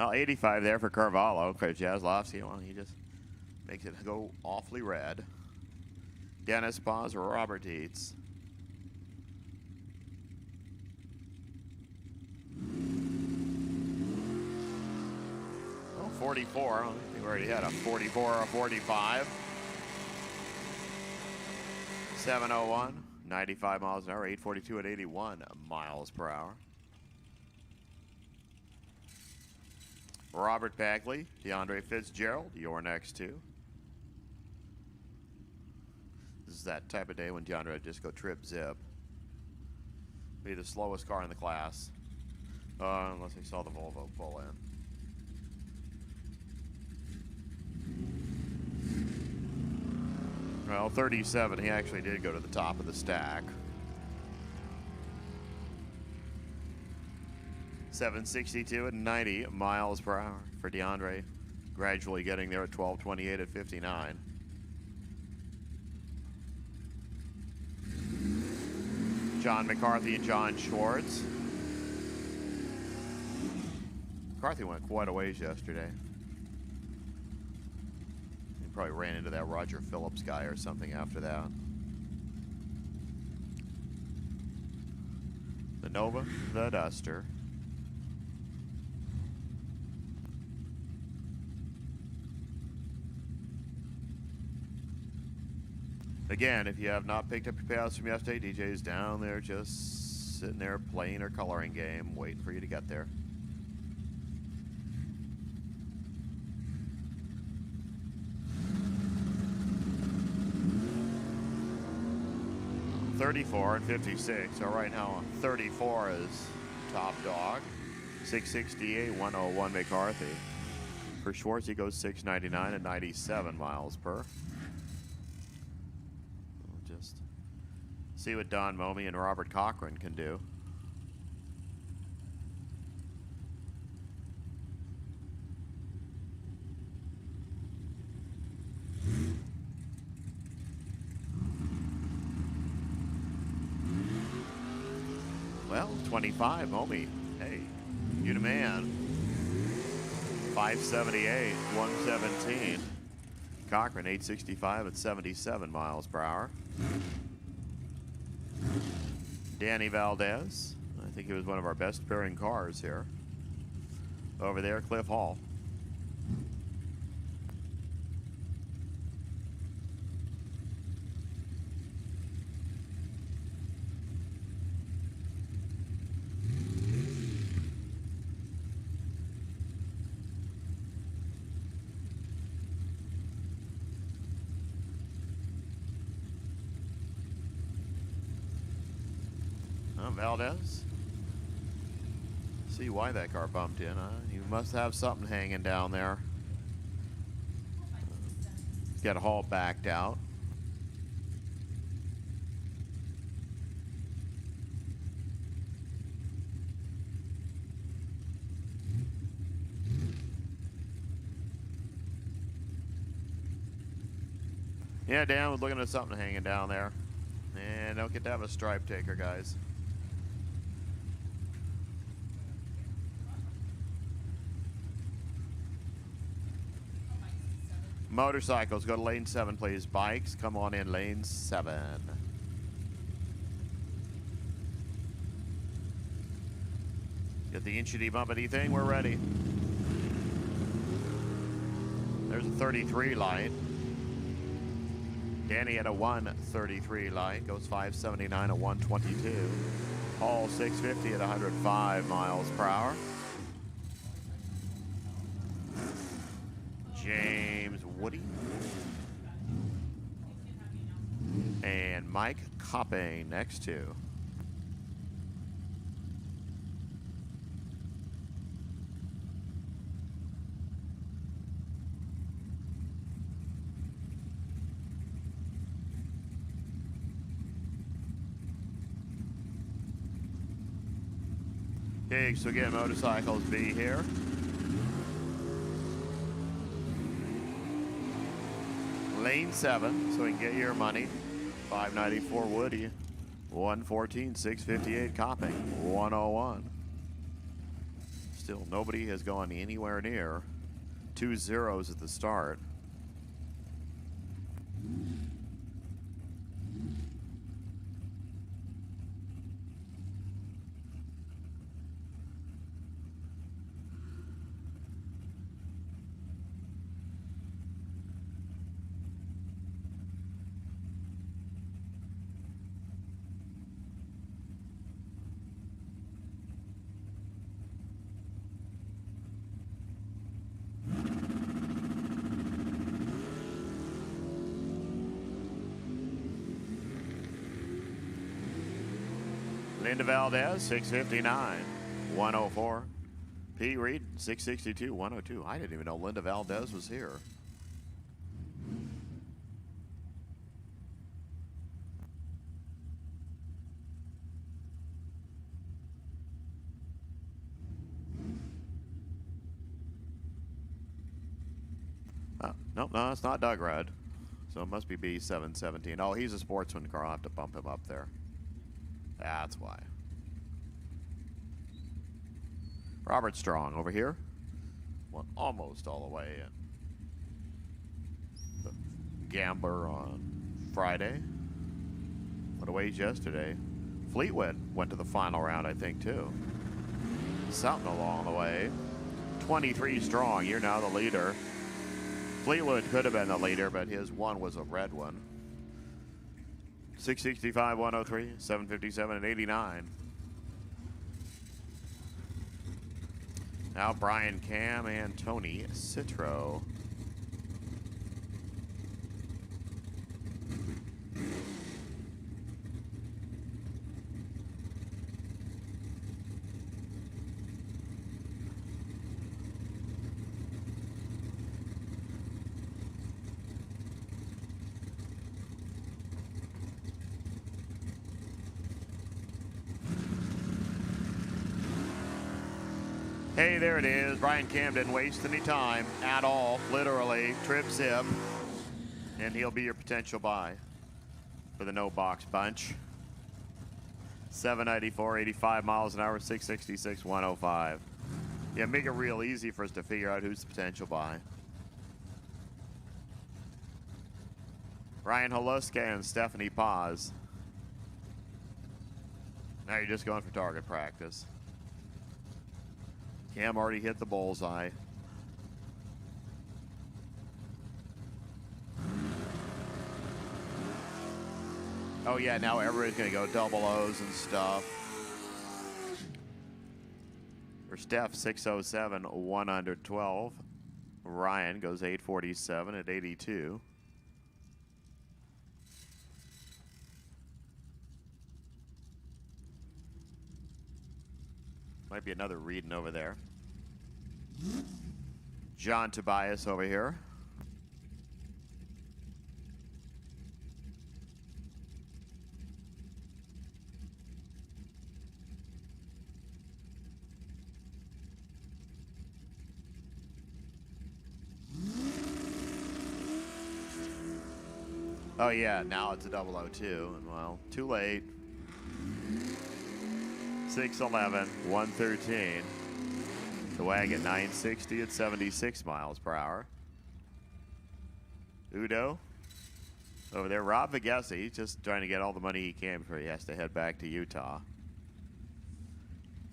Well, 85 there for Carvalho. Jaslowski, well, he just makes it go awfully red. Dennis Paz, Robert Dietz. Oh, 44. I think we already had a 44 or a 45. 701, 95 miles an hour, 842 at 81 miles per hour. Robert Bagley, DeAndre Fitzgerald, you're next two. This is that type of day when DeAndre would just go trip zip. Be the slowest car in the class. Unless he saw the Volvo pull in. Well, 37, he actually did go to the top of the stack. 762 at 90 miles per hour for DeAndre. Gradually getting there at 1228 at 59. John McCarthy and John Schwartz. McCarthy went quite a ways yesterday. He probably ran into that Roger Phillips guy or something after that. The Nova, the Duster. Again, if you have not picked up your payouts from yesterday, DJ's down there just sitting there playing her coloring game, waiting for you to get there. $34 and 56. So right now, 34 is top dog. 668, 101 McCarthy. For Schwartz, he goes 699 and 97 miles per. See what Don Momey and Robert Cochran can do. Well, 25, Momey. Hey, you the man. 578, 117. Cochran, 865 at 77 miles per hour. Danny Valdez, I think he was one of our best pairing cars here. Over there, Cliff Hall. Valdez. See why that car bumped in, huh? You must have something hanging down there. Got a haul backed out. Yeah, Dan was looking at something hanging down there. And don't get to have a stripe taker, guys. Motorcycles, go to lane 7, please. Bikes, come on in lane 7. Get the inchity bumpity thing, we're ready. There's a 33 light. Danny at a 133 light, goes 579 at 122. Paul 650 at 105 miles per hour. James Woody. And Mike Copping next to. Okay, so again, motorcycles be here. Lane 7, so we can get your money. 594 Woody, 114, 658 Copping, 101. Still, nobody has gone anywhere near 2 zeros at the start. Linda Valdez, 659, 104. Pete Reed, 662, 102. I didn't even know Linda Valdez was here. Nope, no, it's not Doug Rudd. So it must be B717. Oh, he's a sportsman car. I'll have to bump him up there. That's why. Robert Strong over here. Went almost all the way in. The Gambler on Friday. Went away yesterday. Fleetwood went to the final round, I think, too. Something along the way. 23 Strong. You're now the leader. Fleetwood could have been the leader, but his one was a red one. 665, 103, 757, and 89. Now Brian Cam and Tony Citro. Hey, there it is. Brian Cam didn't waste any time at all, literally. Trip zip. And he'll be your potential buy for the no box bunch. 794, 85 miles an hour, 666, 105. Yeah, make it real easy for us to figure out who's the potential buy. Ryan Haluska and Stephanie Paz. Now you're just going for target practice. Cam already hit the bullseye. Oh yeah, now everybody's gonna go double O's and stuff. For Steph, 607, 112. Ryan goes 847 at 82. Might be another reading over there. John Tobias over here. Oh yeah, now it's a 002, and well, too late. 611, 113. The wagon 960 at 76 miles per hour. Udo over there. Rob Vigesi just trying to get all the money he can before he has to head back to Utah.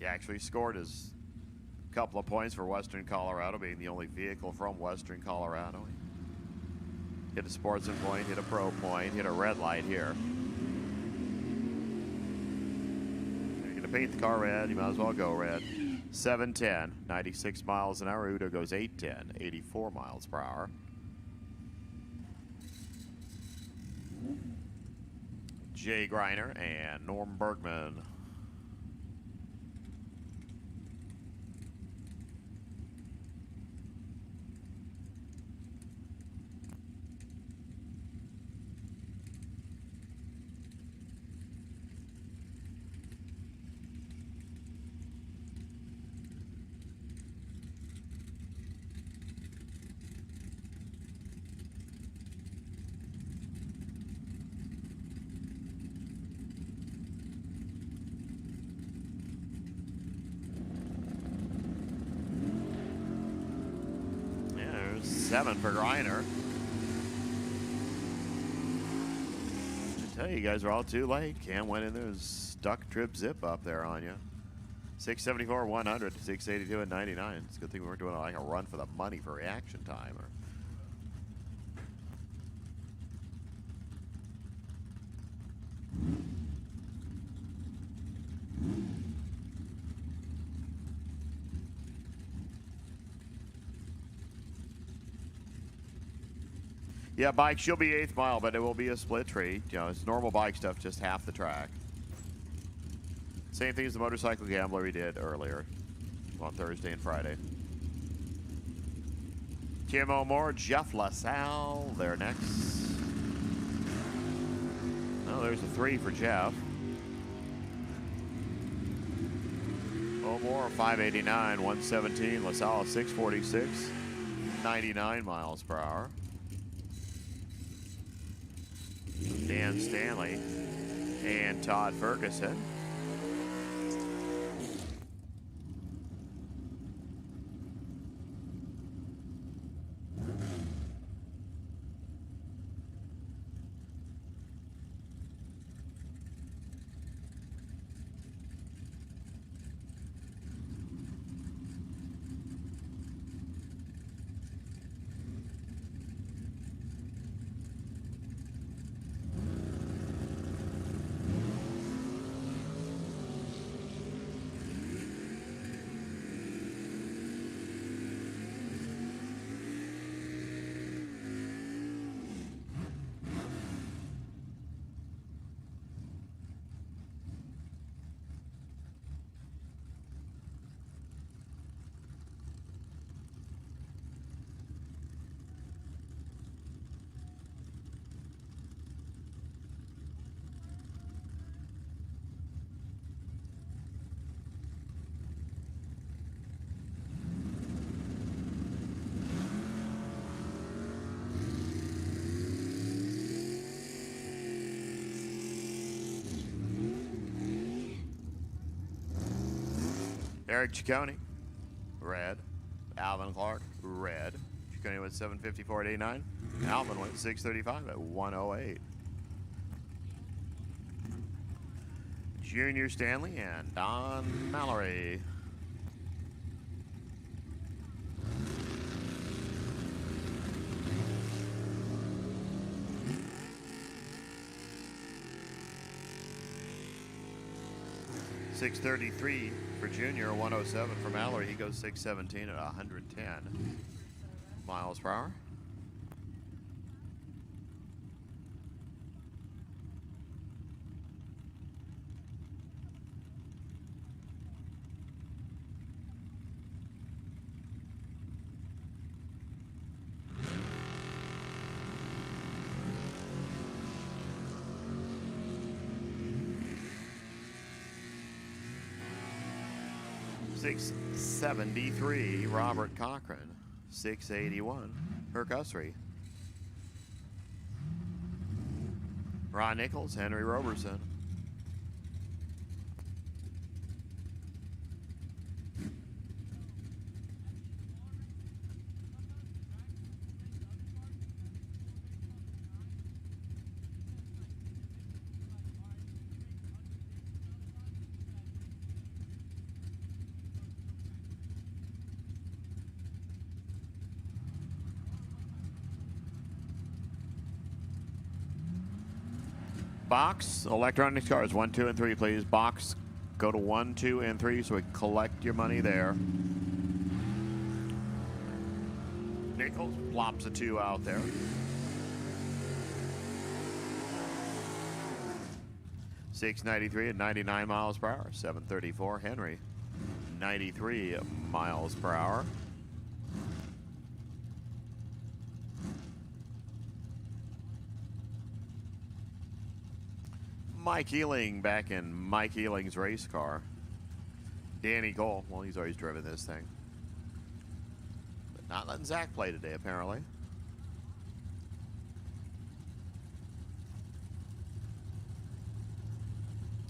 He actually scored his couple of points for Western Colorado, being the only vehicle from Western Colorado. He hit a sportsman point, hit a pro point, hit a red light here. Paint the car red, you might as well go red. 710, 96 miles an hour. Udo goes 810, 84 miles per hour. Jay Greiner and Norm Bergman. There's 7 for Griner. I tell you guys are all too late. Cam went in there and stuck trip zip up there on you. 674, 100, 682, and 99. It's a good thing we weren't doing like a run for the money for reaction time. Yeah, bike, she'll be 8th mile, but it will be a split treat. You know, it's normal bike stuff, just half the track. Same thing as the motorcycle gambler we did earlier on Thursday and Friday. Kim O'More, Jeff LaSalle, they're next. Oh, there's a 3 for Jeff. O'More, 589, 117. LaSalle, 646, 99 miles per hour. Dan Stanley and Todd Ferguson. Eric Ciccone, red. Alvin Clark, red. Ciccone went 754 at 89. Alvin went 635 at 108. Junior Stanley and Don Mallory. .633 for Junior, 107 for Mallory. He goes 617 at 110 miles per hour. .673, Robert Cochran. 681, Herc Usry. Ron Nichols, Henry Roberson. Box, electronics cars, 1, 2, and 3, please. Box, go to 1, 2, and 3 so we can collect your money there. Nichols plops a 2 out there. .693 at 99 miles per hour. 734, Henry. 93 miles per hour. Mike Ealing back in Mike Ealing's race car. Danny Cole, well, he's always driven this thing. But not letting Zach play today, apparently.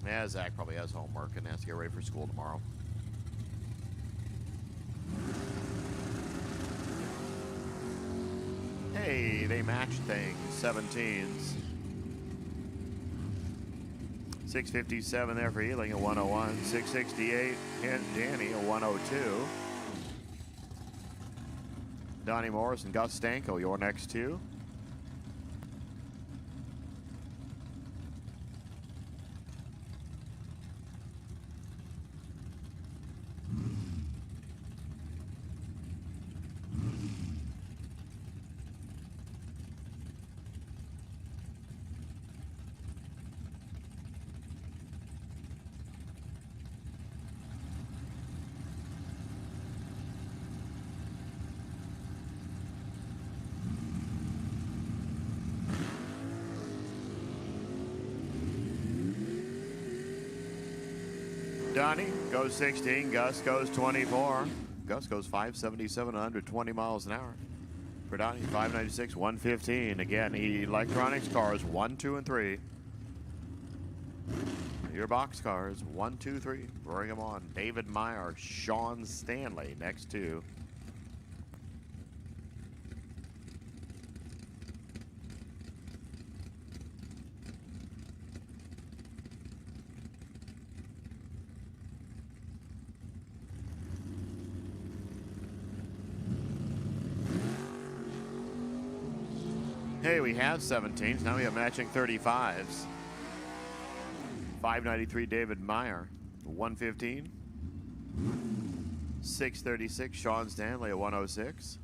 Yeah, Zach probably has homework and has to get ready for school tomorrow. Hey, they matched things. 17s. 657 there for Ealing, a 101. 668, and Danny, a 102. Donnie Morris and Gus Stanko, your next two. Donnie goes 16, Gus goes 24. Gus goes 577, 120 miles an hour. For Donnie, 596, 115. Again, electronics cars 1, 2, and 3. Your box cars 1, 2, 3. Bring them on. David Meyer, Sean Stanley, next two. Hey, we have 17s. Now we have matching 35s. 593 David Meyer, 115. 636 Sean Stanley, a 106.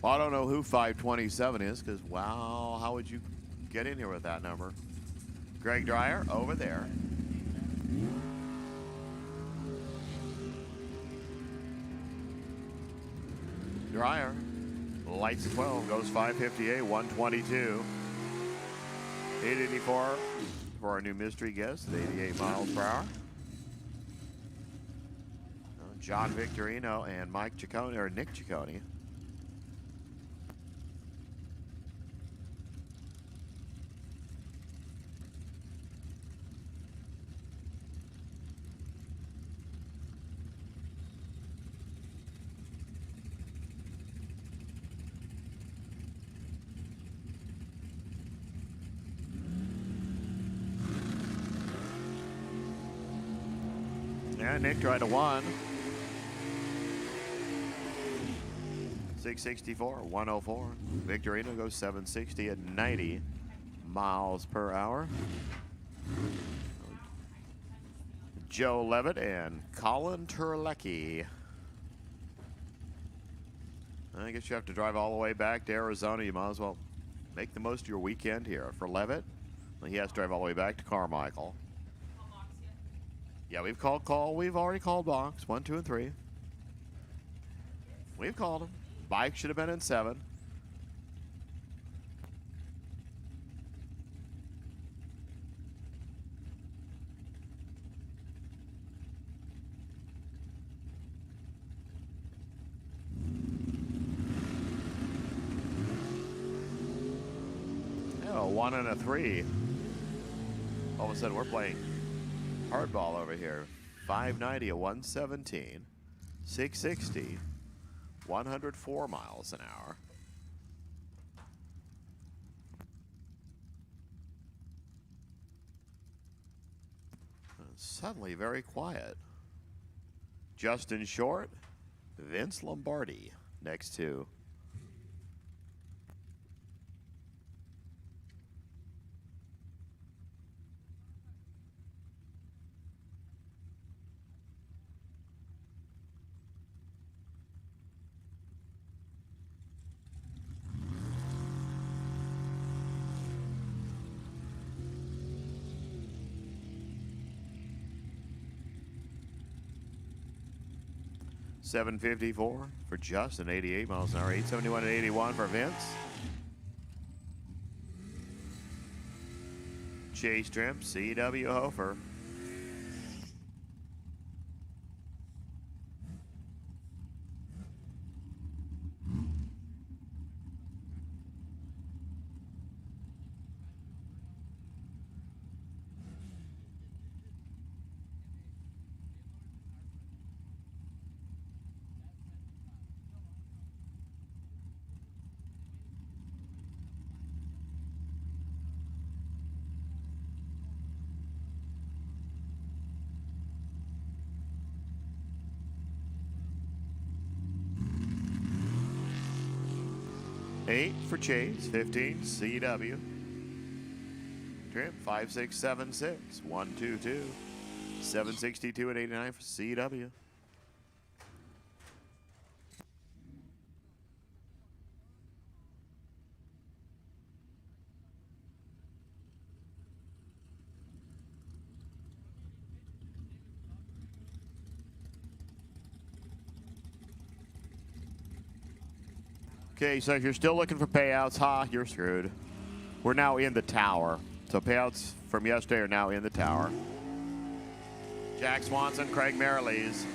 Well, I don't know who 527 is, because, wow, how would you get in here with that number? Greg Dreyer, over there. Dreyer, lights 12, goes 558, 122. 884 for our new mystery guest at 88 miles per hour. John Victorino and Mike Ciccone, or Nick Ciccone. Yeah, Nick tried a 1. 664, 104. Victorino goes 760 at 90 miles per hour. Joe Levitt and Colin Terlecki. I guess you have to drive all the way back to Arizona. You might as well make the most of your weekend here. For Levitt, he has to drive all the way back to Carmichael. Yeah, we've already called box 1, 2, and 3. We've called them. Bike should have been in 7. Yeah, a 1 and a 3. All of a sudden, we're playing hardball over here. 590, a 117. 660, 104 miles an hour. Suddenly very quiet. Justin Short, Vince Lombardi, next two. $754 for Justin, 88 miles an hour. 871 and 81 for Vince. Chase Trimp, C.W. Hofer. 8 for Chase, 15 CW. Trim 5676, 122, 762 at 89 for CW. Okay, so if you're still looking for payouts, you're screwed. We're now in the tower. So payouts from yesterday are now in the tower. Jack Swanson, Craig Merrilees.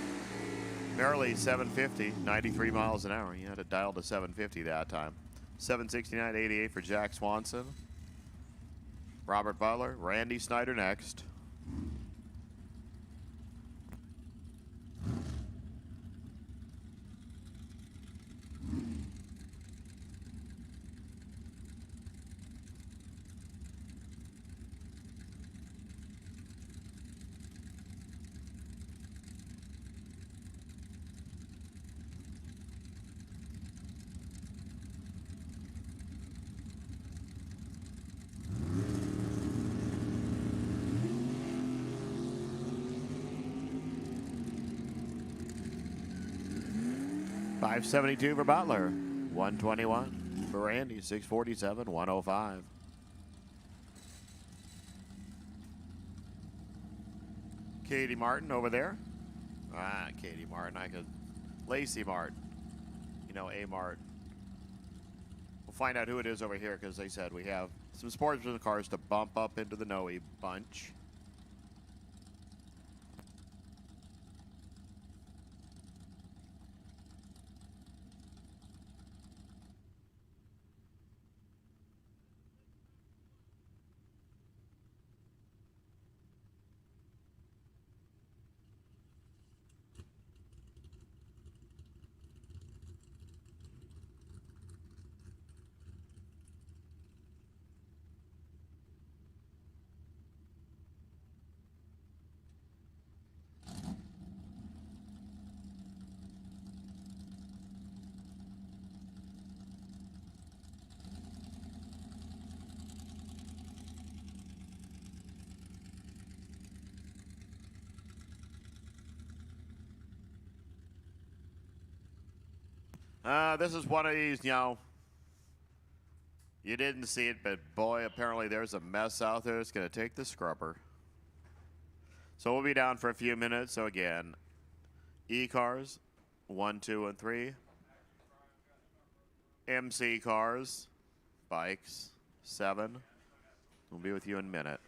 Merrilees 750, 93 miles an hour. He had it dialed to 750 that time. 769.88 for Jack Swanson. Robert Butler, Randy Snyder next. $572 for Butler, 121 for Randy, 647, 105. Katie Martin over there. Katie Martin. Lacey Martin. You know, A Martin. We'll find out who it is over here because they said we have some sportsman cars to bump up into the Noe bunch. This is one of these, you know, you didn't see it, but boy, apparently there's a mess out there. It's going to take the scrubber. So we'll be down for a few minutes. So again, E-cars, 1, 2, and 3. MC cars, bikes, 7. We'll be with you in a minute.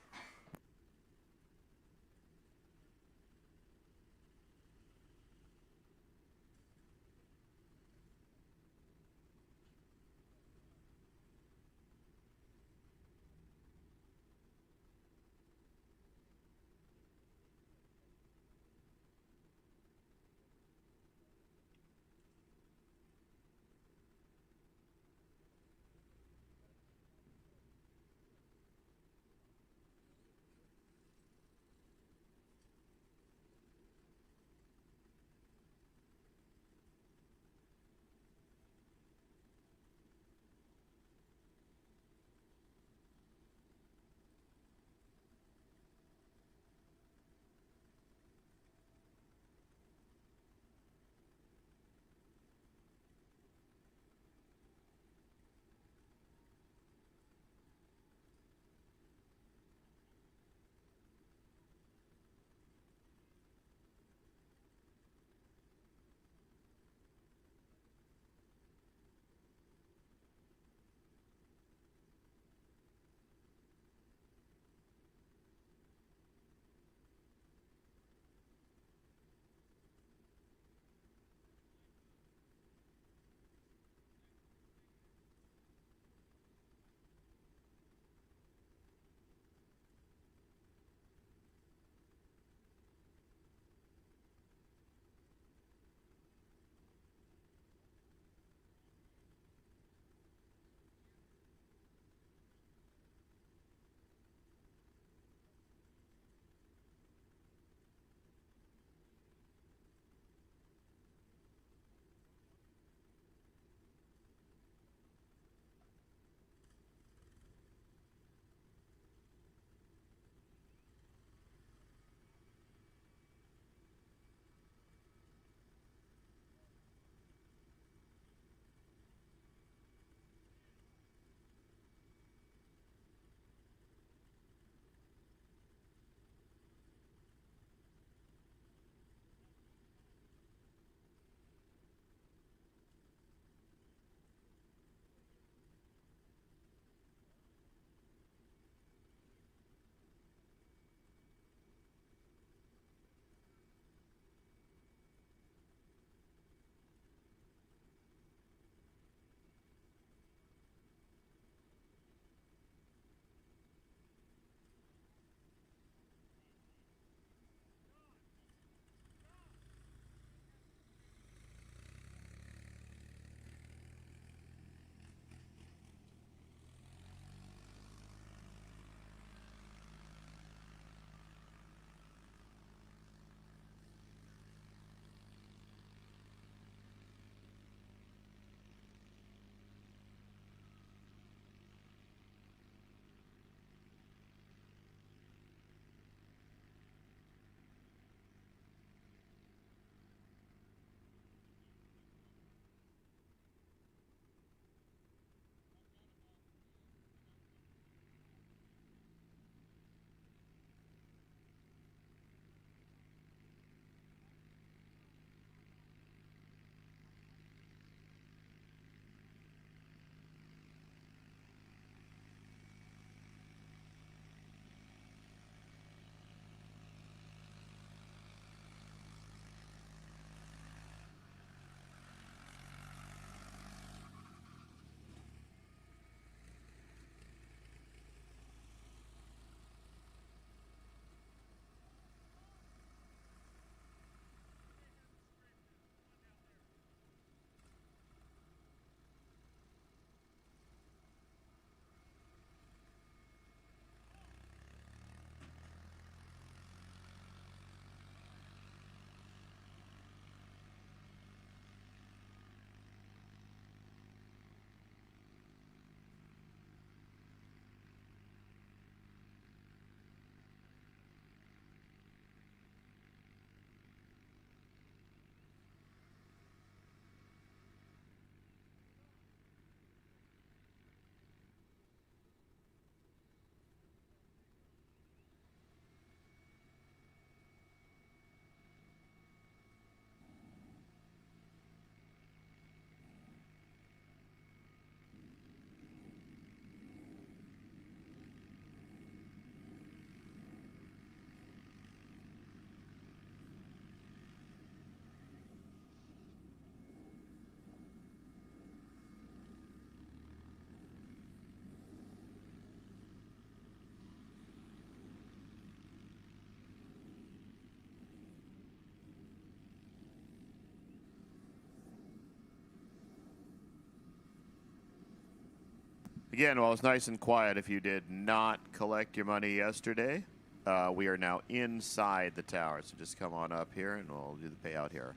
Again, while it's nice and quiet, if you did not collect your money yesterday, we are now inside the tower. So just come on up here and we'll do the payout here.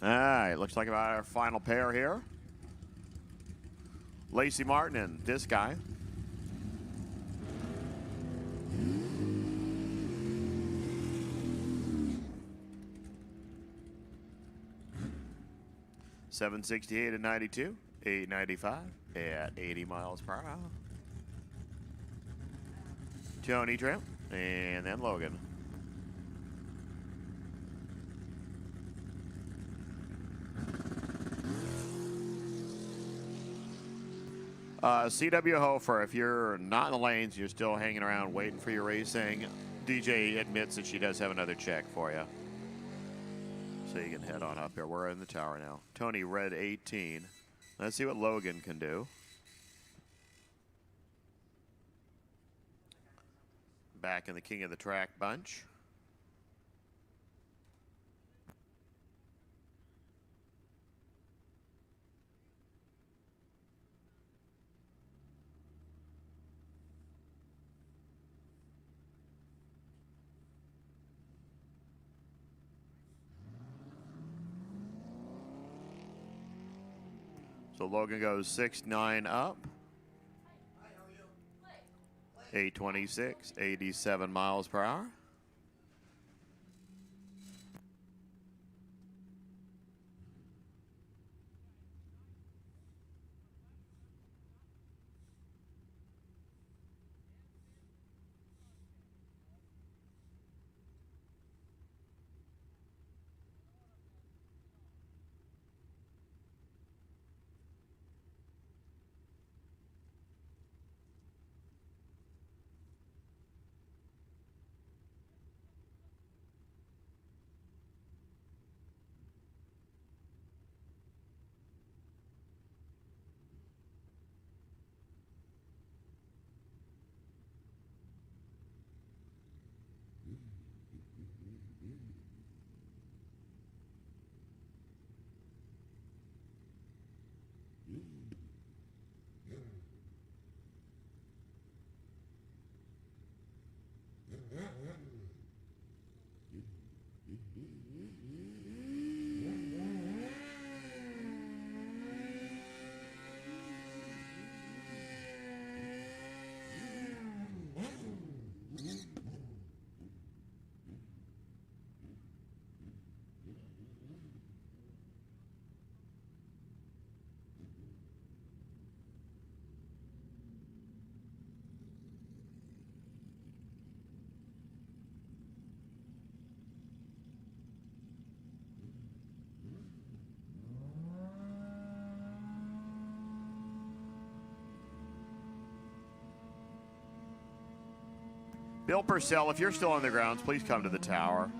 All right, looks like about our final pair here. Lacey Martin and this guy. $768 at 92, $895 at 80 miles per hour. Tony Tramp, and then Logan. CW Hofer, if you're not in the lanes, you're still hanging around waiting for your racing, DJ admits that she does have another check for you. So you can head on up here. We're in the tower now. Tony, red 18. Let's see what Logan can do. Back in the King of the Track bunch. So Logan goes 6-9 up. 826, 87 miles per hour. Bill Purcell, if you're still on the grounds, please come to the tower.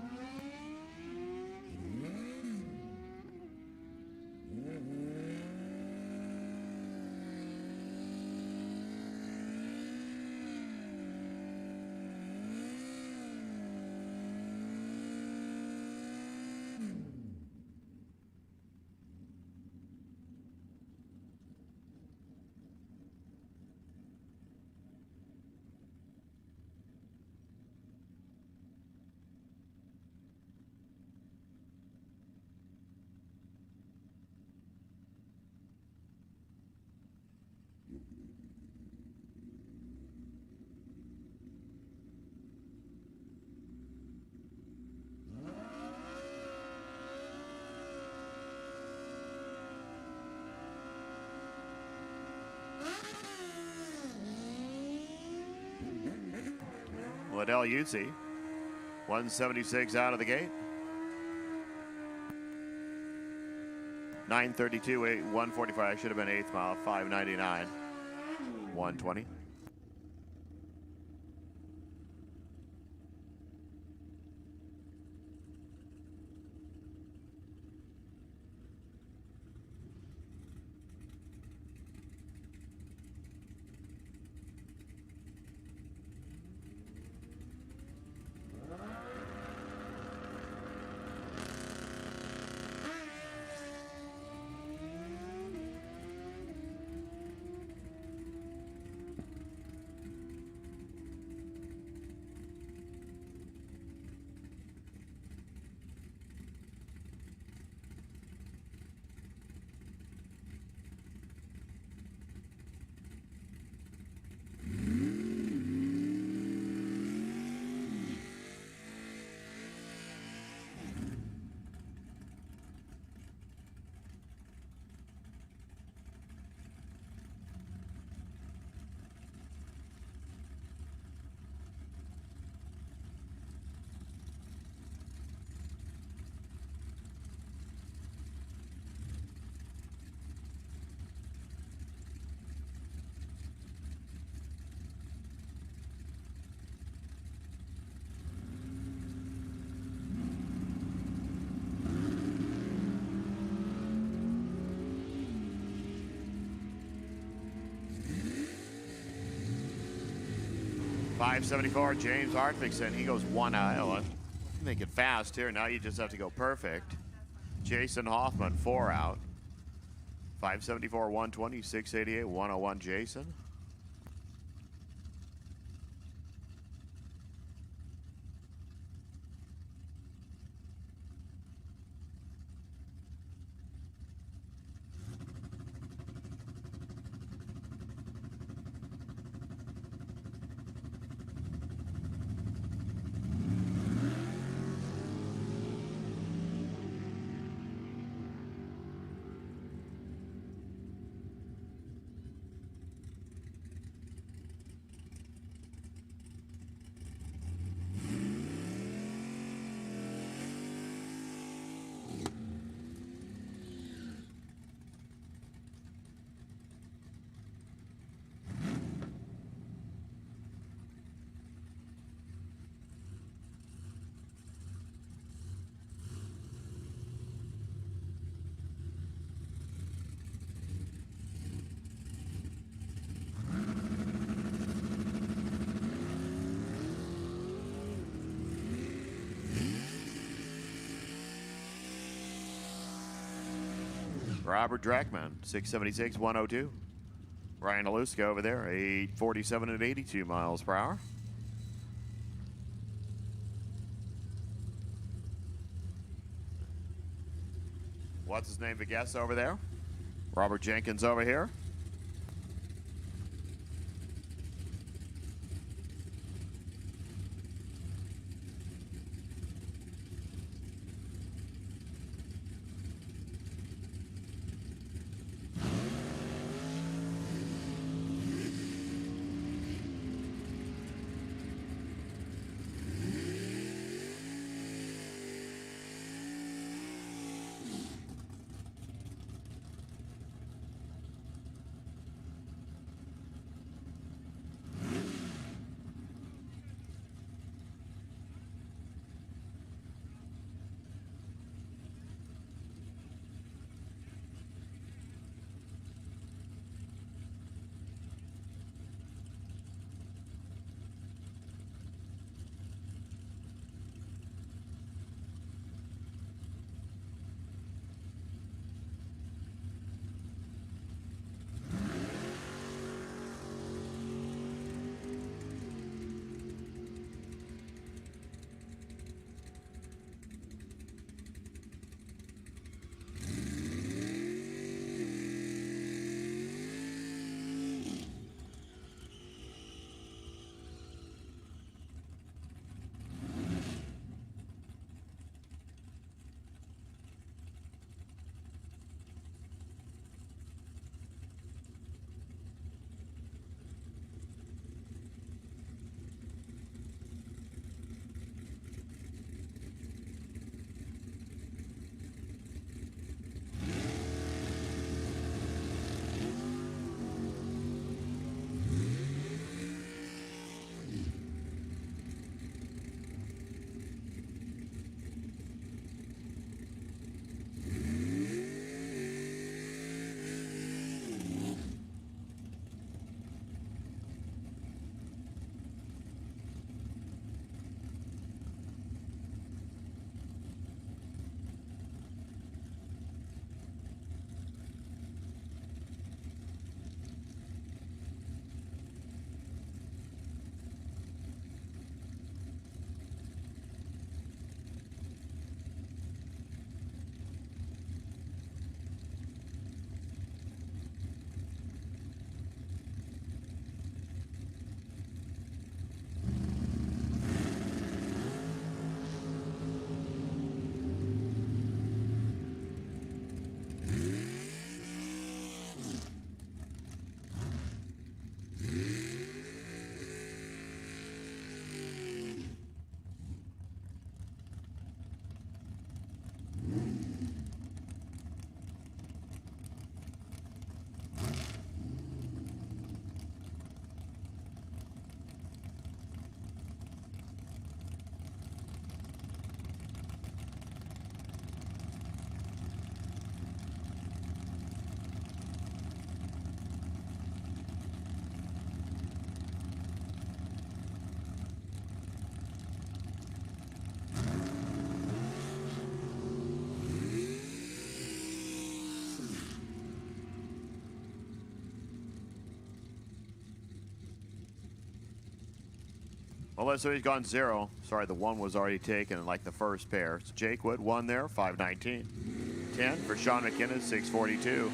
Liddell Utsi, 176 out of the gate. 932, 145. Should have been 8th mile, 599. 120. .574, James Artvikson. He goes 1 aisle. Make it fast here. Now you just have to go perfect. Jason Hoffman, 4 out. .574, 120, 688, 101, Jason. Robert Dreckman, 676, 102. Ryan Aluska over there, 847 at 82 miles per hour. What's his name to guess over there? Robert Jenkins over here. Well, so he's gone 0. Sorry, the 1 was already taken like the first pair. So Jake Wood won there, 519. 10 for Sean McKinnon, 642.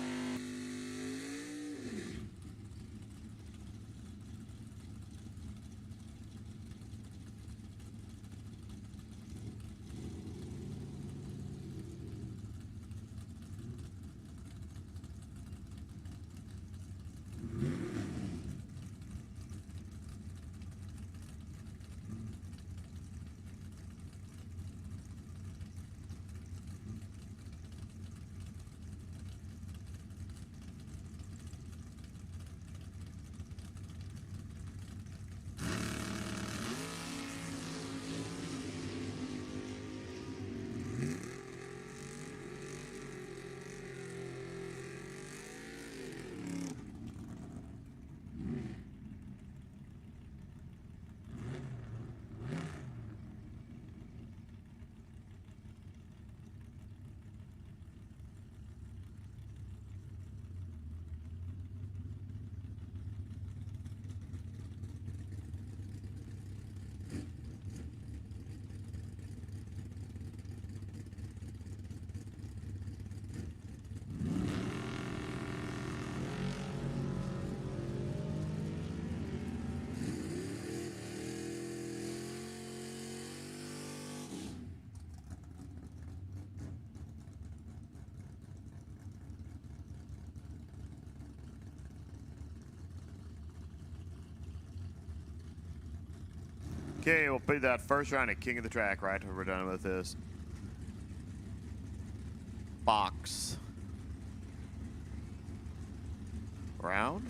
Okay, we'll play that first round at King of the Track, right? We're done with this box round.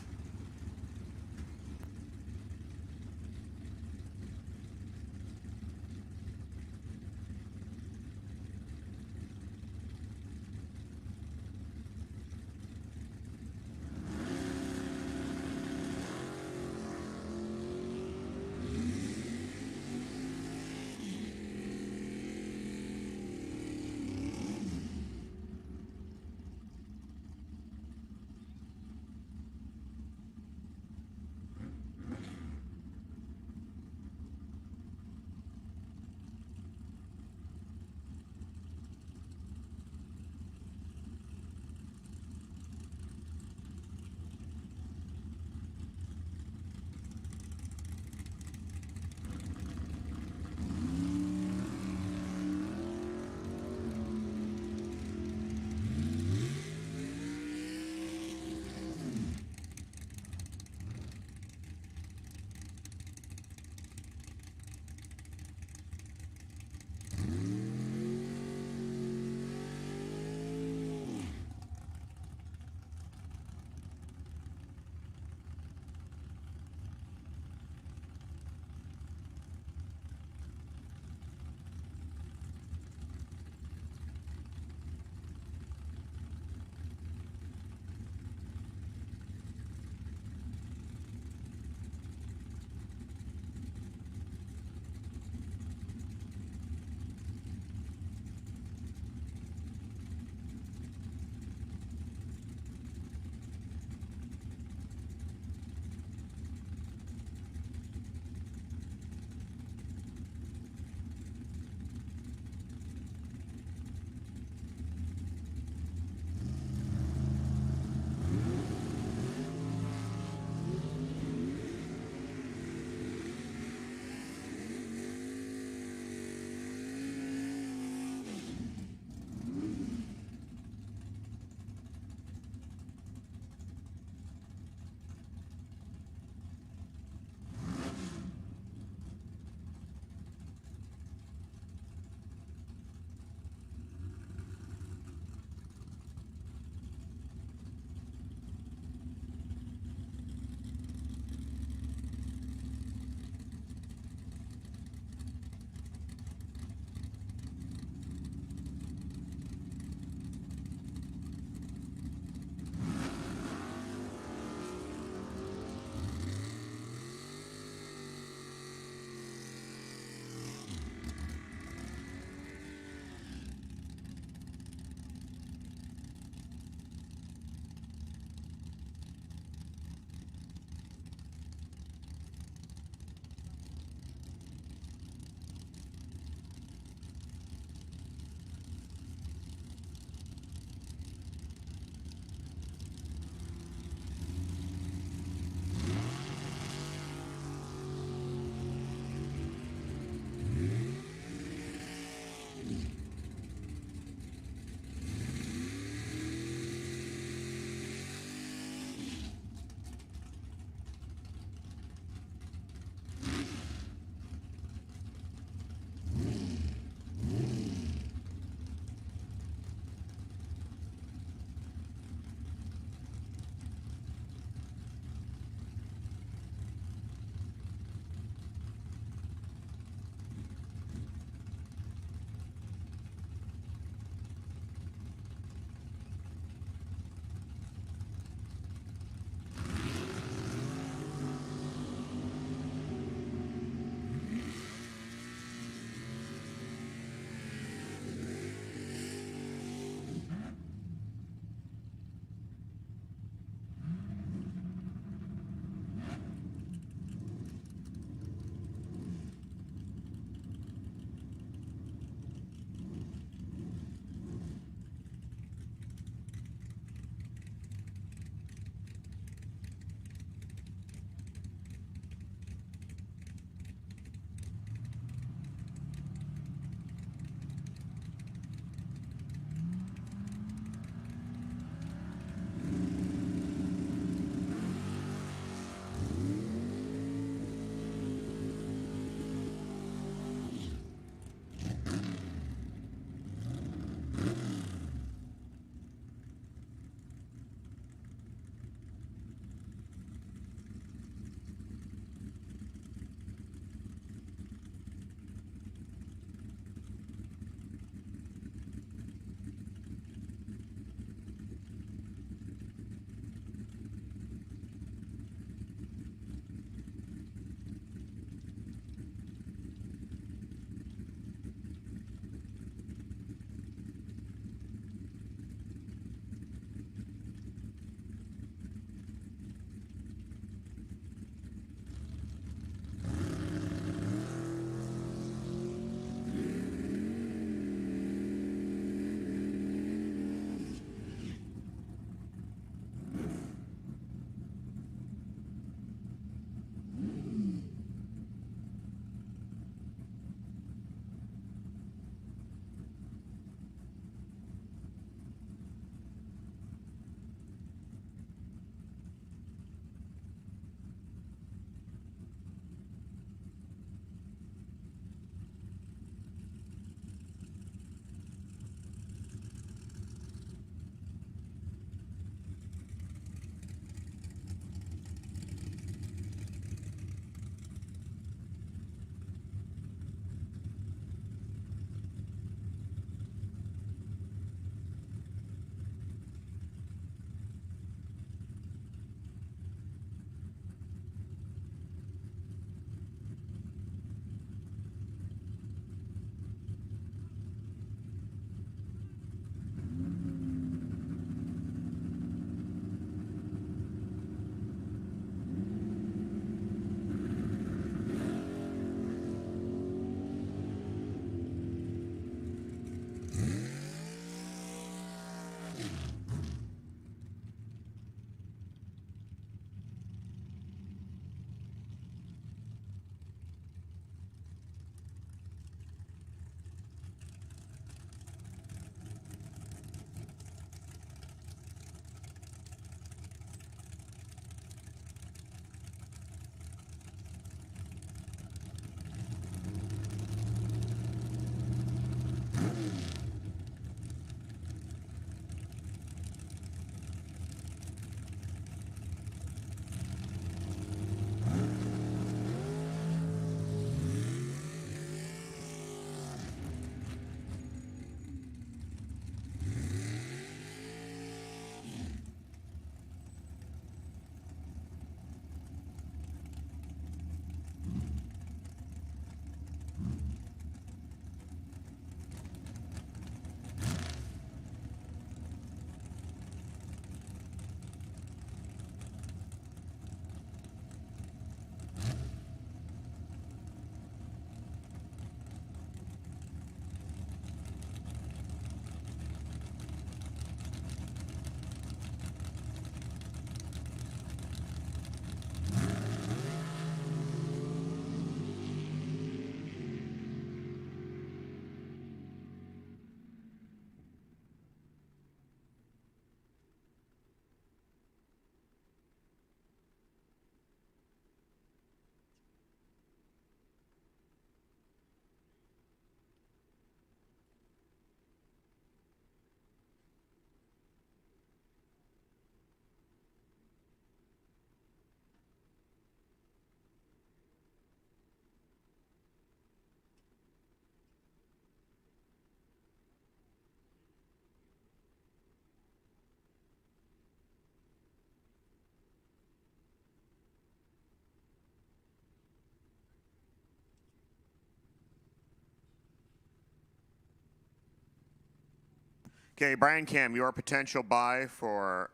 Okay, Brian Cam, your potential buy for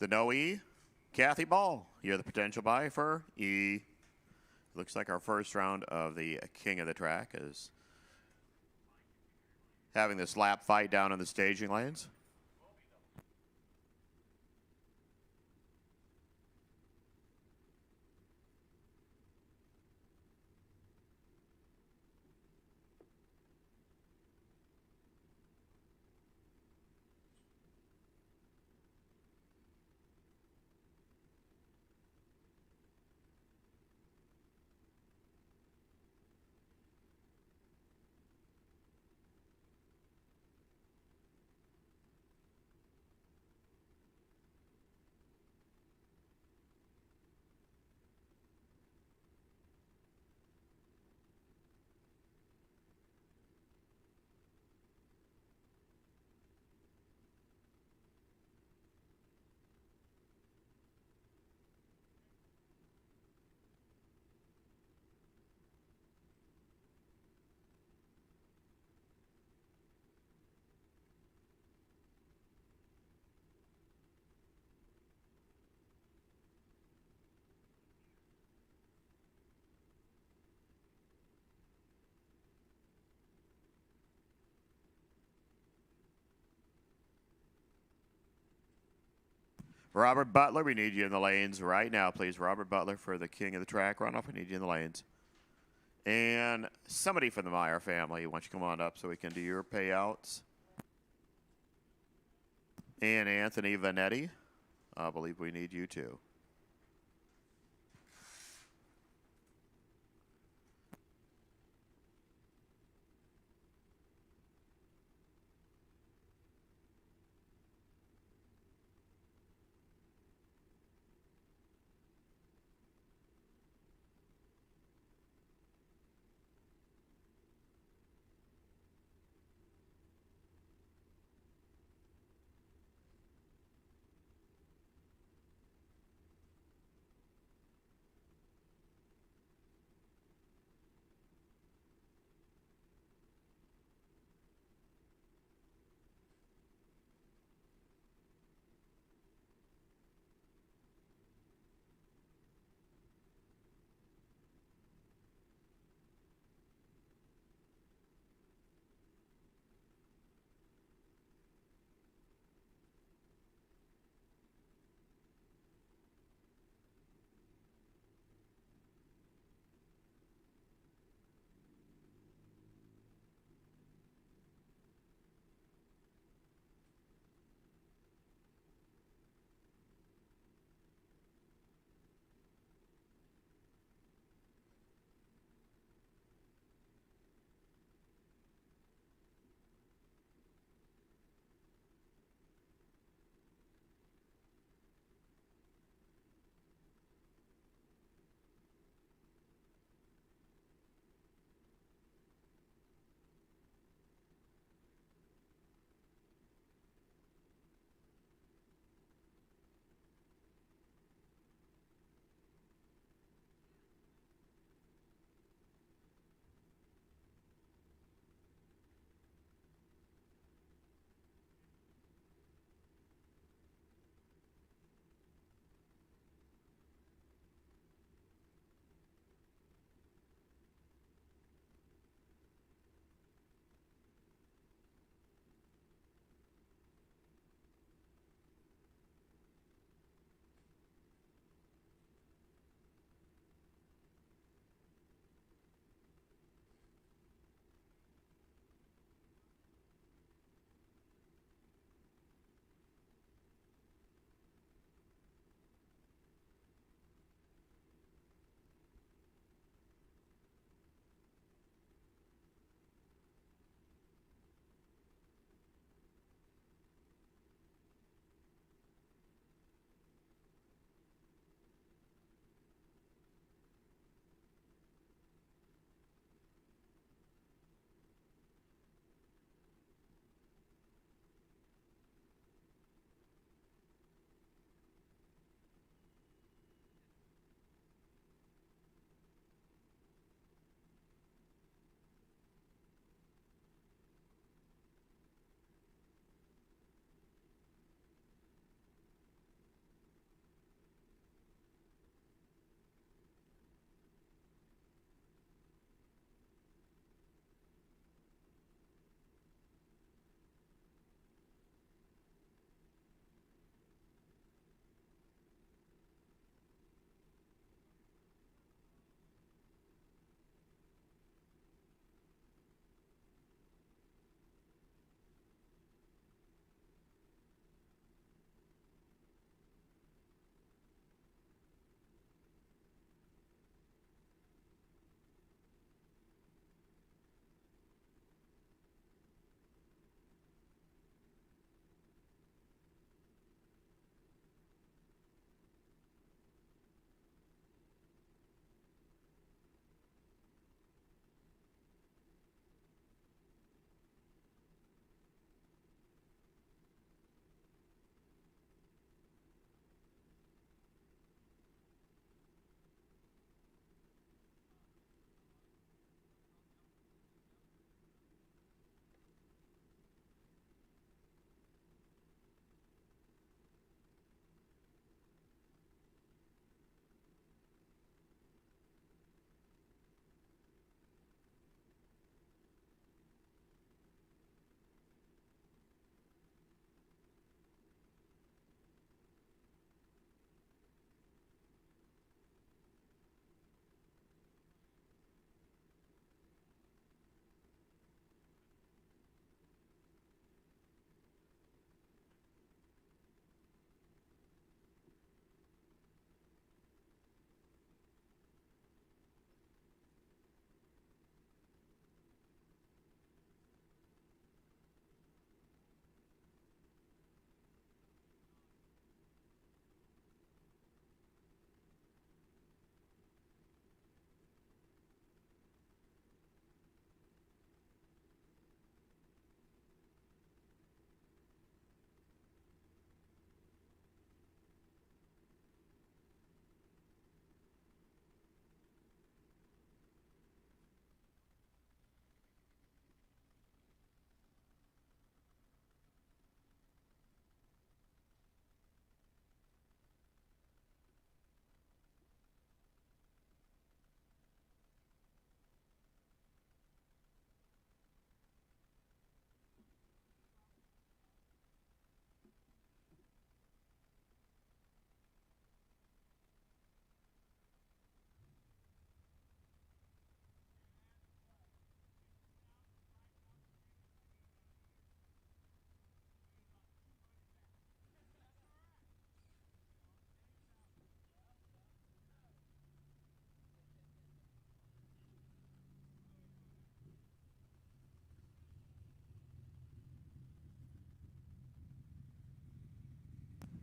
the no E. Kathy Ball, you're the potential buy for E. Looks like our first round of the King of the Track is having this lap fight down in the staging lanes. Robert Butler, we need you in the lanes right now, please. Robert Butler for the King of the Track runoff. We need you in the lanes. And somebody from the Meyer family, why don't you come on up so we can do your payouts. And Anthony Vanetti, I believe we need you too.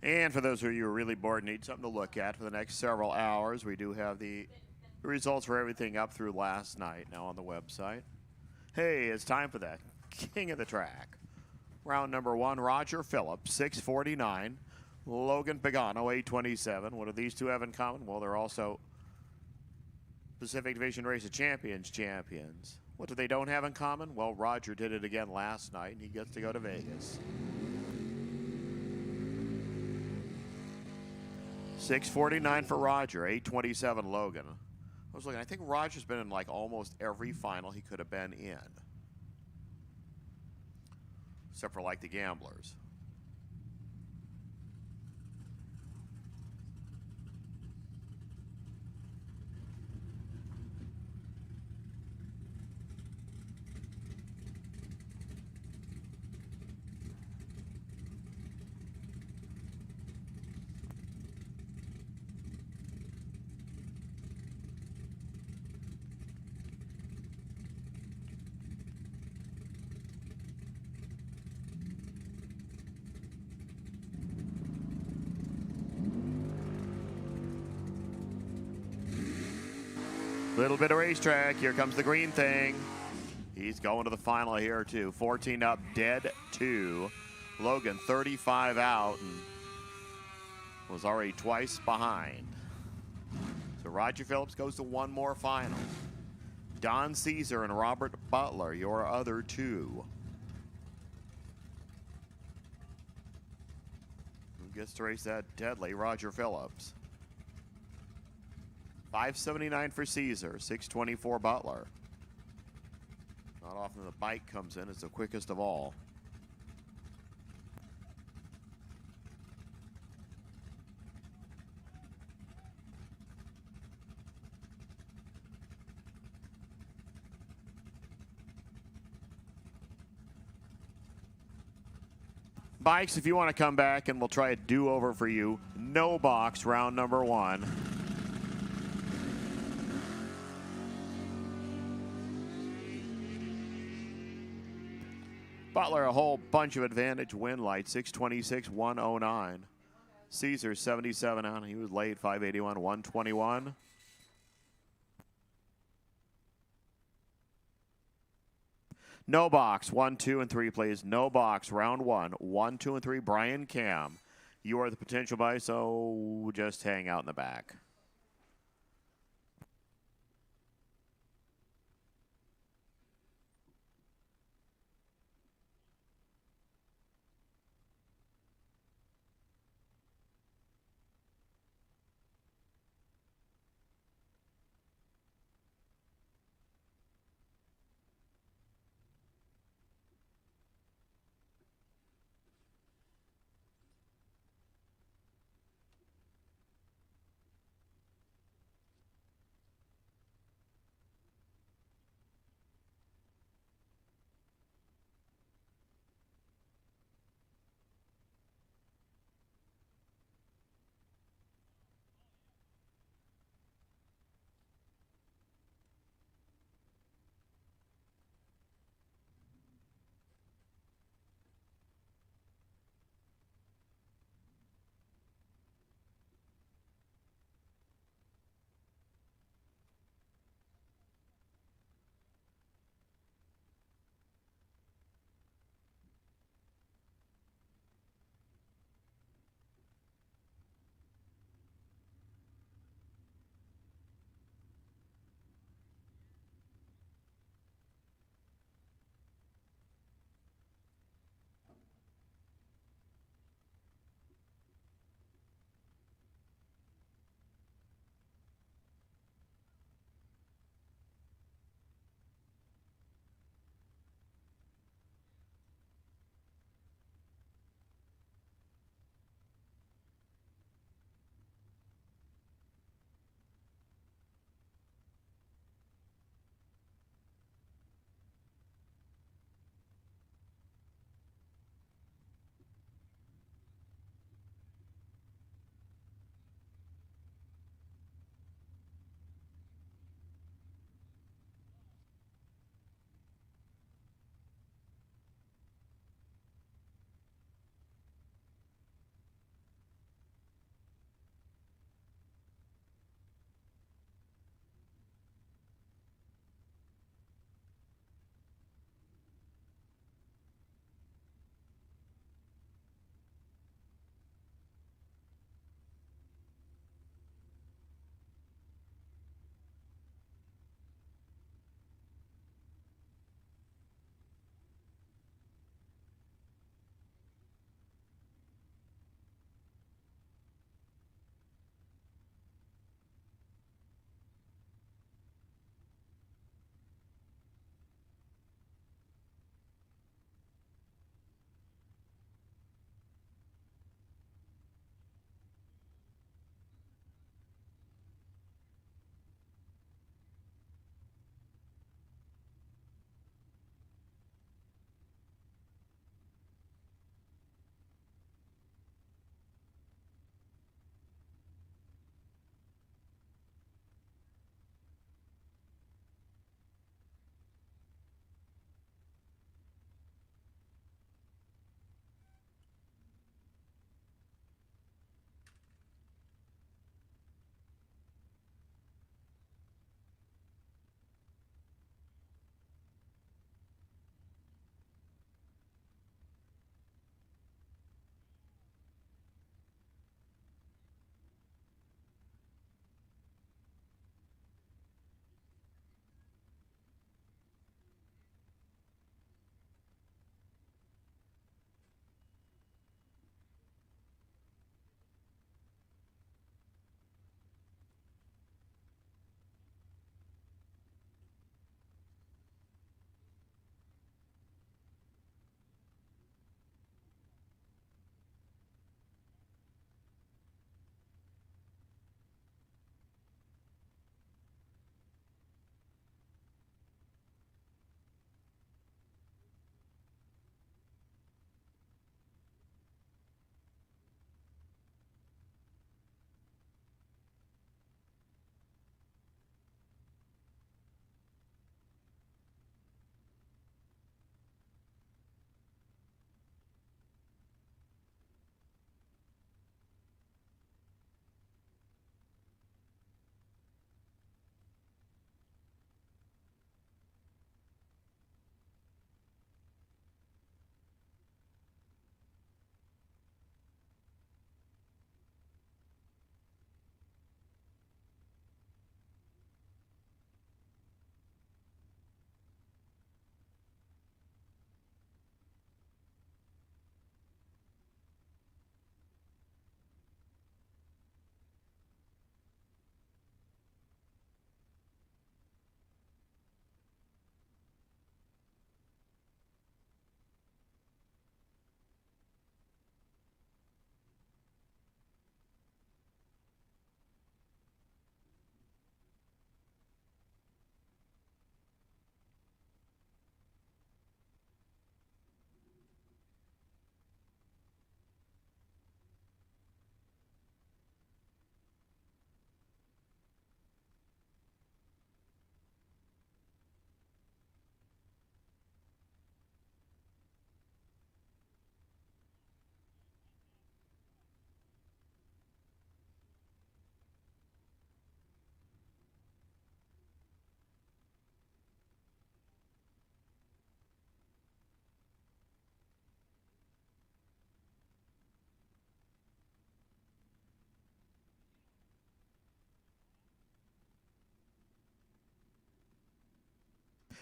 And for those of you who are really bored and need something to look at for the next several hours, we do have the results for everything up through last night now on the website. Hey, it's time for that king of the track. Round number 1, Roger Phillips, 649. Logan Pagano, 827. What do these two have in common? Well, they're also Pacific Division Race of Champions champions. What do they don't have in common? Well, Roger did it again last night, and he gets to go to Vegas. 649 for Roger, 827 Logan. I was looking, I think Roger's been in like almost every final he could have been in. Except for like the Gamblers. Little bit of racetrack. Here comes the green thing. He's going to the final here, too. 14 up, dead 2. Logan, 35 out, and was already twice behind. So Roger Phillips goes to one more final. Don Caesar and Robert Butler, your other two. Who gets to race that deadly Roger Phillips? 579 for Caesar, 624 Butler. Not often the bike comes in, it's the quickest of all. Bikes, if you want to come back and we'll try a do-over for you. No box, round number 1. Butler, a whole bunch of advantage win light, 626, 109. Caesar, 77 out. He was late, 581, 121. No box, 1, 2, and 3, please. No box, round 1. 1, 2, and 3, Brian Cam. You are the potential buy, so just hang out in the back.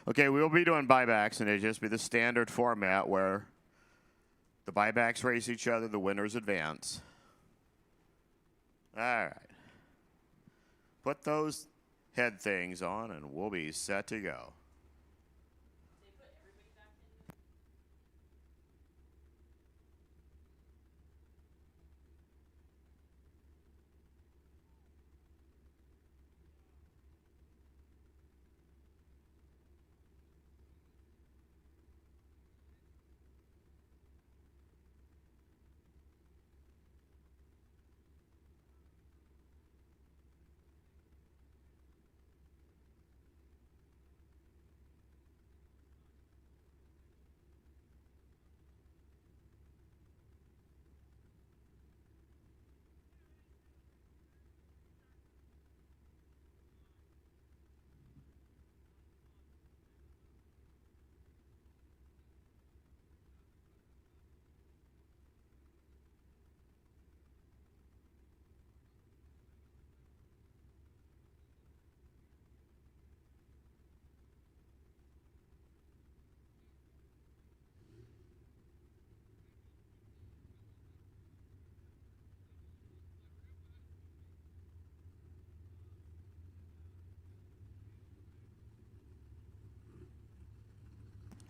Okay, we'll be doing buybacks, and it'll just be the standard format where the buybacks race each other, the winners advance. All right. Put those head things on, and we'll be set to go.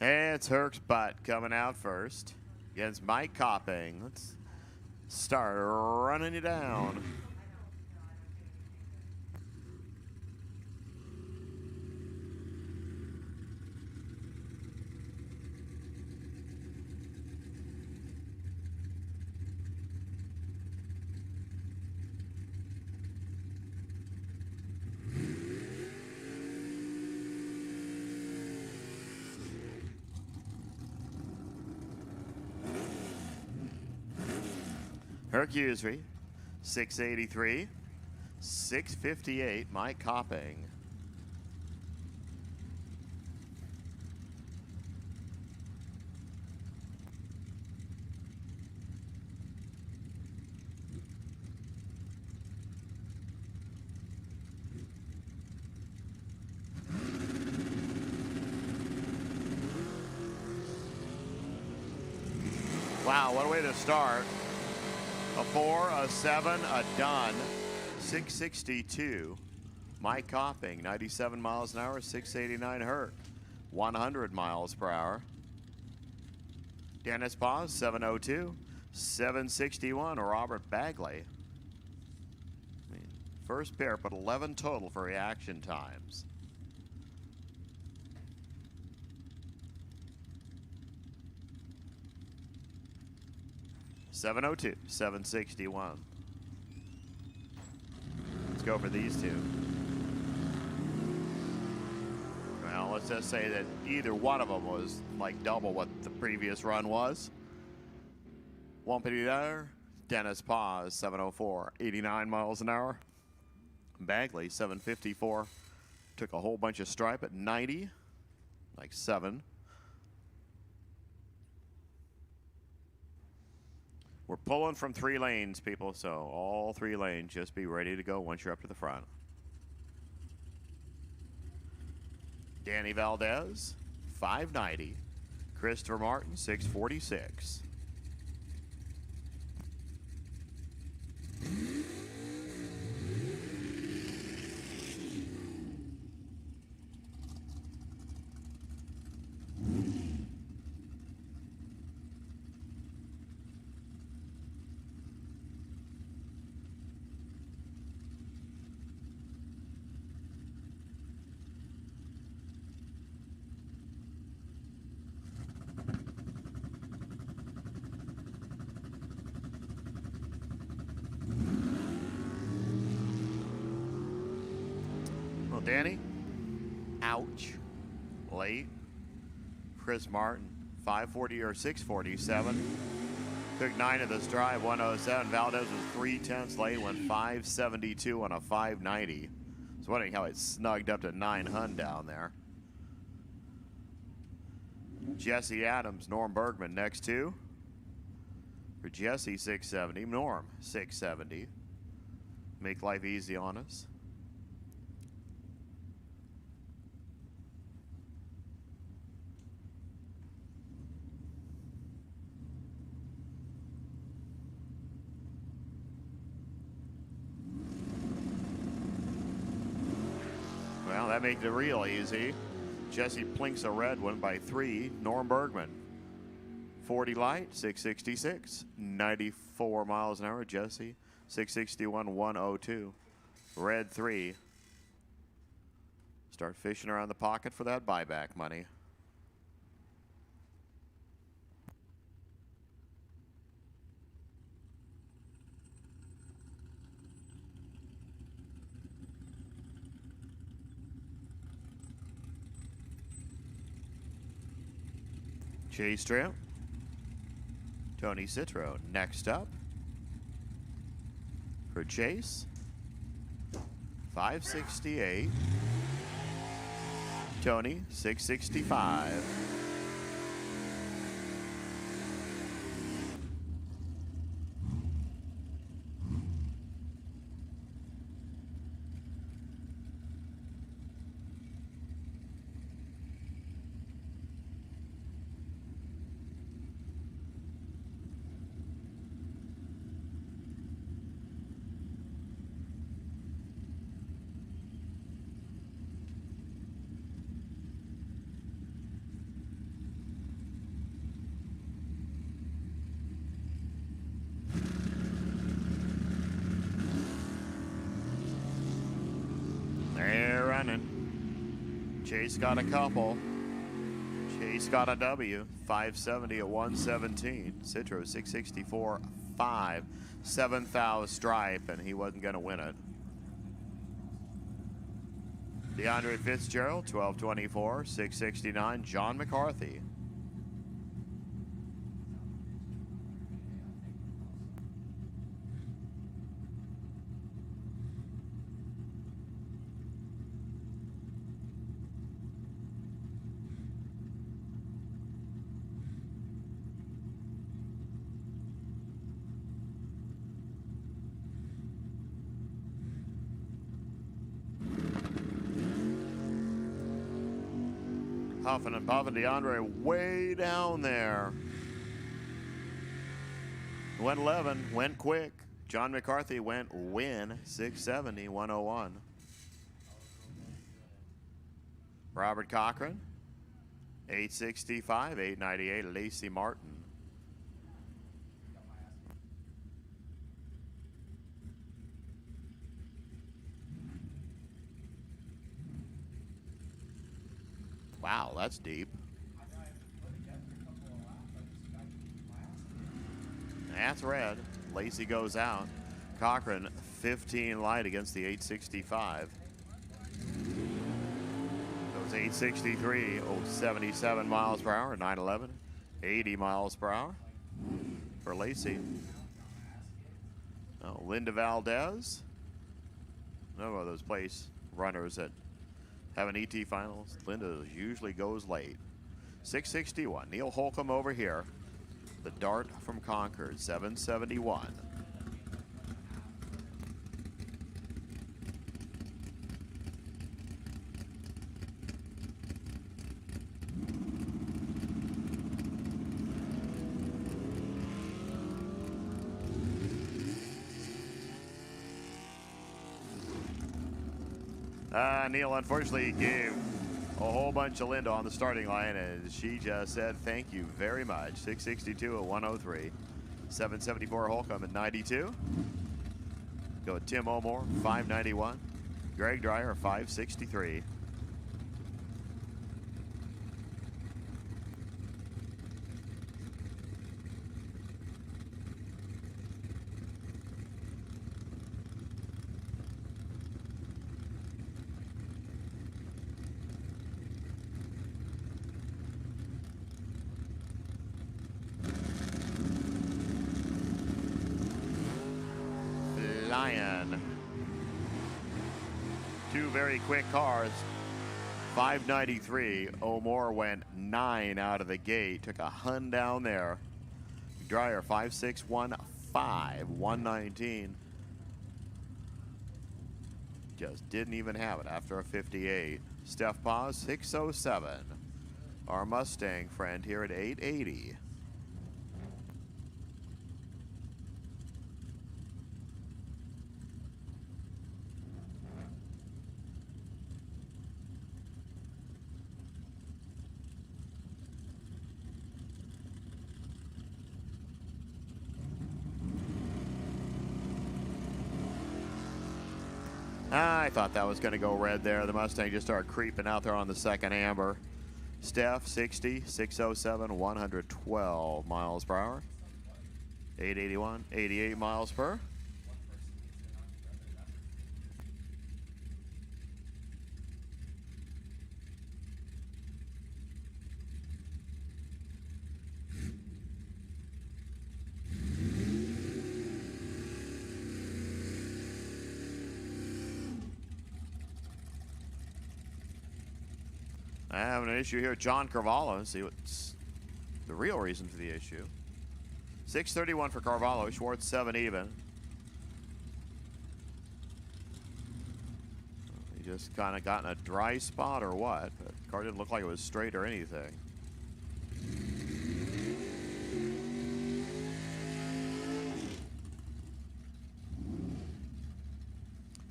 Hey, it's Herc's Butt coming out first against Mike Copping. Let's start running you down. Hercules, 683, 658, Mike Copping. Wow, what a way to start. A 4, a 7, a done. 662. Mike Copping, 97 miles an hour, 689 Herc, 100 miles per hour. Dennis Paz, 702. 761, Robert Bagley. First pair, but 11 total for reaction times. .702, 761. Let's go for these two. Well, let's just say that either one of them was like double what the previous run was. $150, Dennis Paz, 704, 89 miles an hour. Bagley, 754, took a whole bunch of stripe at 90, like 7. We're pulling from 3 lanes, people, so all 3 lanes, just be ready to go once you're up to the front. Danny Valdez, 590. Christopher Martin, 646. Danny, ouch, late. Chris Martin, 540 or 647. Took 9 of this drive, 107. Valdez was 3/10 late, went 572 on a 590. I was wondering how it snugged up to 900 down there. Jesse Adams, Norm Bergman next 2. For Jesse, 670. Norm, 670. Make life easy on us. That made it real easy. Jesse Plinks a red one by 3. Norm Bergman. 40 light, 666. 94 miles an hour, Jesse. 661, 102. Red 3. Start fishing around the pocket for that buyback money. Chase Trail. Tony Citro next up. For Chase. 568. Tony, 665. They're running. Chase got a couple. Chase got a W. 570 at 117. Citro 664, 5. 7th stripe, and he wasn't going to win it. DeAndre Fitzgerald, 1224, 669. John McCarthy. Huffing and puffing, DeAndre way down there. Went 11, went quick. John McCarthy went win, 670, 101. Robert Cochran, 865, 898. Lacey Martin. Wow, that's deep. That's red. Lacey goes out. Cochran, 15 light against the 865. Goes 863, 77 miles per hour, 911. 80 miles per hour for Lacey. Oh, Linda Valdez. No one of those place runners that have an ET finals. Linda usually goes late. 661. Neil Holcomb over here. The Dart from Concord, 771. Neil unfortunately gave a whole bunch of Linda on the starting line, and she just said thank you very much. 662 at 103. 774 Holcomb at 92. Go with Tim O'More, 591. Greg Dreyer, 563. Lion. Two very quick cars. 593. O'More went 9 out of the gate. Took a hun down there. Dreyer 5615. 119. Just didn't even have it after a 58. Steph Paz 607. Our Mustang friend here at 880. I thought that was going to go red there. The Mustang just started creeping out there on the second amber. Steph, 60, 607, 112 miles per hour. 881, 88 miles per. I have an issue here. John Carvalho. Let's see what's the real reason for the issue. 631 for Carvalho. Schwartz 7 even. He just kind of got in a dry spot or what? The car didn't look like it was straight or anything.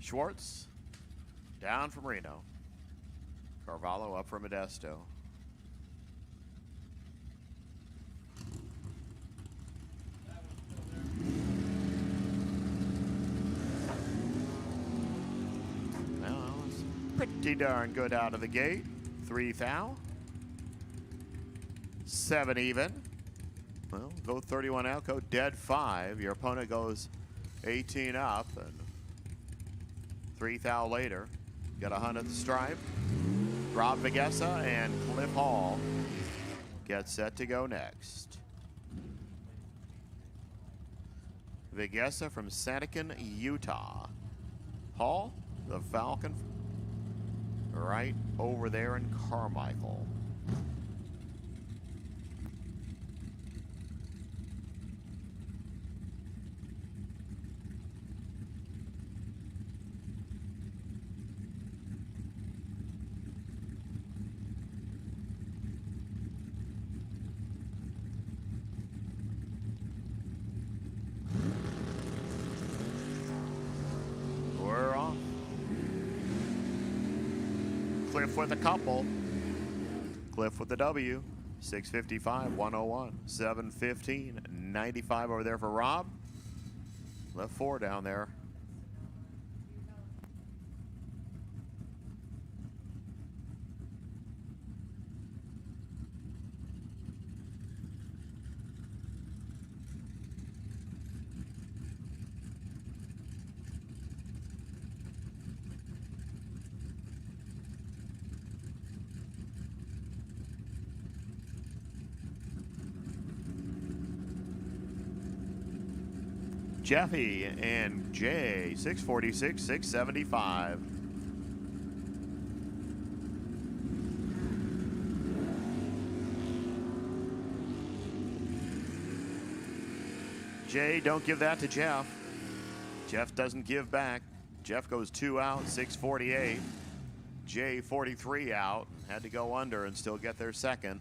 Schwartz down from Reno. Carvalho up for Modesto. Well, that was pretty darn good out of the gate. 3 thou. 7 even. Well, go 31 out, go dead 5. Your opponent goes 18 up, and 3 thou later. Got a 100th stripe. Rob Vigessa and Cliff Hall get set to go next. Vigessa from Santacan, Utah. Hall, the Falcon, right over there in Carmichael. Cliff with a couple. Cliff with the W. 655, 101, 715, 95 over there for Rob. Left 4 down there. Jeffy and Jay, 646, 675. Jay, don't give that to Jeff. Jeff doesn't give back. Jeff goes 2 out, 648. Jay, 43 out, had to go under and still get their second.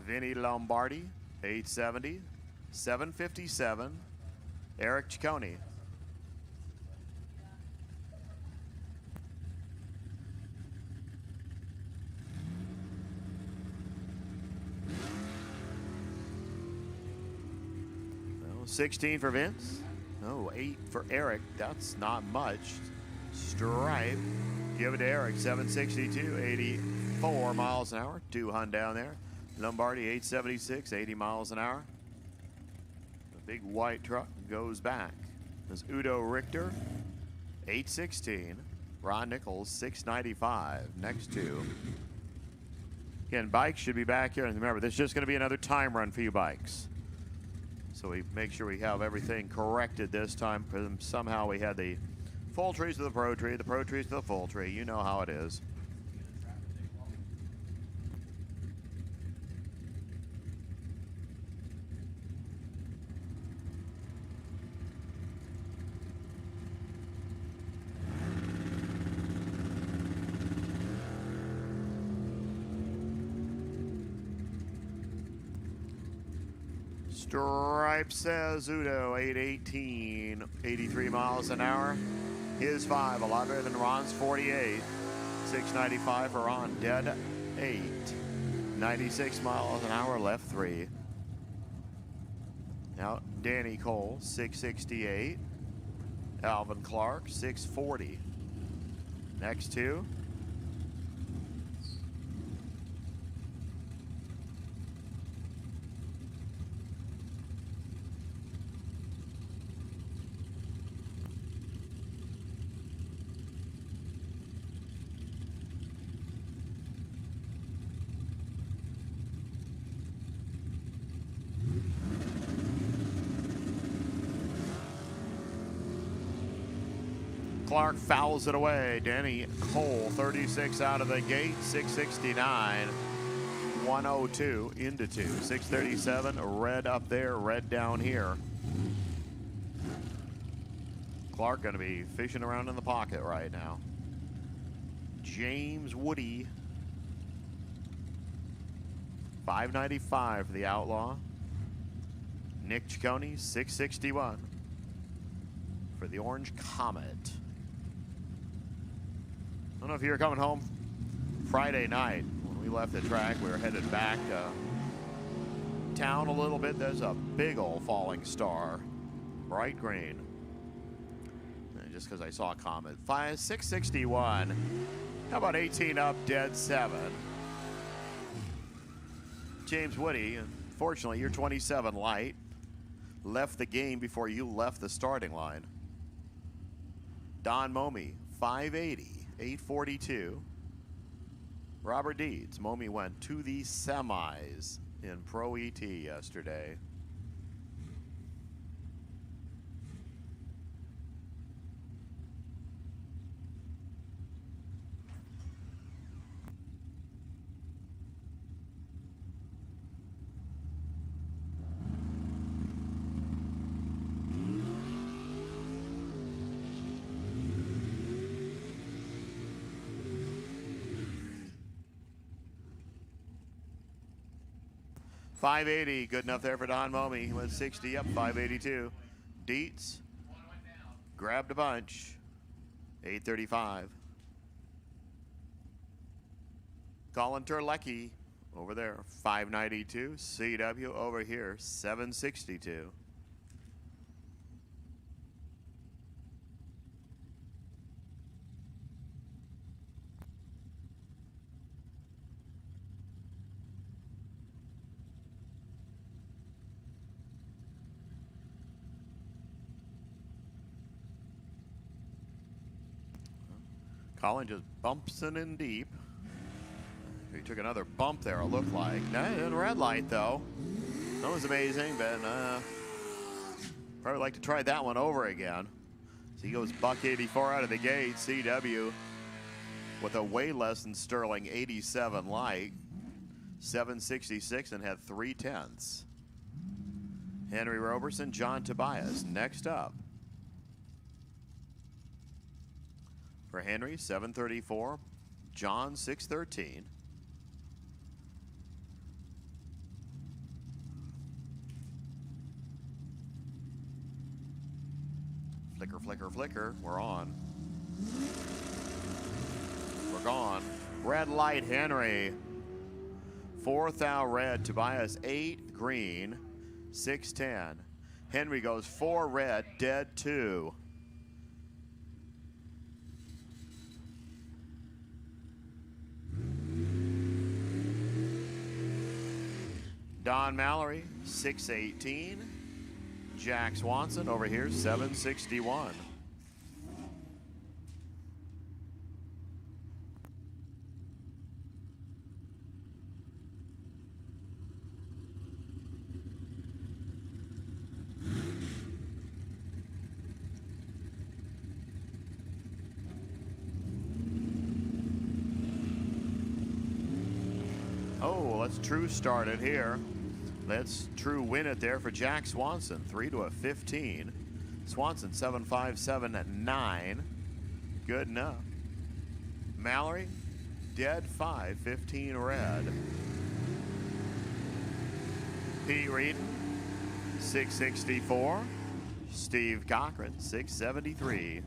Vinny Lombardi, 870, 757. Eric Ciccone. Well, 16 for Vince. Oh, 8 for Eric. That's not much. Stripe. Give it to Eric. 762, 84 miles an hour. 200 down there. Lombardi 876, 80 miles an hour. The big white truck goes back. There's Udo Richter, 816. Ron Nichols, 695. Next 2. Again, bikes should be back here. And remember, this is just going to be another time run for you bikes. So we make sure we have everything corrected this time. Somehow we had the full trees to the pro tree, the pro trees to the full tree. You know how it is. Stripe says Udo, 818, 83 miles an hour. His 5, a lot better than Ron's 48. 695 for Ron, dead 8. 96 miles an hour, left 3. Now, Danny Cole, 668. Alvin Clark, 640. Next two. Clark fouls it away. Danny Cole, 36 out of the gate, 669. 102 into 2. 637, red up there, red down here. Clark going to be fishing around in the pocket right now. James Woody, 595 for the Outlaw. Nick Ciccone, 661 for the Orange Comet. I don't know if you were coming home Friday night. When we left the track, we were headed back town a little bit. There's a big old falling star, bright green. And just because I saw a Comet. 661. How about 18 up, dead 7? James Woody, unfortunately, you're 27 light. Left the game before you left the starting line. Don Momey, 580. 842. Robert Deeds. Momey went to the semis in Pro ET yesterday. .580, good enough there for Don Momey. He went 60 up, 582. Dietz grabbed a bunch, 835. Colin Terlecki over there, 592. CW over here, 762. Colin just bumps it in deep. He took another bump there, it looked like. In red light, though. That was amazing, but probably like to try that one over again. So he goes buck 84 out of the gate. CW with a way less than Sterling 87 light. 766 and had 3/10. Henry Roberson, John Tobias next up. For Henry, 734. John, 613. Flicker, flicker, flicker. We're on. We're gone. Red light, Henry. 4th out red. Tobias, 8 green. 610. Henry goes 4 red, dead 2. Don Mallory, 618. Jack Swanson over here, 761. Oh, let's true start it here. Let's true win it there for Jack Swanson, 3 to a 15. Swanson, 757 at 9. Good enough. Mallory, dead 5, 15 red. Pete Reed, 664. Steve Cochran, 673.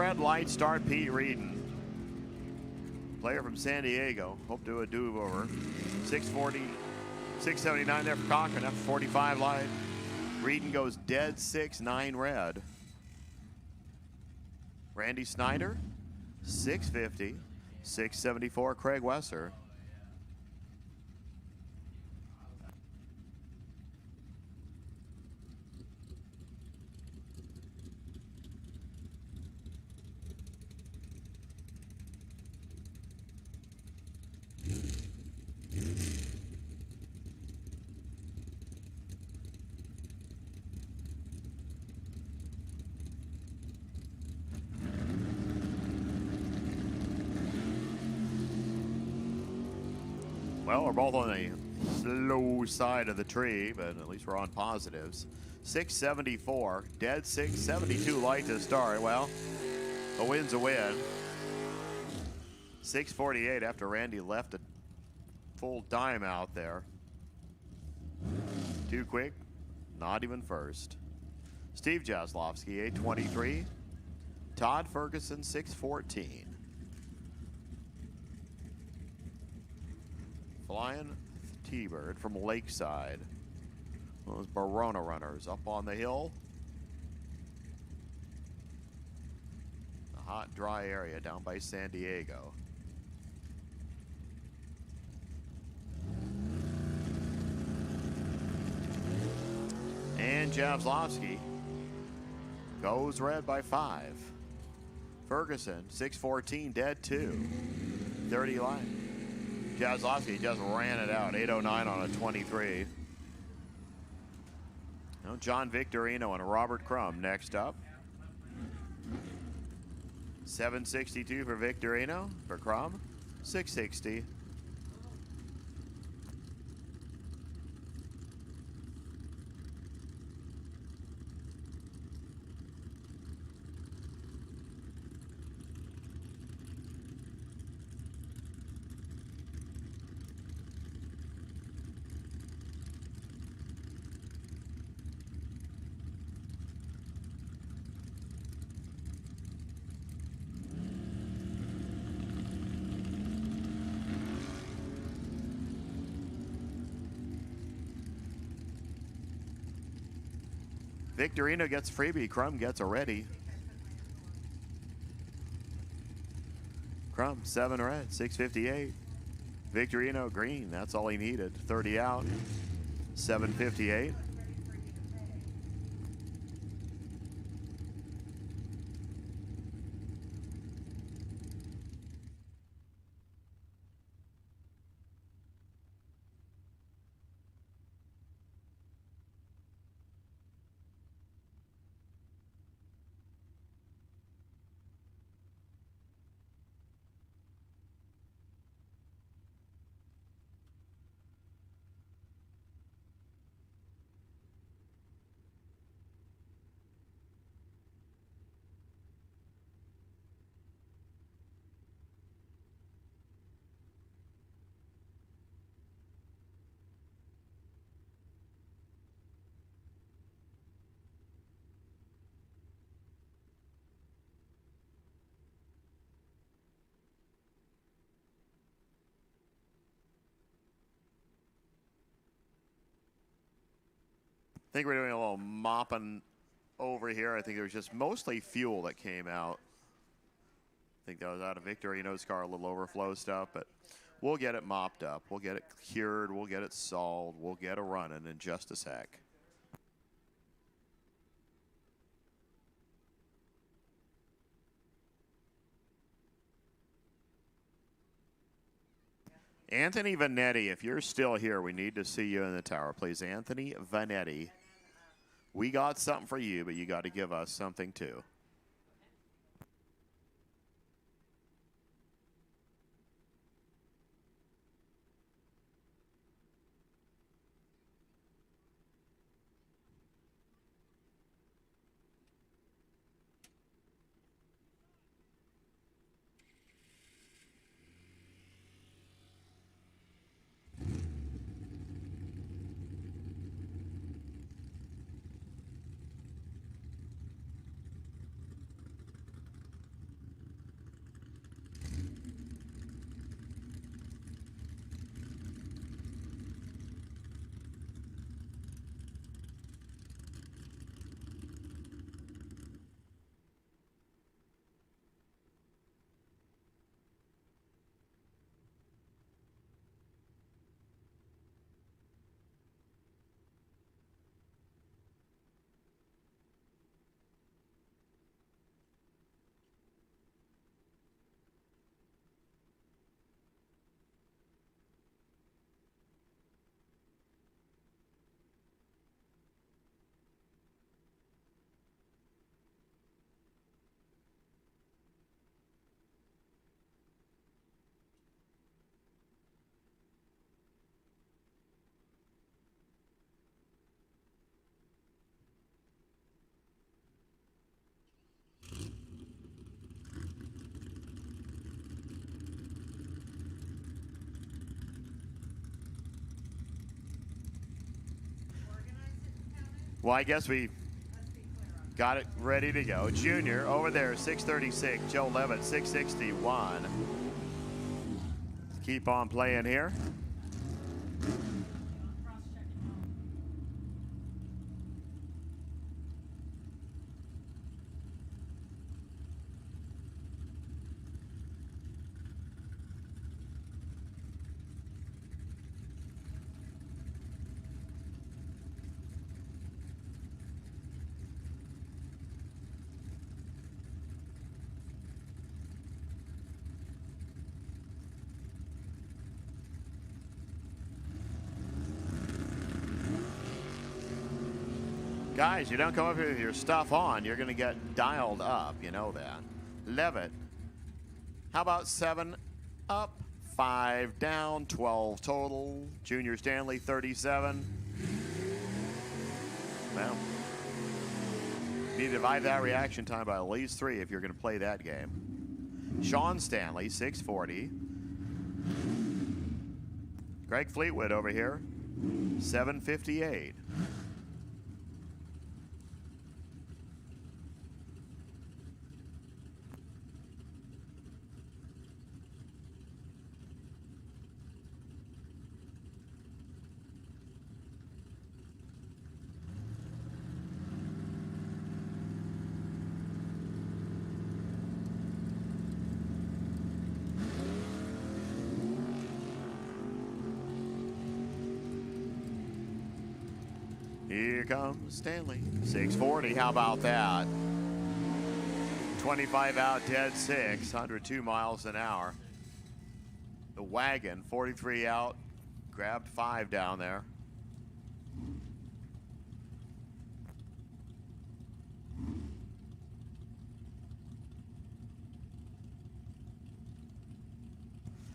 red light start, Pete Reedon. Player from San Diego. Hope to do a do-over. 640, 679 there for Cochran. After 45 light. Reedon goes dead 6, 9 red. Randy Snyder, 650, 674, Craig Wesser. Well, we're both on the slow side of the tree, but at least we're on positives. 674, dead 672 light to start. Well, a win's a win. 648 after Randy left a full dime out there. Too quick, not even first. Steve Jaslowski, 823. Todd Ferguson, 614. Flying T-Bird from Lakeside. Those Barona runners up on the hill. A hot, dry area down by San Diego. And Jaslowski goes red by 5. Ferguson, 614, dead 2. 30 line. Jaslowski just ran it out, 809 on a 23. Now John Victorino and Robert Crum next up. 762 for Victorino, for Crum, 660. Victorino gets freebie, Crum gets a ready. Crum, 7 red, 658. Victorino green, that's all he needed. 30 out, 758. I think we're doing a little mopping over here. I think there was just mostly fuel that came out. I think that was out of Victorino's car, a little overflow stuff, but we'll get it mopped up. We'll get it cured. We'll get it solved. We'll get it running in just a sec. Anthony Vanetti, if you're still here, we need to see you in the tower, please. Anthony Vanetti. We got something for you, but you got to give us something too. Well, I guess we got it ready to go. Junior over there, 636. Joe Levitt, 661. Keep on playing here. Guys, you don't come up here with your stuff on, you're going to get dialed up. You know that. Levitt. How about 7 up, 5 down, 12 total. Junior Stanley, 37. Well, you need to divide that reaction time by at least 3 if you're going to play that game. Sean Stanley, 640. Greg Fleetwood over here, 758. Here comes Stanley. 640, how about that? 25 out, dead 6, 102 miles an hour. The wagon, 43 out, grabbed 5 down there.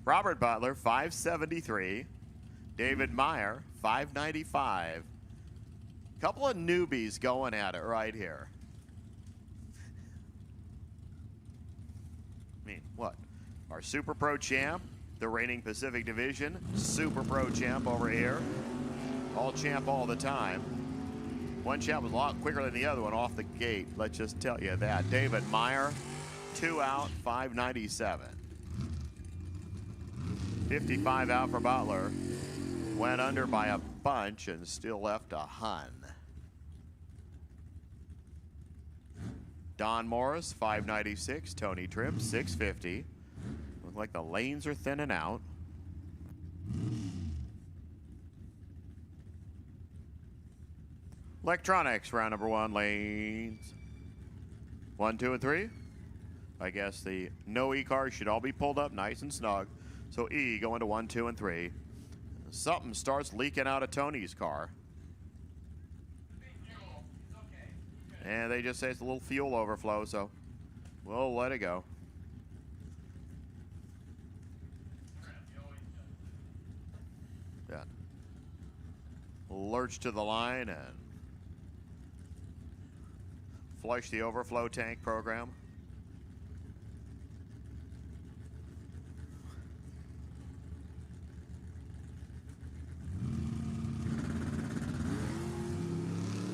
Robert Butler, 573. David Meyer, 595. Couple of newbies going at it right here. I mean, what? Our Super Pro champ, the reigning Pacific Division Super Pro champ over here. All champ all the time. One champ was a lot quicker than the other one off the gate. Let's just tell you that. David Meyer, 2 out, 597. 55 out for Butler. Went under by a bunch and still left a Hun. Don Morris, 596. Tony Tripp, 650. Look like the lanes are thinning out. Electronics, round number 1, lanes 1, 2, and 3. I guess the no E cars should all be pulled up nice and snug. So E going to 1, 2, and 3. Something starts leaking out of Tony's car. And they just say it's a little fuel overflow, so we'll let it go. Yeah. Lurch to the line and flush the overflow tank program.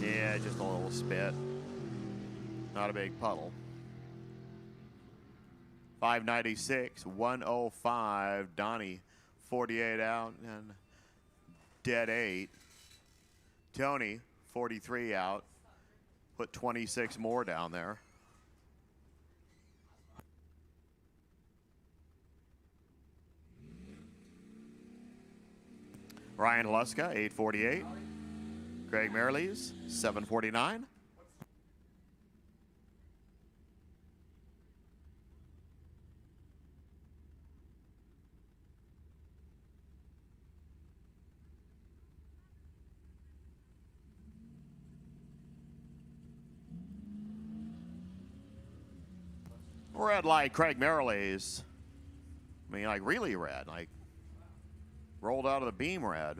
Yeah, just a little spit. Not a big puddle. 596, 105. Donnie, 48 out and dead 8. Tony, 43 out. Put 26 more down there. Ryan Luska, 848. Greg Merlees, 749. Red light, Craig Merlees. I mean, like really red, like rolled out of the beam red.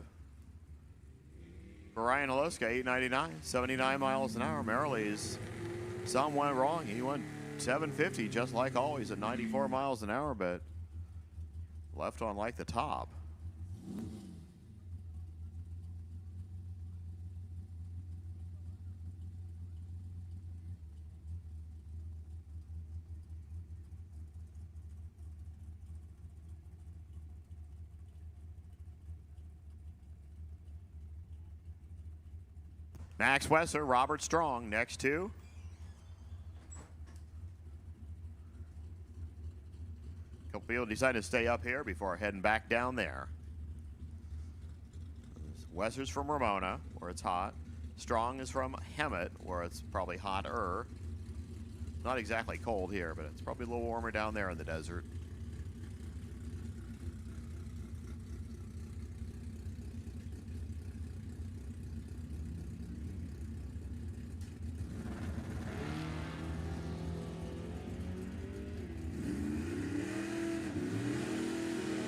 For Ryan Haluska, 899, 79 miles an hour. Merlees, something went wrong. He went 750 just like always at 94 miles an hour, but left on like the top. Max Wesser, Robert Strong, next two. Couple people decided to stay up here before heading back down there. Wesser's from Ramona, where it's hot. Strong is from Hemet, where it's probably hotter. Not exactly cold here, but it's probably a little warmer down there in the desert.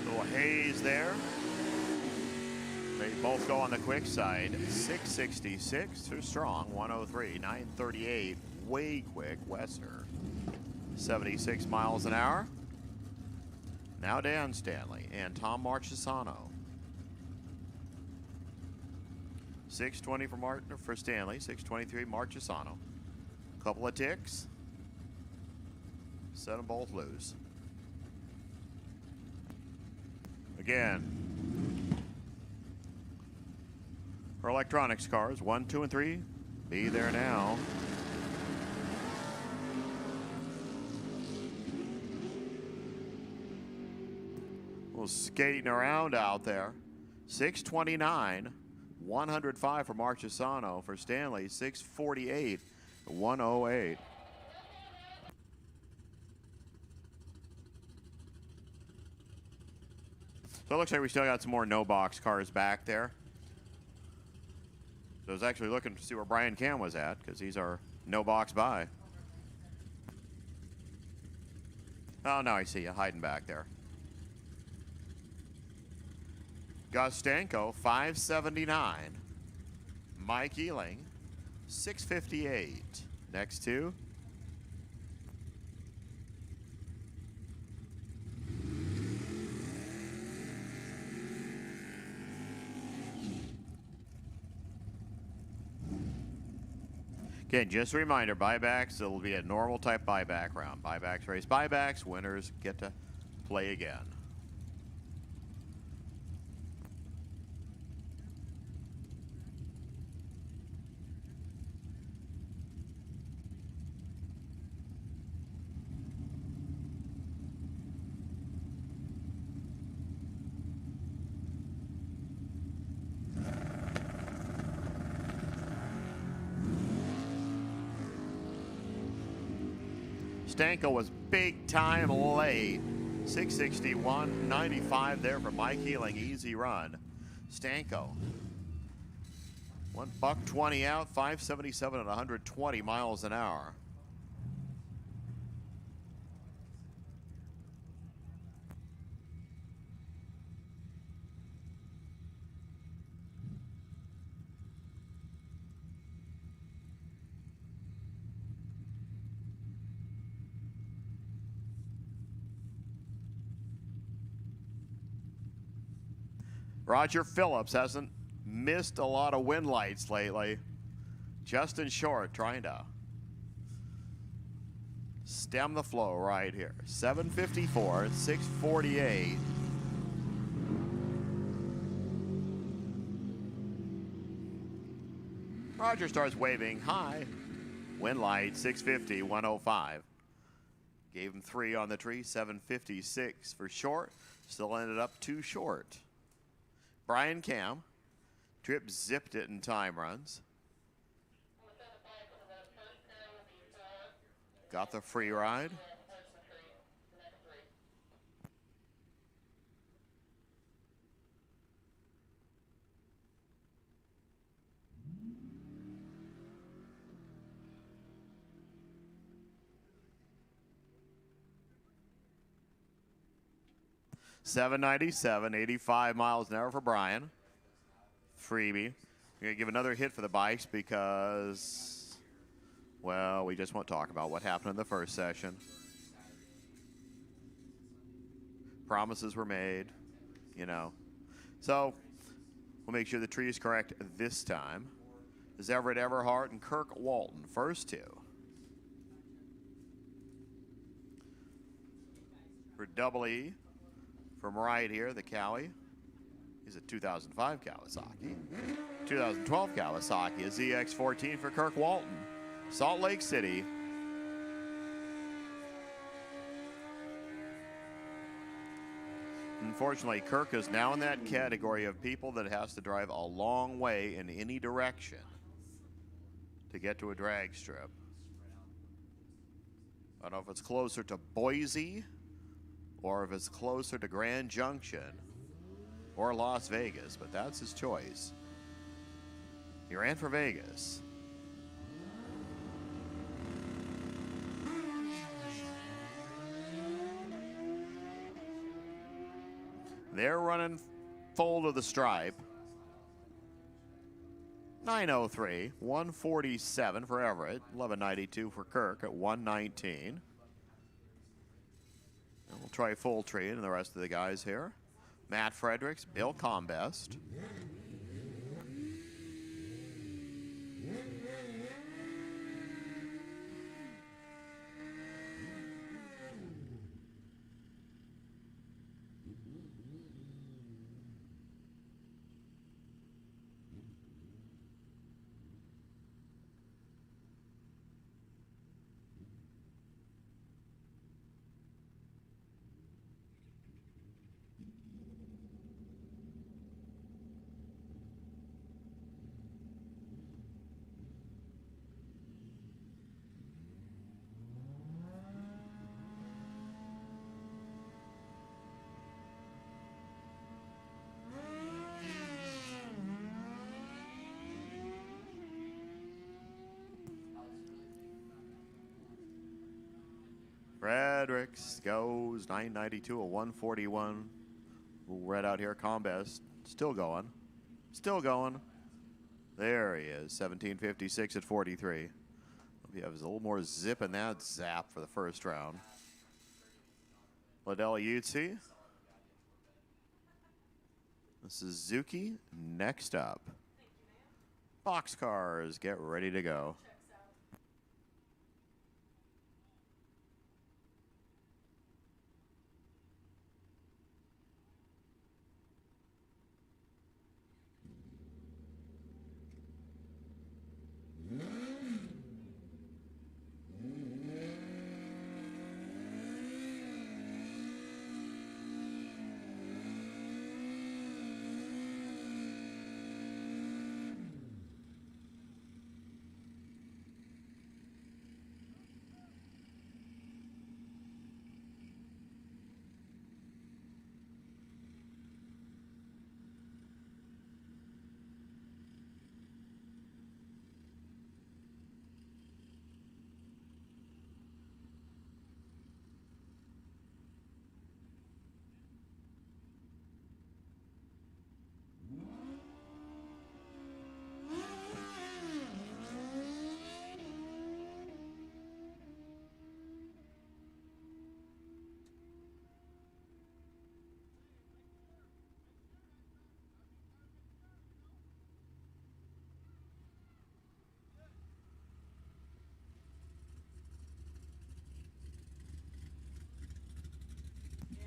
Little haze there. They both go on the quick side. 666 for Strong, 103, 938. Way quick, Wesser. 76 miles an hour. Now Dan Stanley and Tom Marchesano. 620 for Stanley, 623 Marchesano. Couple of ticks. Set them both loose. Again. For electronics cars, 1, 2, and 3. Be there now. Skating around out there. 629, 105 for Marchesano. For Stanley, 648, 108. So it looks like we still got some more no box cars back there. So I was actually looking to see where Brian Cam was at, because he's our no box buy. Oh, now I see you hiding back there. Gustanko, 579. Mike Ealing, 658. Next two. Again, just a reminder, buybacks, it'll be a normal type buyback round. Buybacks, race buybacks, winners get to play again. Stanko was big time late. 661, 95 there for Mike Healing. Easy run. Stanko. $1.20 out, 577 at 120 miles an hour. Roger Phillips hasn't missed a lot of wind lights lately. Justin Short trying to stem the flow right here. 754, 648. Roger starts waving high. Wind light, 650, 105. Gave him 3 on the tree, 756 for Short. Still ended up 2 short. Brian Cam, Trip zipped it in time runs. Got the free ride. $797, 85 miles an hour for Brian. Freebie. We're going to give another hit for the bikes because, well, we just won't talk about what happened in the first session. Promises were made, you know. So we'll make sure the tree is correct this time. Is Everett Everhart and Kirk Walton, first two. For Double E. From right here, the Cowie. He's a 2005 Kawasaki. 2012 Kawasaki, a ZX14 for Kirk Walton. Salt Lake City. Unfortunately, Kirk is now in that category of people that has to drive a long way in any direction to get to a drag strip. I don't know if it's closer to Boise or if it's closer to Grand Junction or Las Vegas, but that's his choice. He ran for Vegas. They're running full to the stripe. 903, 147 for Everett, 1192 for Kirk at 119. And we'll try full tree and the rest of the guys here. Matt Fredericks, Bill Combest. Fredericks goes 992, a 141. Red out here, Combest still going. Still going. There he is, 1756 at 43. Hope he has a little more zip in that zap for the first round. Liddell Yutzi. Suzuki next up. Boxcars, get ready to go.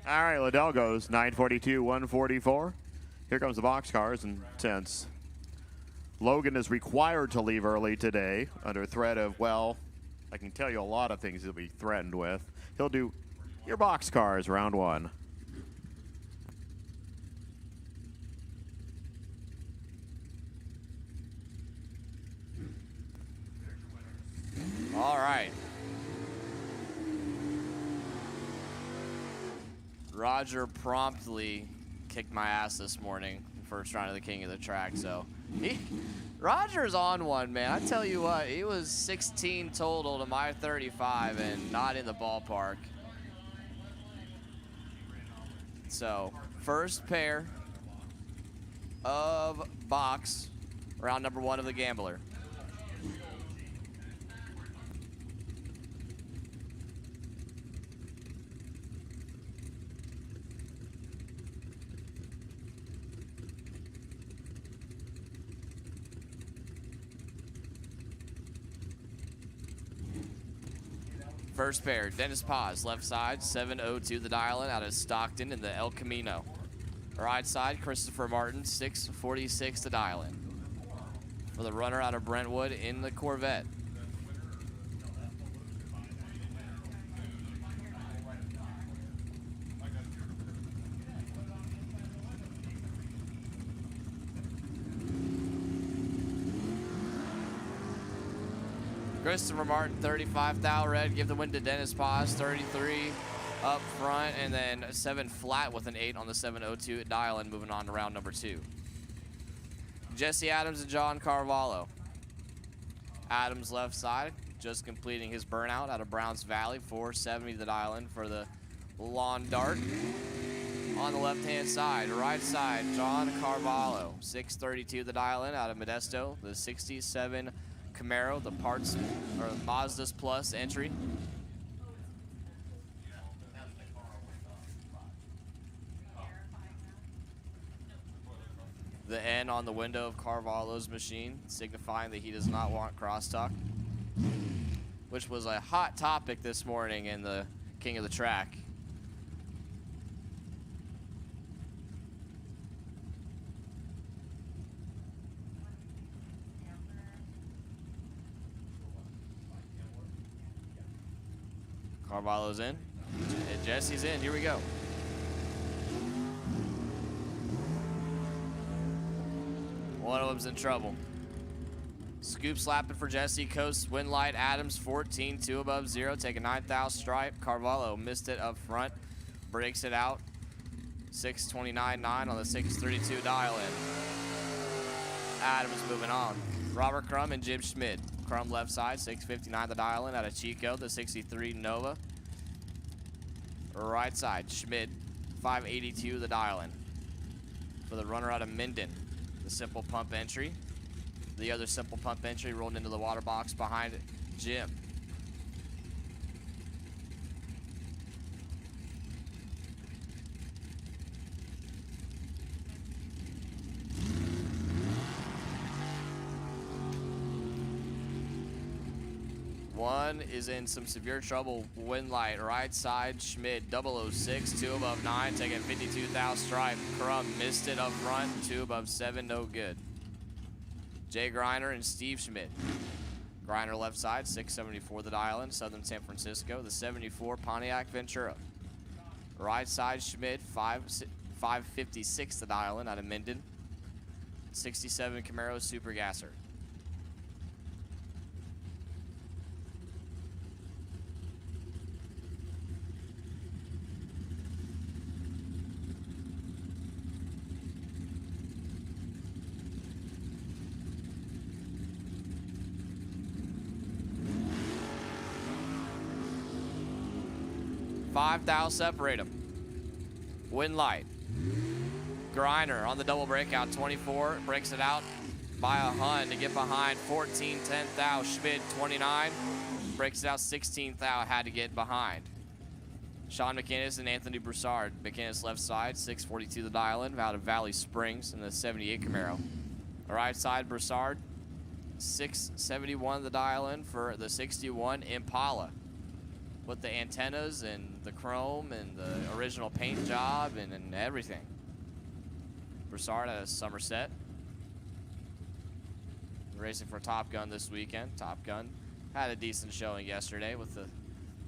All right, Liddell goes 942, 144. Here comes the boxcars, and since Logan is required to leave early today under threat of, well, I can tell you a lot of things he'll be threatened with. He'll do your boxcars round one. All right. Roger promptly kicked my ass this morning, first round of the King of the Track. So Roger's on one, man. I tell you what, he was 16 total to my 35 and not in the ballpark. So first pair of box, round number one of the Gambler. First pair, Dennis Paz, left side, 702 the dial-in out of Stockton in the El Camino. Right side, Christopher Martin, 646 to dial in. For the runner out of Brentwood in the Corvette. Christopher Martin, 35 thou red. Give the win to Dennis Paz, 33 up front, and then 7 flat with an 8 on the 702 at dial in, moving on to round number 2. Jesse Adams and John Carvalho. Adams left side, just completing his burnout out of Browns Valley, 470 to the dial in for the lawn dart. On the left-hand side, right side, John Carvalho, 632 the dial in out of Modesto, the 67 Camaro, the parts or Mazda's Plus entry. The N on the window of Carvalho's machine, signifying that he does not want crosstalk, which was a hot topic this morning in the King of the Track. Carvalho's in, and Jesse's in. Here we go. One of them's in trouble. Scoop slapping for Jesse. Coast wind light. Adams 14, 2 above 0. Take a 9,000 stripe. Carvalho missed it up front. Breaks it out. 629.9 on the 632 dial in. Adams moving on. Robert Crum and Jim Schmid. Crum left side, 659 the dial in out of Chico, the 63 Nova. Right side, Schmid, 582 the dial in. For the runner out of Minden, the simple pump entry. The other simple pump entry rolled into the water box behind it, Jim. One is in some severe trouble, wind light, right side, Schmid, 006, 2 above 9, taking 52,000 stripe. Crum missed it up front, 2 above 7, no good. Jay Griner and Steve Schmid. Griner left side, 674 the dial in, Southern San Francisco, the 74 Pontiac Ventura. Right side, Schmid, 556 the dial in out of Minden, 67 Camaro Super Gasser. Five thou separate them. Wind light. Griner on the double breakout, 24, breaks it out by a Hun to get behind 14, 10 thou. Schmid, 29, breaks it out 16 thou, had to get behind. Sean McInnes and Anthony Broussard. McInnes left side, 642 the dial in out of Valley Springs in the 78 Camaro. Right side, Broussard, 671 the dial in for the 61 Impala. With the antennas and the chrome and the original paint job and everything. Broussard out of Somerset. Racing for Top Gun this weekend. Top Gun had a decent showing yesterday with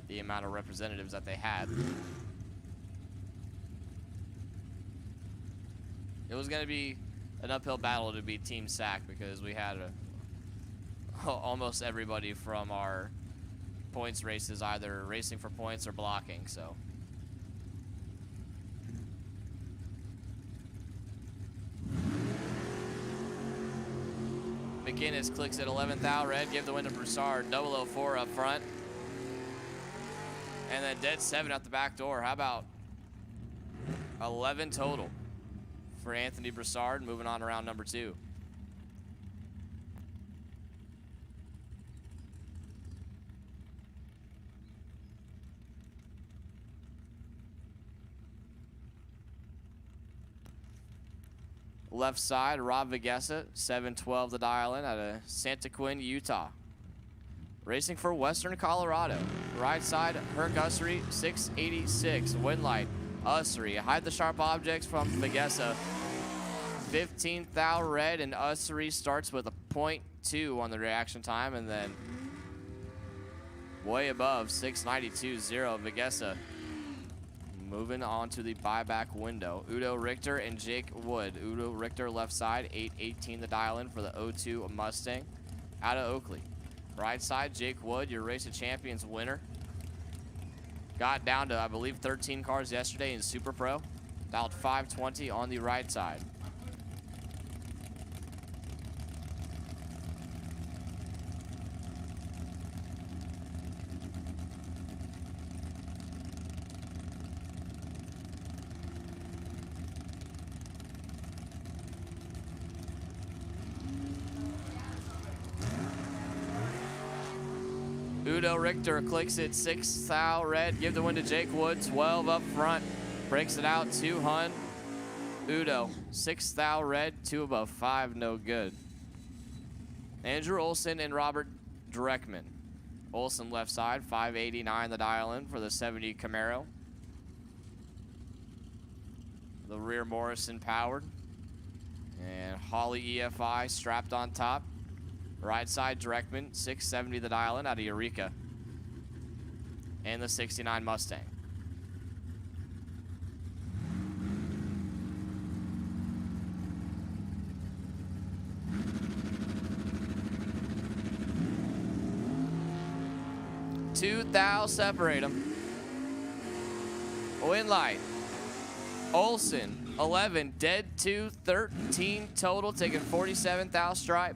the amount of representatives that they had. It was going to be an uphill battle to beat Team Sac because we had almost everybody from our points races either racing for points or blocking, so. McInnes clicks at 11th out red, give the win to Broussard, 004 up front. And then dead 7 out the back door. How about 11 total for Anthony Broussard, moving on to round number 2. Left side, Rob Vigessa, 712 the dial in out of Santa Quinn, Utah. Racing for Western Colorado. Right side, Herc Ussery, 686. Wind light Ussery. Hide the sharp objects from Vegessa. 15th thou red, and Ussery starts with a .2 on the reaction time, and then way above 692.0 Vegessa. Moving on to the buyback window. Udo Richter and Jake Wood. Udo Richter left side, 818 the dial in for the 02 Mustang out of Oakley. Right side, Jake Wood, your Race of Champions winner. Got down to, I believe, 13 cars yesterday in Super Pro. Dialed 520 on the right side. Udo Richter clicks it, 6 thou red. Give the win to Jake Wood, 12 up front. Breaks it out, 2 Hun. Udo, 6 thou red, 2 above 5, no good. Andrew Olson and Robert Dreckman. Olson left side, 589 the dial in for the 70 Camaro. The rear Morrison powered. And Holly EFI strapped on top. Right side, Dreckman, 670 the dial in out of Eureka. And the 69 Mustang. Two thou separate them. Win light. Olson, 11, dead 2, 13 total, taking 47 thou stripe.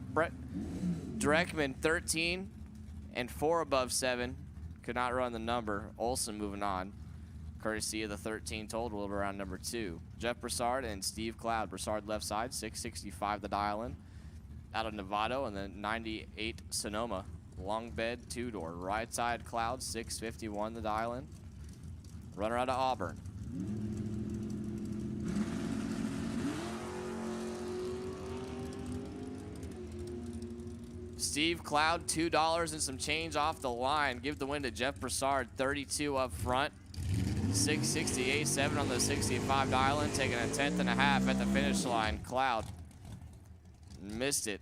Dreckman, 13 and 4 above 7. Could not run the number. Olson moving on. Courtesy of the 13 total around number 2. Jeff Broussard and Steve Cloud. Broussard left side, 665 the dial in. Out of Novato, and then 98 Sonoma. Long bed, 2-door. Right side, Cloud, 651 the dial in. Runner out of Auburn. Steve Cloud, $2 and some change off the line. Give the win to Jeff Broussard, 32 up front. 668.7 on the 65 dial in, taking a 10th and a half at the finish line. Cloud missed it.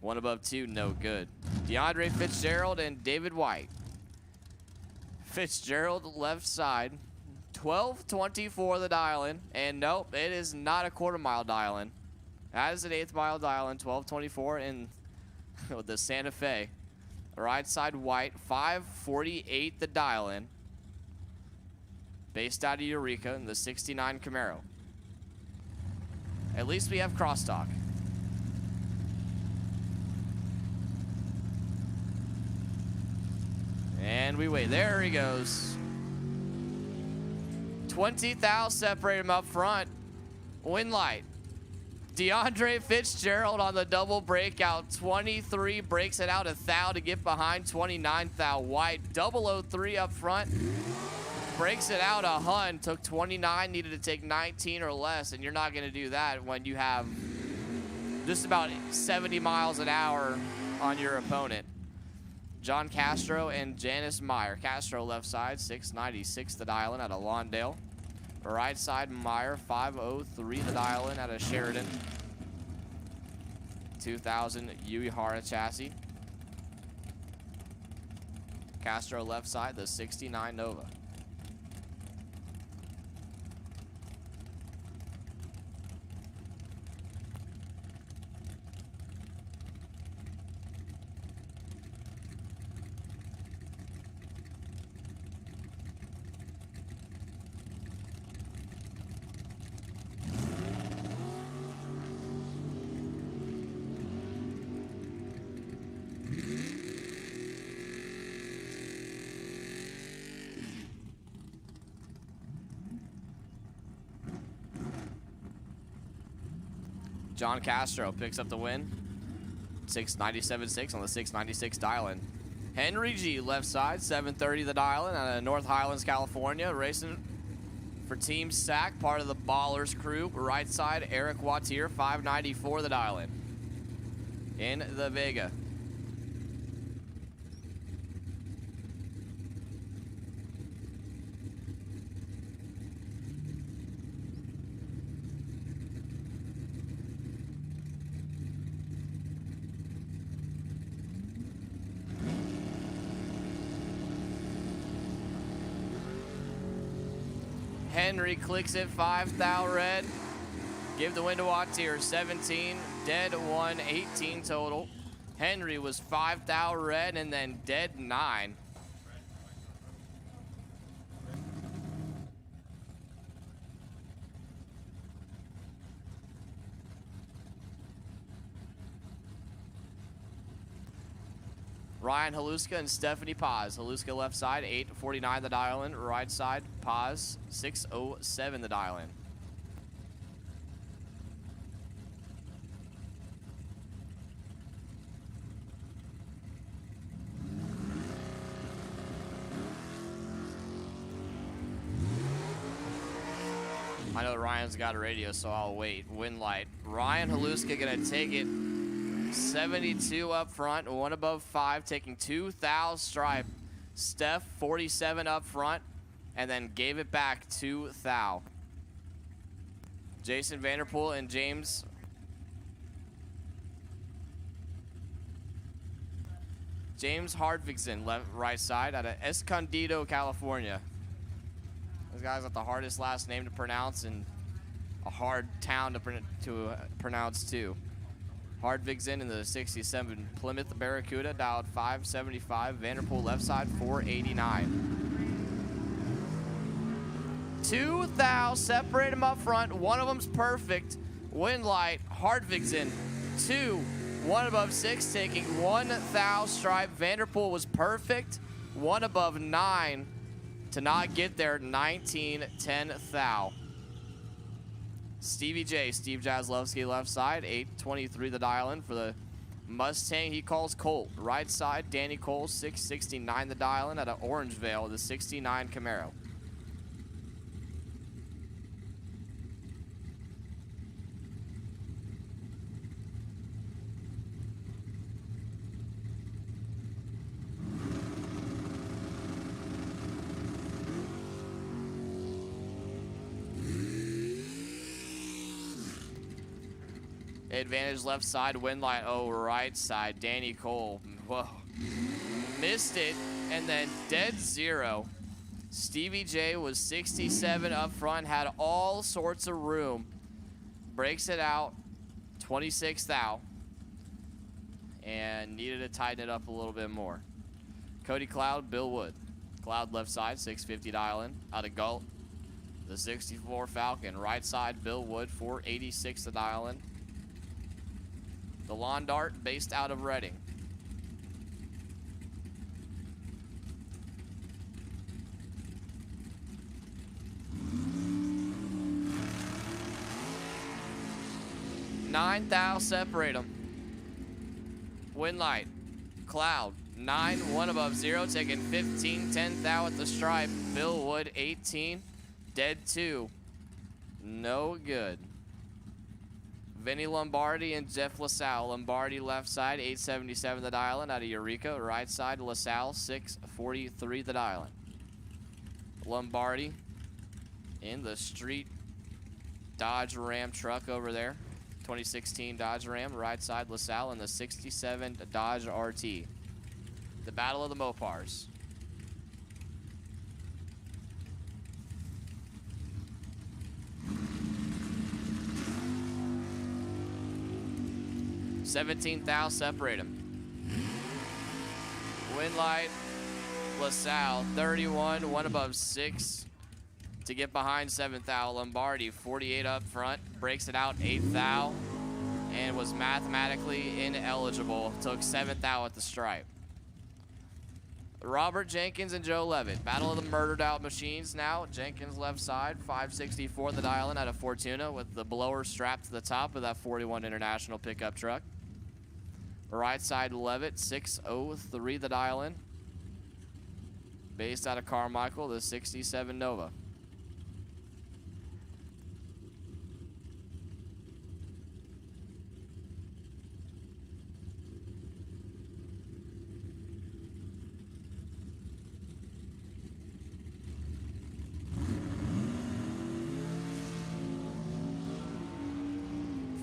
1 above 2, no good. DeAndre Fitzgerald and David White. Fitzgerald left side, 1224 the dial in, and nope, it is not a quarter mile dial in. That is an 8th mile dial in, 1224 in with the Santa Fe. Right side White, 548 the dial in. Based out of Eureka in the 69 Camaro. At least we have crosstalk. And we wait. There he goes. 20 thou separate him up front. Win light. DeAndre Fitzgerald on the double breakout. 23 breaks it out a thou to get behind 29 thou White. 003 up front. Breaks it out a Hun. Took 29, needed to take 19 or less, and you're not going to do that when you have just about 70 miles an hour on your opponent. John Castro and Janice Meyer. Castro left side, 696 the dial in out of Lawndale. Right side Meyer, 503 the dial in out of Sheridan. 2000 Uehara chassis. Castro left side, the 69 Nova. John Castro picks up the win. 697.6 on the 696 dial-in. Henry G left side, 730 the dial-in out of North Highlands, California. Racing for Team Sac, part of the Ballers crew. Right side, Eric Wattier, 594 the dial-in. In the Vega. Henry clicks it 5 thou red. Give the win to Wattier, 17, dead 1, 18 total. Henry was 5 thou red and then dead 9. Ryan Haluska and Stephanie Paz. Haluska left side, 849 the dial in. Right side, Paz, 607 the dial in. I know Ryan's got a radio, so I'll wait. Wind light. Ryan Haluska gonna take it. 72 up front, 1 above 5, taking 2 thou stripe. Steph, 47 up front, and then gave it back 2 thou. Jason Vanderpool and James Hardvigsen, right side, out of Escondido, California. This guy's got the hardest last name to pronounce and a hard town to pronounce too. Hardvigsen in the 67 Plymouth Barracuda, dialed 575. Vanderpool left side, 489. 2 thou, separate them up front. One of them's perfect. Wind light, Hardvigsen, 2. 1 above 6, taking 1 thou stripe. Vanderpool was perfect. 1 above 9 to not get there. 19, 10 thou. Stevie J, Steve Jaslowski left side, 823 the dial in for the Mustang. He calls Colt. Right side, Danny Cole, 669 the dial in out of Orangevale, the 69 Camaro. Advantage left side, wind light, oh, right side, Danny Cole. Whoa. Missed it, and then dead 0. Stevie J was 67 up front, had all sorts of room. Breaks it out, 26 thou. And needed to tighten it up a little bit more. Cody Cloud, Bill Wood. Cloud left side, 650 dial in, out of Galt. The 64 Falcon, right side, Bill Wood, 486 the dial in. The Lawn Dart, based out of Reading. Nine thou, separate them. Wind light, Cloud, 9, 1 above 0, taking 15, 10 thou at the stripe. Bill Wood, 18, dead 2, no good. Vinny Lombardi and Jeff LaSalle. Lombardi left side, 877 the dial in out of Eureka. Right side, LaSalle, 643 the dial in. Lombardi in the street Dodge Ram truck over there. 2016 Dodge Ram. Right side, LaSalle in the 67 Dodge RT. The Battle of the Mopars. $17 thou, separate them. Wind light, LaSalle, 31, 1 above 6 to get behind 7 thou. Lombardi, 48 up front, breaks it out 8 thou, and was mathematically ineligible. Took 7 thou at the stripe. Robert Jenkins and Joe Levitt. Battle of the murdered out machines now. Jenkins left side, 564 the dial in out of Fortuna with the blower strapped to the top of that 41 International pickup truck. Right side, Levitt, 603 the dial in. Based out of Carmichael, the 67 Nova.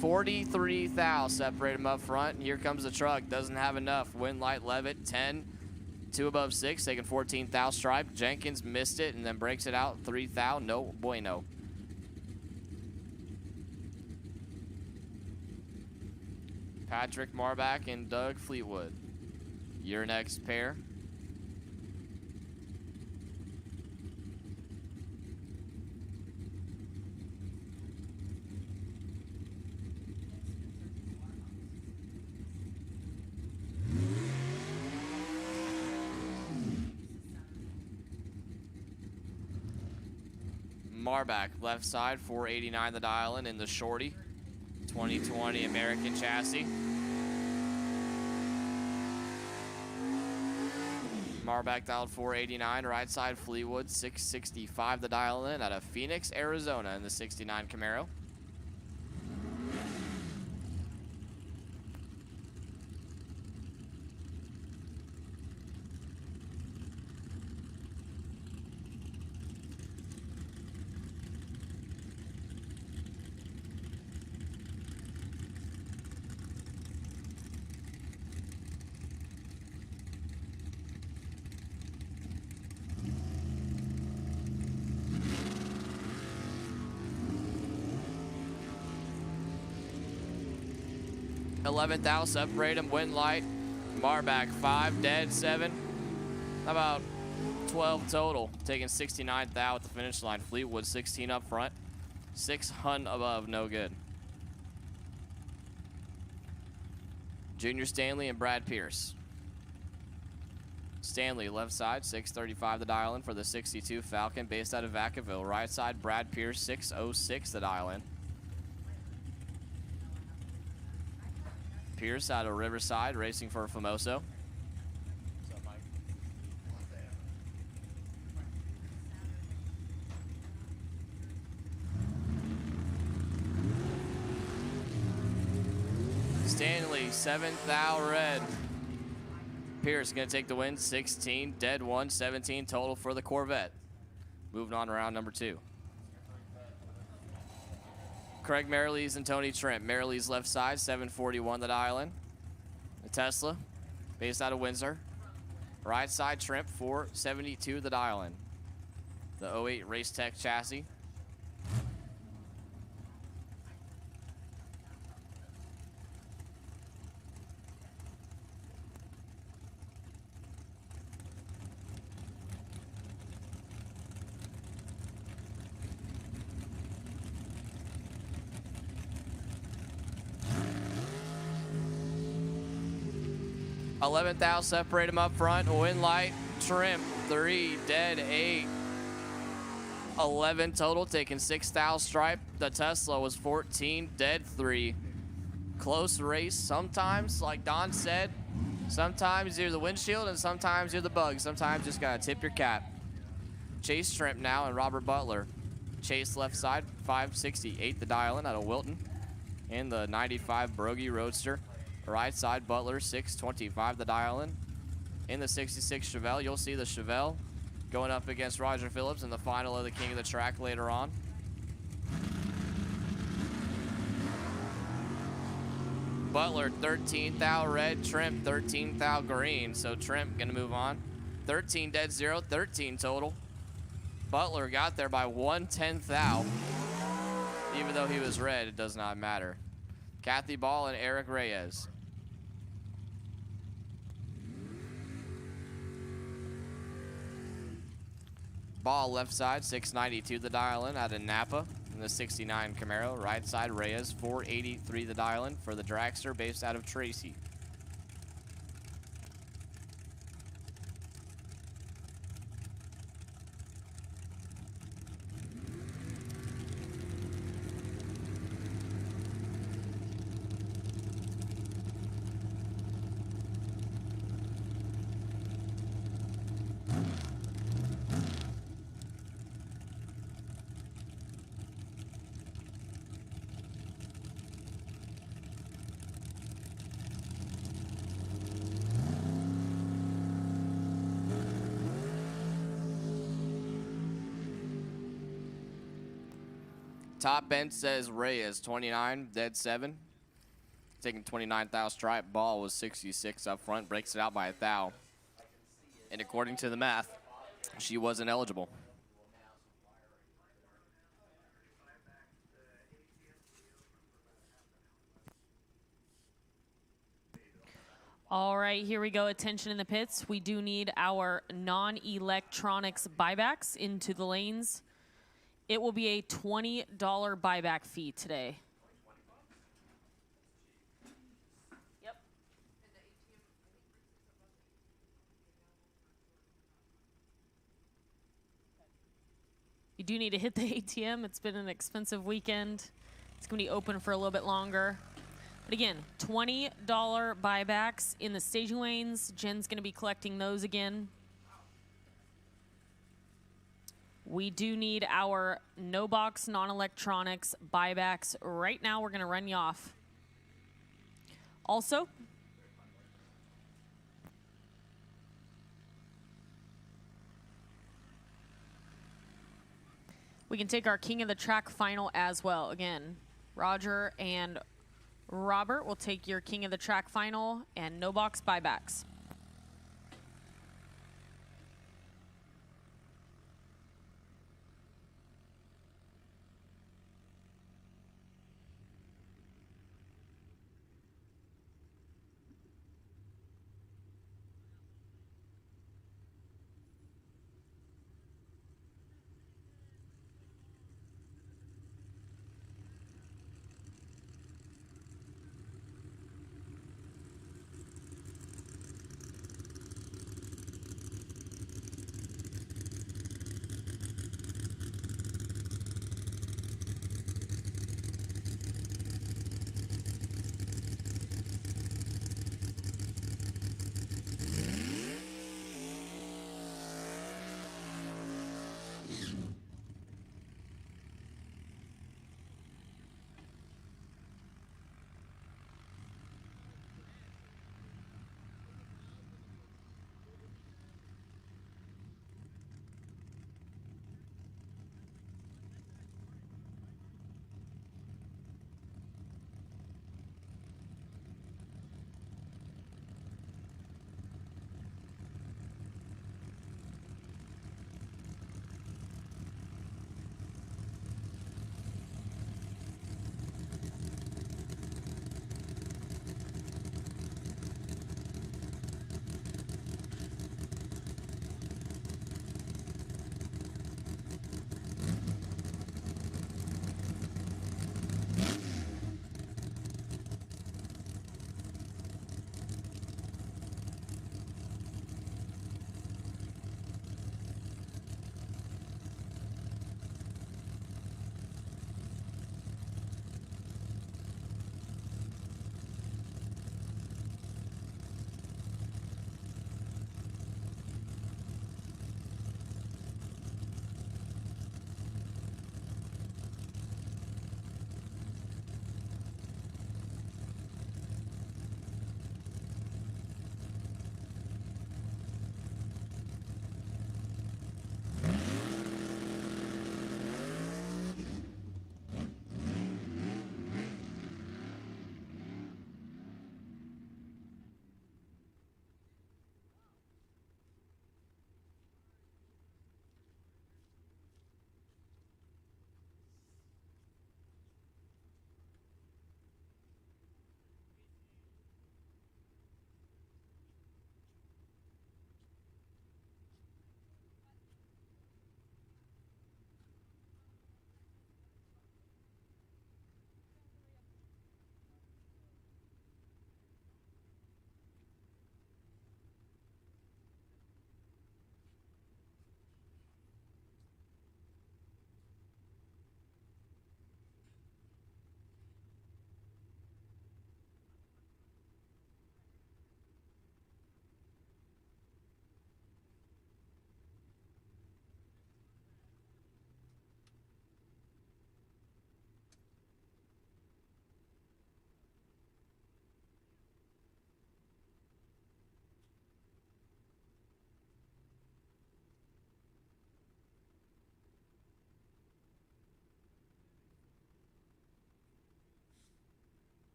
$43,000, separate them up front. And here comes the truck, doesn't have enough. Wind light, Levitt, 10. 2 above 6, taking 14th thou stripe. Jenkins missed it and then breaks it out. 3 thou, no bueno. Patrick Marbach and Doug Fleetwood. Your next pair. Marbach, left side, 489 the dial in the shorty. 2020 American chassis. Marbach dialed 489, right side Fleetwood, 665 the dial in out of Phoenix, Arizona in the 69 Camaro. Eleventh thou, separate him, win light. Marbach 5, dead 7. About 12 total, taking 69th thou at the finish line. Fleetwood 16 up front, 6 hun above, no good. Junior Stanley and Brad Pierce. Stanley left side, 635 the dial in for the 62 Falcon based out of Vacaville. Right side, Brad Pierce, 606 the dial in. Pierce out of Riverside, racing for Famoso. What's up, Mike? Stanley, 7th thou red. Pierce gonna take the win, 16, dead 1, 17 total for the Corvette. Moving on to round number 2. Craig Marilees and Tony Trent. Marilees left side, 741 the dial in. The Tesla, based out of Windsor. Right side Trent, 472 the dial in. The 08 Race Tech chassis. Eleventh thou, separate him up front. Win light, trim, 3, dead 8. 11 total, taking 6 thou stripe. The Tesla was 14, dead 3. Close race sometimes, like Don said. Sometimes you're the windshield and sometimes you're the bug. Sometimes you just gotta tip your cap. Chase Shrimp now and Robert Butler. Chase left side, 568 the dial in out of Wilton. And the 95 Brogy Roadster. Right side, Butler, 625 the dial in the 66 Chevelle, you'll see the Chevelle going up against Roger Phillips in the final of the King of the Track later on. Butler, 13th thou red, Trimp, 13th thou green. So Trimp gonna move on. 13 dead 0, 13 total. Butler got there by 1/10 thou. Even though he was red, it does not matter. Kathy Ball and Eric Reyes. Ball left side, 692 the dial in out of Napa in the 69 Camaro. Right side, Reyes, 483 the dial in for the Dragster based out of Tracy. Top end says Reyes, 29, dead 7. Taking 29 thou stripe. Ball was 66 up front, breaks it out by 1 thou. And according to the math, she wasn't eligible. All right, here we go. Attention in the pits. We do need our non-electronics buybacks into the lanes. It will be a $20 buyback fee today. Yep. You do need to hit the ATM. It's been an expensive weekend. It's going to be open for a little bit longer. But again, $20 buybacks in the staging lanes. Jen's going to be collecting those again. We do need our no box, non-electronics buybacks. Right now, we're going to run you off. Also, we can take our King of the Track final as well. Again, Roger and Robert will take your King of the Track final and no box buybacks.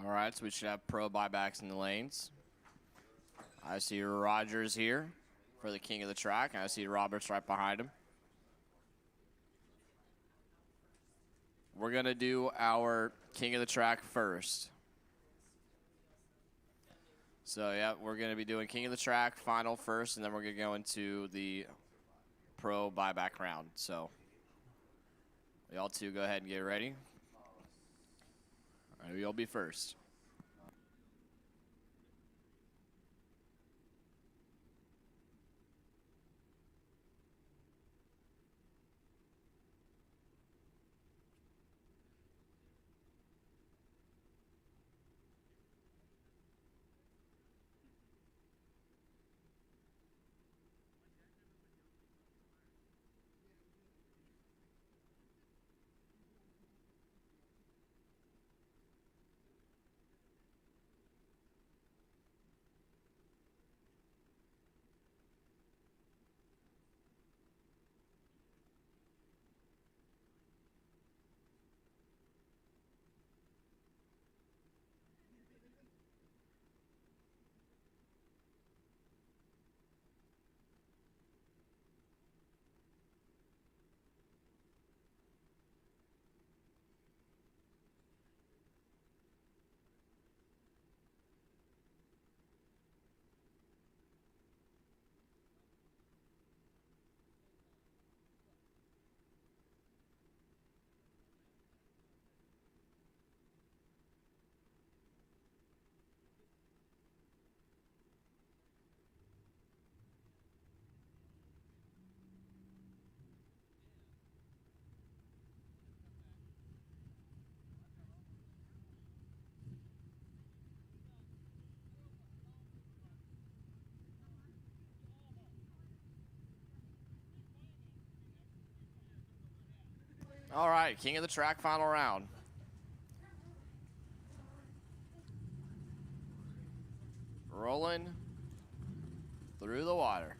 All right, so we should have pro buybacks in the lanes. I see Rogers here for the king of the track, and I see Roberts right behind him. We're going to do our king of the track first. So, yeah, we're going to be doing king of the track final first, and then we're going to go into the pro buyback round. So, y'all two go ahead and get ready. All right, you'll be first. All right, king of the track final round. Rolling through the water.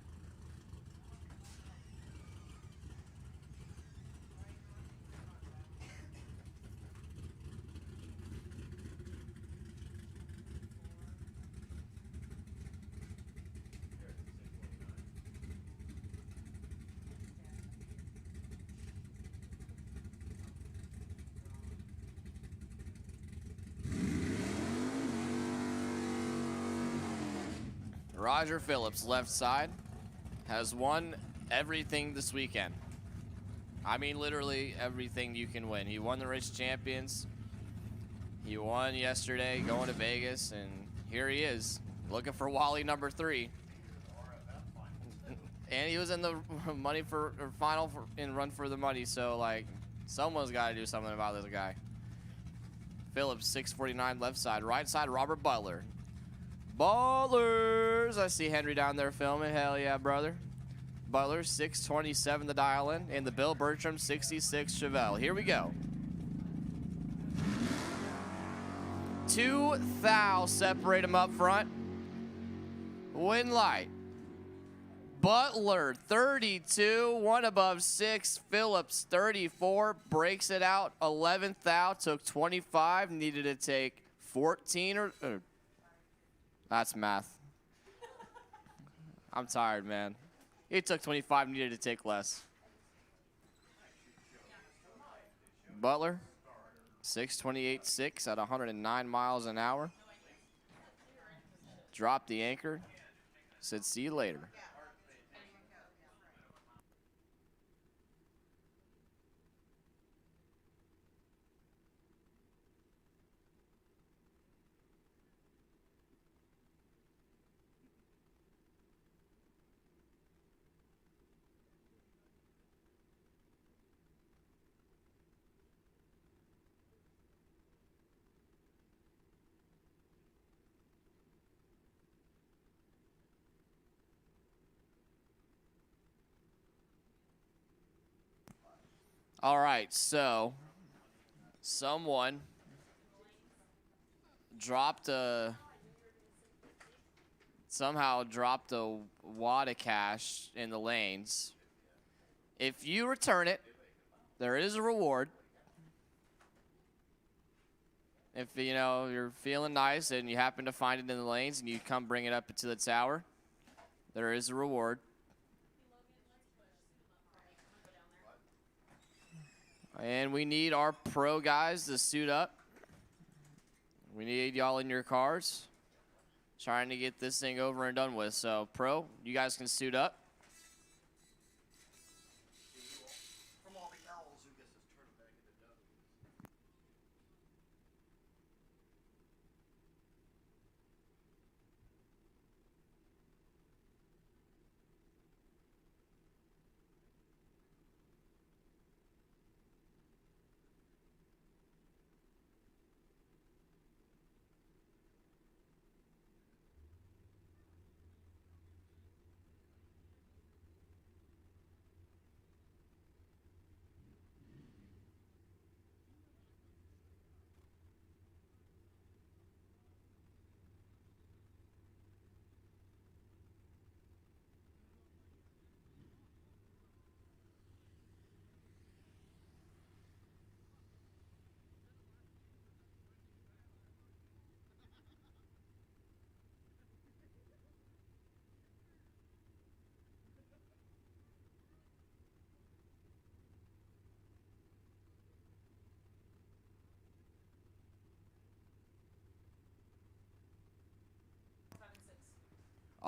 Roger Phillips, left side, has won everything this weekend. I mean, literally everything you can win. He won the Race Champions. He won yesterday going to Vegas, and here he is, looking for Wally number 3. And he was in the money for or final for, in run for the money, so like someone's got to do something about this guy. Phillips, 649 left side, right side, Robert Butler. Ballers! I see Henry down there filming. Hell yeah, brother. Butler, 627 the dial in, and the Bill Bertram 66 Chevelle. Here we go. 2 thou separate them up front. Win light. Butler, 32, one above 6. Phillips, 34, breaks it out. 11th thou, took 25, needed to take 14 or that's math. I'm tired, man. He took 25, needed to take less. Butler, 628.6 at 109 miles an hour. Dropped the anchor. Said, see you later. All right, so someone somehow dropped a wad of cash in the lanes. If you return it, there is a reward. If, you know, you're feeling nice and you happen to find it in the lanes and you come bring it up to the tower, there is a reward. And we need our pro guys to suit up. We need y'all in your cars trying to get this thing over and done with. So, pro, you guys can suit up.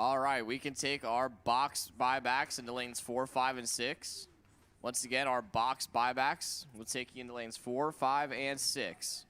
All right, we can take our box buybacks into lanes 4, 5, and 6. Once again, our box buybacks will take you into lanes 4, 5, and 6.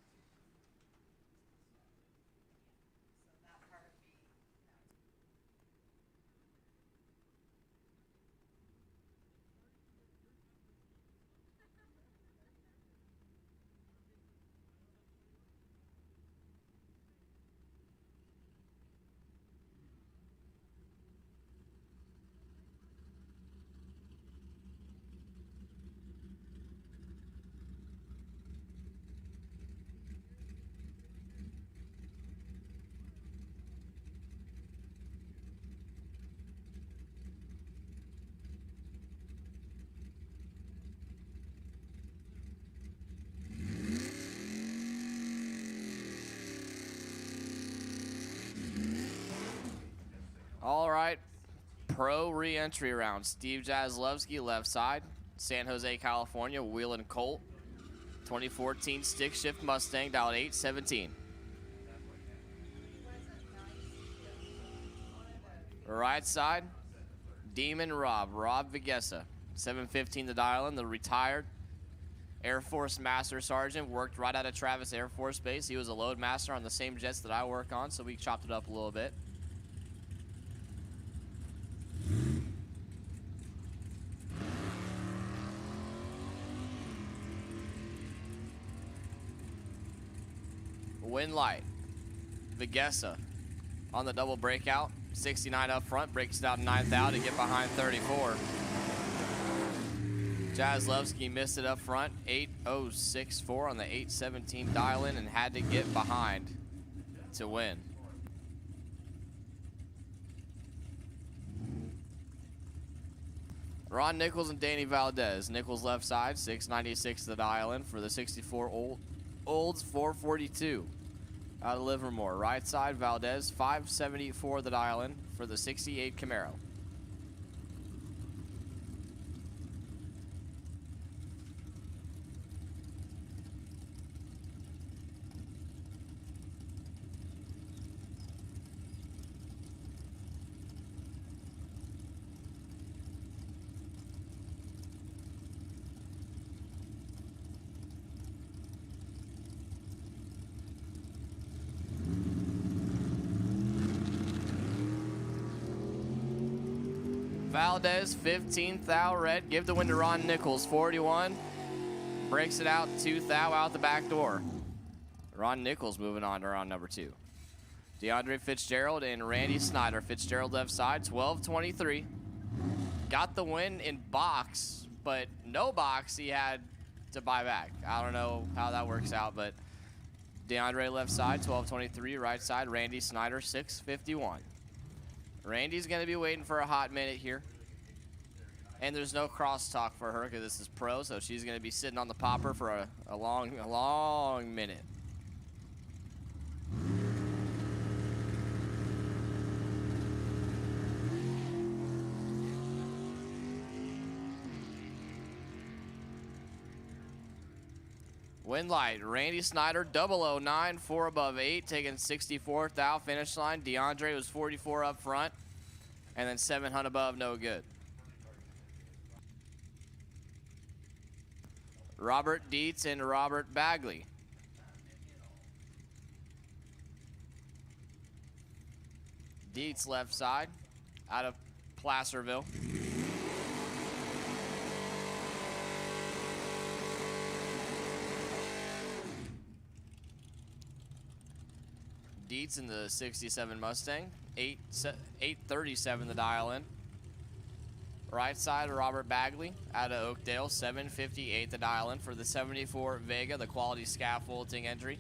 All right, pro re-entry round. Steve Jaslowski, left side. San Jose, California, Wheelin' Colt. 2014 stick shift Mustang, dialed 817. Right side, Demon Rob Vigessa. 715 the dial in, the retired Air Force Master Sergeant, worked right out of Travis Air Force Base. He was a load master on the same jets that I work on, so we chopped it up a little bit. Win light, Vigessa on the double breakout. 69 up front, breaks it out 9th out to get behind 34. Jaslowski missed it up front, 8064 on the 817 dial in and had to get behind to win. Ron Nichols and Danny Valdez. Nichols left side, 696 the dial in for the 64 Olds 442 out of Livermore. Right side, Valdez, 574 the dial in for the 68 Camaro. Valdez, 15th thou red. Give the win to Ron Nichols, 41. Breaks it out, 2th thou out the back door. Ron Nichols moving on to round number 2. DeAndre Fitzgerald and Randy Snyder. Fitzgerald left side, 12-23. Got the win in box, but no box he had to buy back. I don't know how that works out, but DeAndre left side, 12-23. Right side, Randy Snyder, 6-51. Randy's going to be waiting for a hot minute here. And there's no crosstalk for her because this is pro, so she's going to be sitting on the popper for a long minute. Win light, Randy Snyder, 009, 4 above 8, taking 64th out, finish line. DeAndre was 44 up front, and then 700 above, no good. Robert Dietz and Robert Bagley. Dietz left side, out of Placerville. Dietz in the 67 Mustang, 837 the dial in. Right side, Robert Bagley out of Oakdale, 758 the dial in for the 74 Vega, the quality scaffolding entry.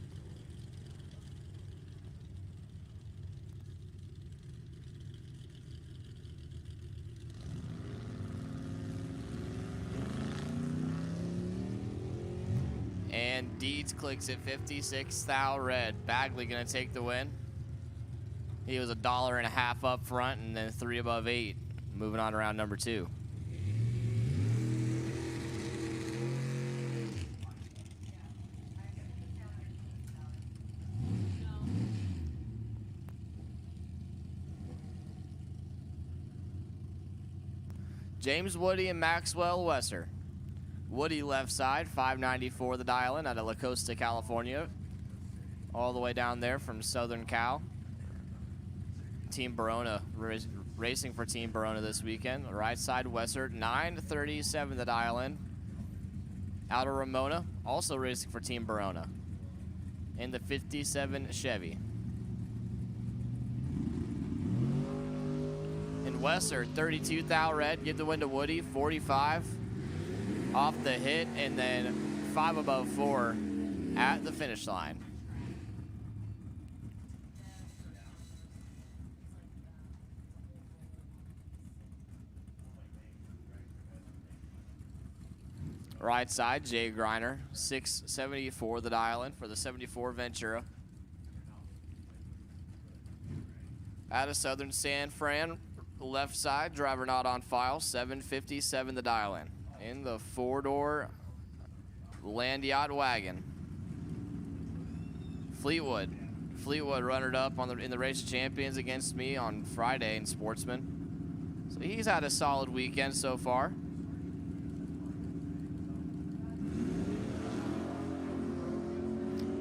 And Dietz clicks at 56 thou red. Bagley gonna take the win. He was $1.50 up front and then 3 above 8. Moving on to round number 2. James Woody and Maxwell Wesser. Woody left side, 594 the dial in out of La Costa, California. All the way down there from Southern Cal. Team Barona, racing for Team Barona this weekend. Right side, Wesser, 937 the dial in. Out of Ramona, also racing for Team Barona. In the 57 Chevy. And Wesser, 32 thou red, give the win to Woody, 45. Off the hit, and then 5 above 4 at the finish line. Right side, Jay Griner, 674 the dial in for the 74 Ventura. Out of Southern San Fran, left side, driver not on file, 757 the dial in the 4-door Land Yacht Wagon. Fleetwood runnered up in the Race of Champions against me on Friday in Sportsman. So he's had a solid weekend so far.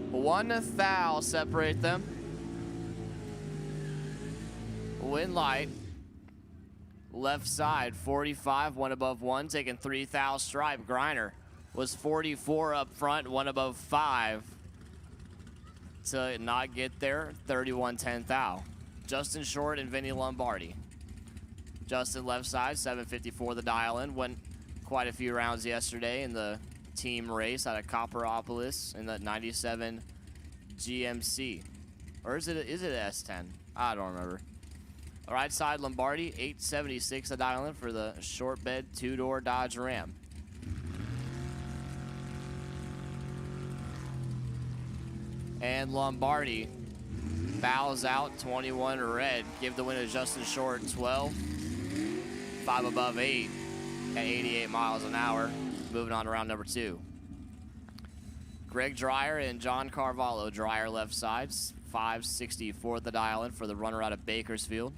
One thou separate them. Win light. Left side, 45, 1 above 1, taking 3 thou stripe. Griner was 44 up front, 1 above 5 to not get there, 31 10 thou. Justin Short and Vinny Lombardi. Justin left side, 754 the dial in, went quite a few rounds yesterday in the team race out of Copperopolis in the 97 GMC. Or is it a S10? I don't remember. Right side, Lombardi, 876 the dial in for the short bed 2-door Dodge Ram. And Lombardi bows out, 21 red. Give the win to Justin Short, 12. 5 above 8 at 88 miles an hour. Moving on to round number 2. Greg Dreyer and John Carvalho. Dreyer left sides, 564 the dial in for the runner out of Bakersfield.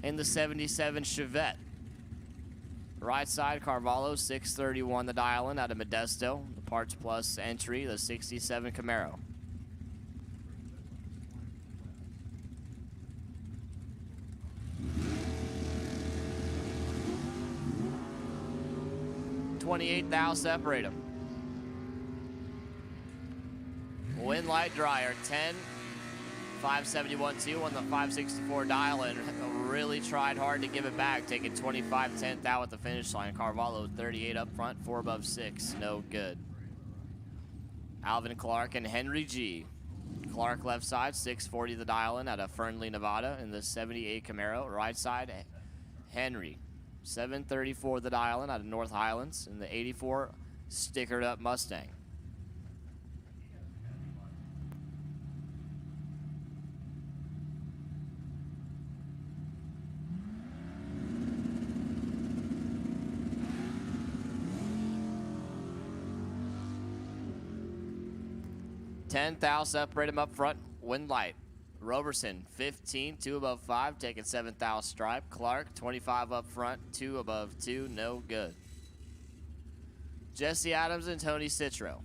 In the 77 Chevette. Right side, Carvalho, 631 the dial in out of Modesto. The Parts Plus entry, the 67 Camaro. $28 thou separate them. Win light Dreyer, 10. 571-2 on the 564 dial and really tried hard to give it back, taking 25 10th out at the finish line. Carvalho 38 up front, 4 above 6, no good. Alvin Clark and Henry G. Clark left side, 640 the dial in out of Fernley, Nevada in the 78 Camaro. Right side, Henry, 734 the dial in out of North Highlands in the 84 stickered up Mustang. 10 thou separate him up front. Wind light. Roberson, 15, 2 above 5, taking 7 thou stripe. Clark, 25 up front, 2 above 2, no good. Jesse Adams and Tony Citro.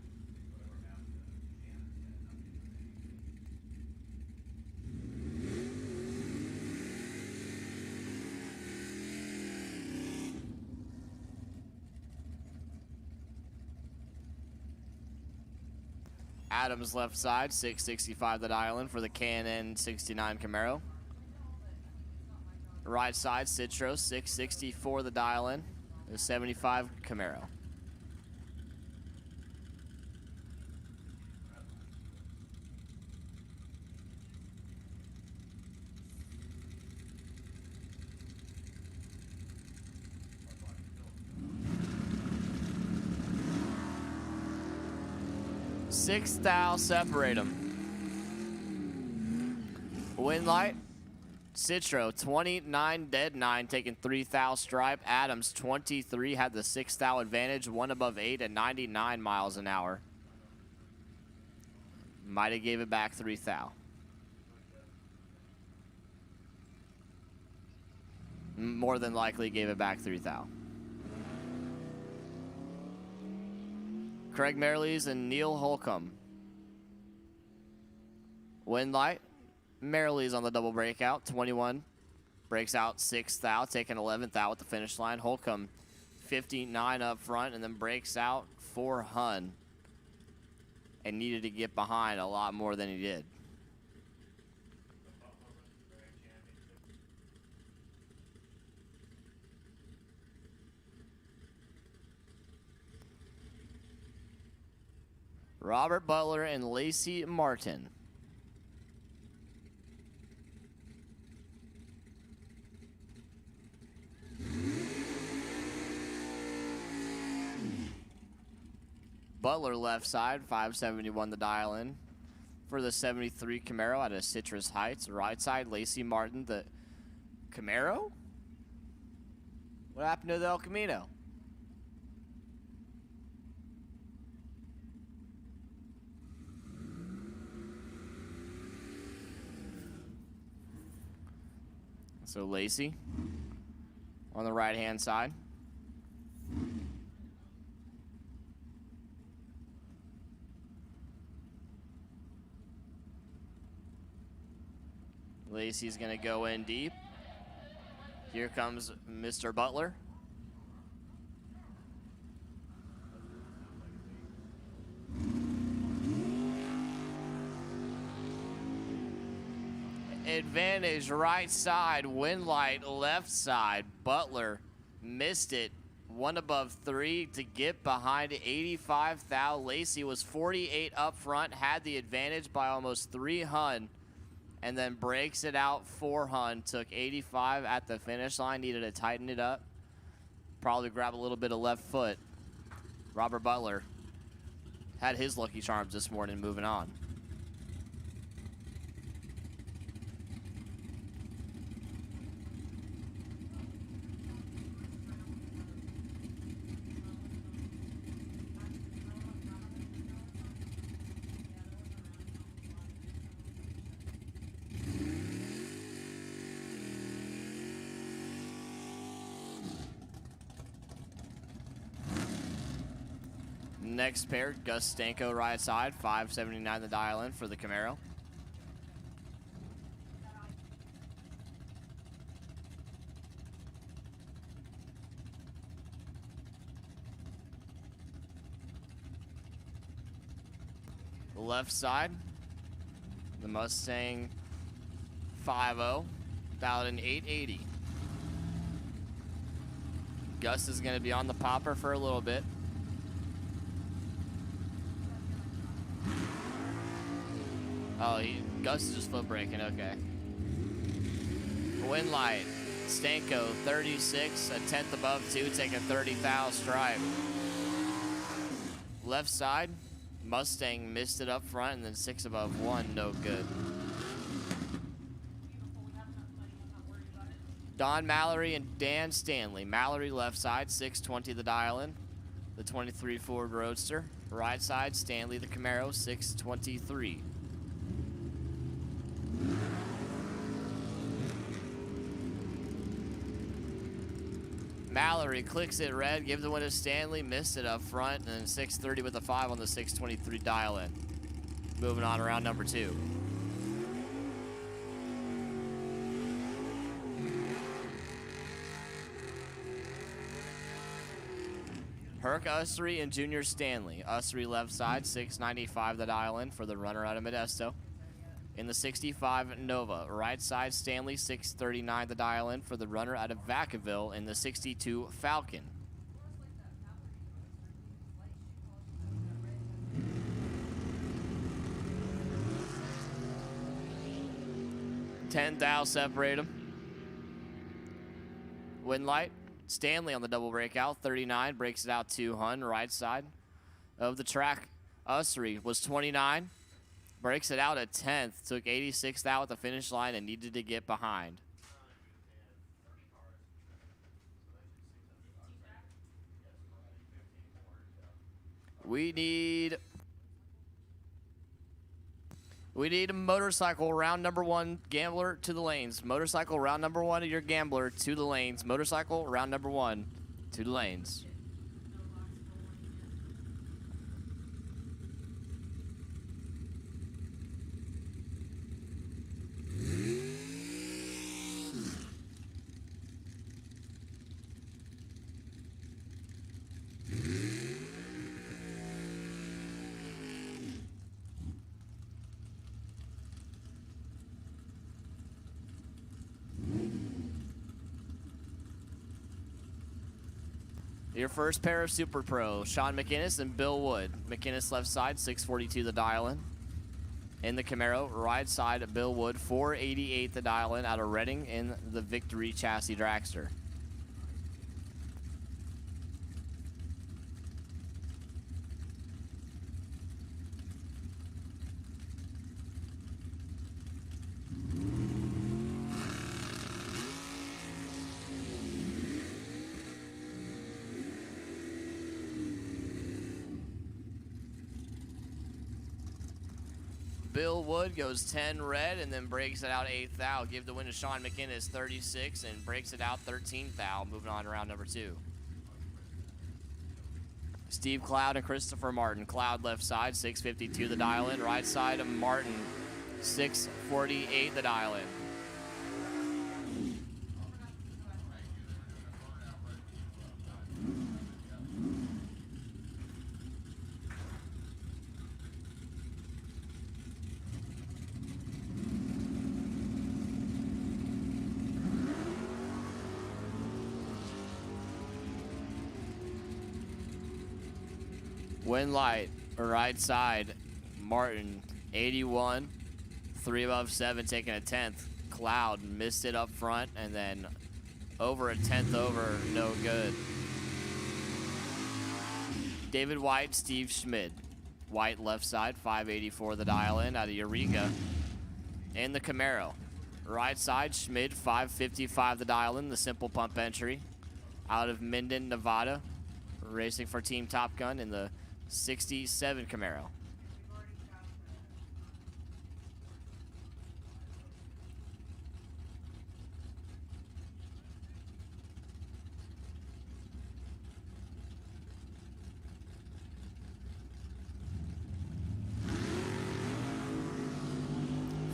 Adams left side, 665 the dial in for the K&N 69 Camaro. Right side, Citro, 664 the dial in, the 75 Camaro. Six thou separate them. Wind light. Citro, 29 dead 9, taking 3 thou stripe. Adams, 23, had the 6 thou advantage, 1 above 8 at 99 miles an hour. Might have gave it back 3 thou. More than likely gave it back 3 thou. Craig Merrilies and Neil Holcomb. Wind light. Merrilies on the double breakout. 21. Breaks out 6 thou, taking 11 thou at the finish line. Holcomb, 59 up front, and then breaks out 4 hun. And needed to get behind a lot more than he did. Robert Butler and Lacey Martin. Butler left side, 571 the dial in for the 73 Camaro out of Citrus Heights. Right side, Lacey Martin, the Camaro? What happened to the El Camino? So Lacey on the right-hand side. Lacey's going to go in deep. Here comes Mr. Butler. Advantage right side, wind light left side. Butler missed it. 1 above 3 to get behind 85 thou. Lacey was 48 up front, had the advantage by almost 3 hun, and then breaks it out 4 hun. Took 85 at the finish line, needed to tighten it up. Probably grab a little bit of left foot. Robert Butler had his lucky charms this morning, moving on. Next pair, Gus Stanko right side, 579 the dial in for the Camaro. Left side, the Mustang 5.0, about an 880. Gus is going to be on the popper for a little bit. Oh, Gus is just foot braking, okay. Wind light, Stanko, 36, a tenth above 2, taking 30 thou stripe. Left side, Mustang missed it up front, and then 6 above 1, no good. Don Mallory and Dan Stanley. Mallory left side, 620 the dial in, the 23 Ford Roadster. Right side, Stanley the Camaro, 623. Mallory clicks it red, gives the win to Stanley, missed it up front, and then 630 with a 5 on the 623 dial-in. Moving on around number 2. Herc Ussery and Junior Stanley. Ussery left side, 695 the dial-in for the runner out of Modesto. In the 65 Nova, right side Stanley, 639 the dial-in for the runner out of Vacaville in the 62 Falcon. $10,000 separate them. Win light. Stanley on the double breakout, 39, breaks it out to Hun, right side of the track. Ussery was 29, breaks it out at 10th, took 86th out at the finish line and needed to get behind. We need a motorcycle round number 1 gambler to the lanes. Motorcycle round number 1 of your gambler to the lanes. Motorcycle round number 1 to the lanes. Your first pair of Super Pro, Sean McInnes and Bill Wood. McInnes left side, 642 the dial-in. In the Camaro, right side, Bill Wood, 488 the dial-in out of Reading in the Victory Chassis Dragster. Bill Wood goes 10 red and then breaks it out 8th thou. Give the win to Sean McInnes, 36, and breaks it out 13th thou. Moving on to round number 2. Steve Cloud and Christopher Martin. Cloud left side, 652 the dial-in. Right side of Martin, 648 the dial-in. Win light, right side, Martin, 81, 3 above 7, taking a 10th. Cloud missed it up front, and then over a 10th over, no good. David White, Steve Schmid. White left side, 584 the dial-in out of Eureka. In the Camaro, right side, Schmid, 555 the dial-in, the simple pump entry. Out of Minden, Nevada, racing for Team Top Gun in the 67 Camaro.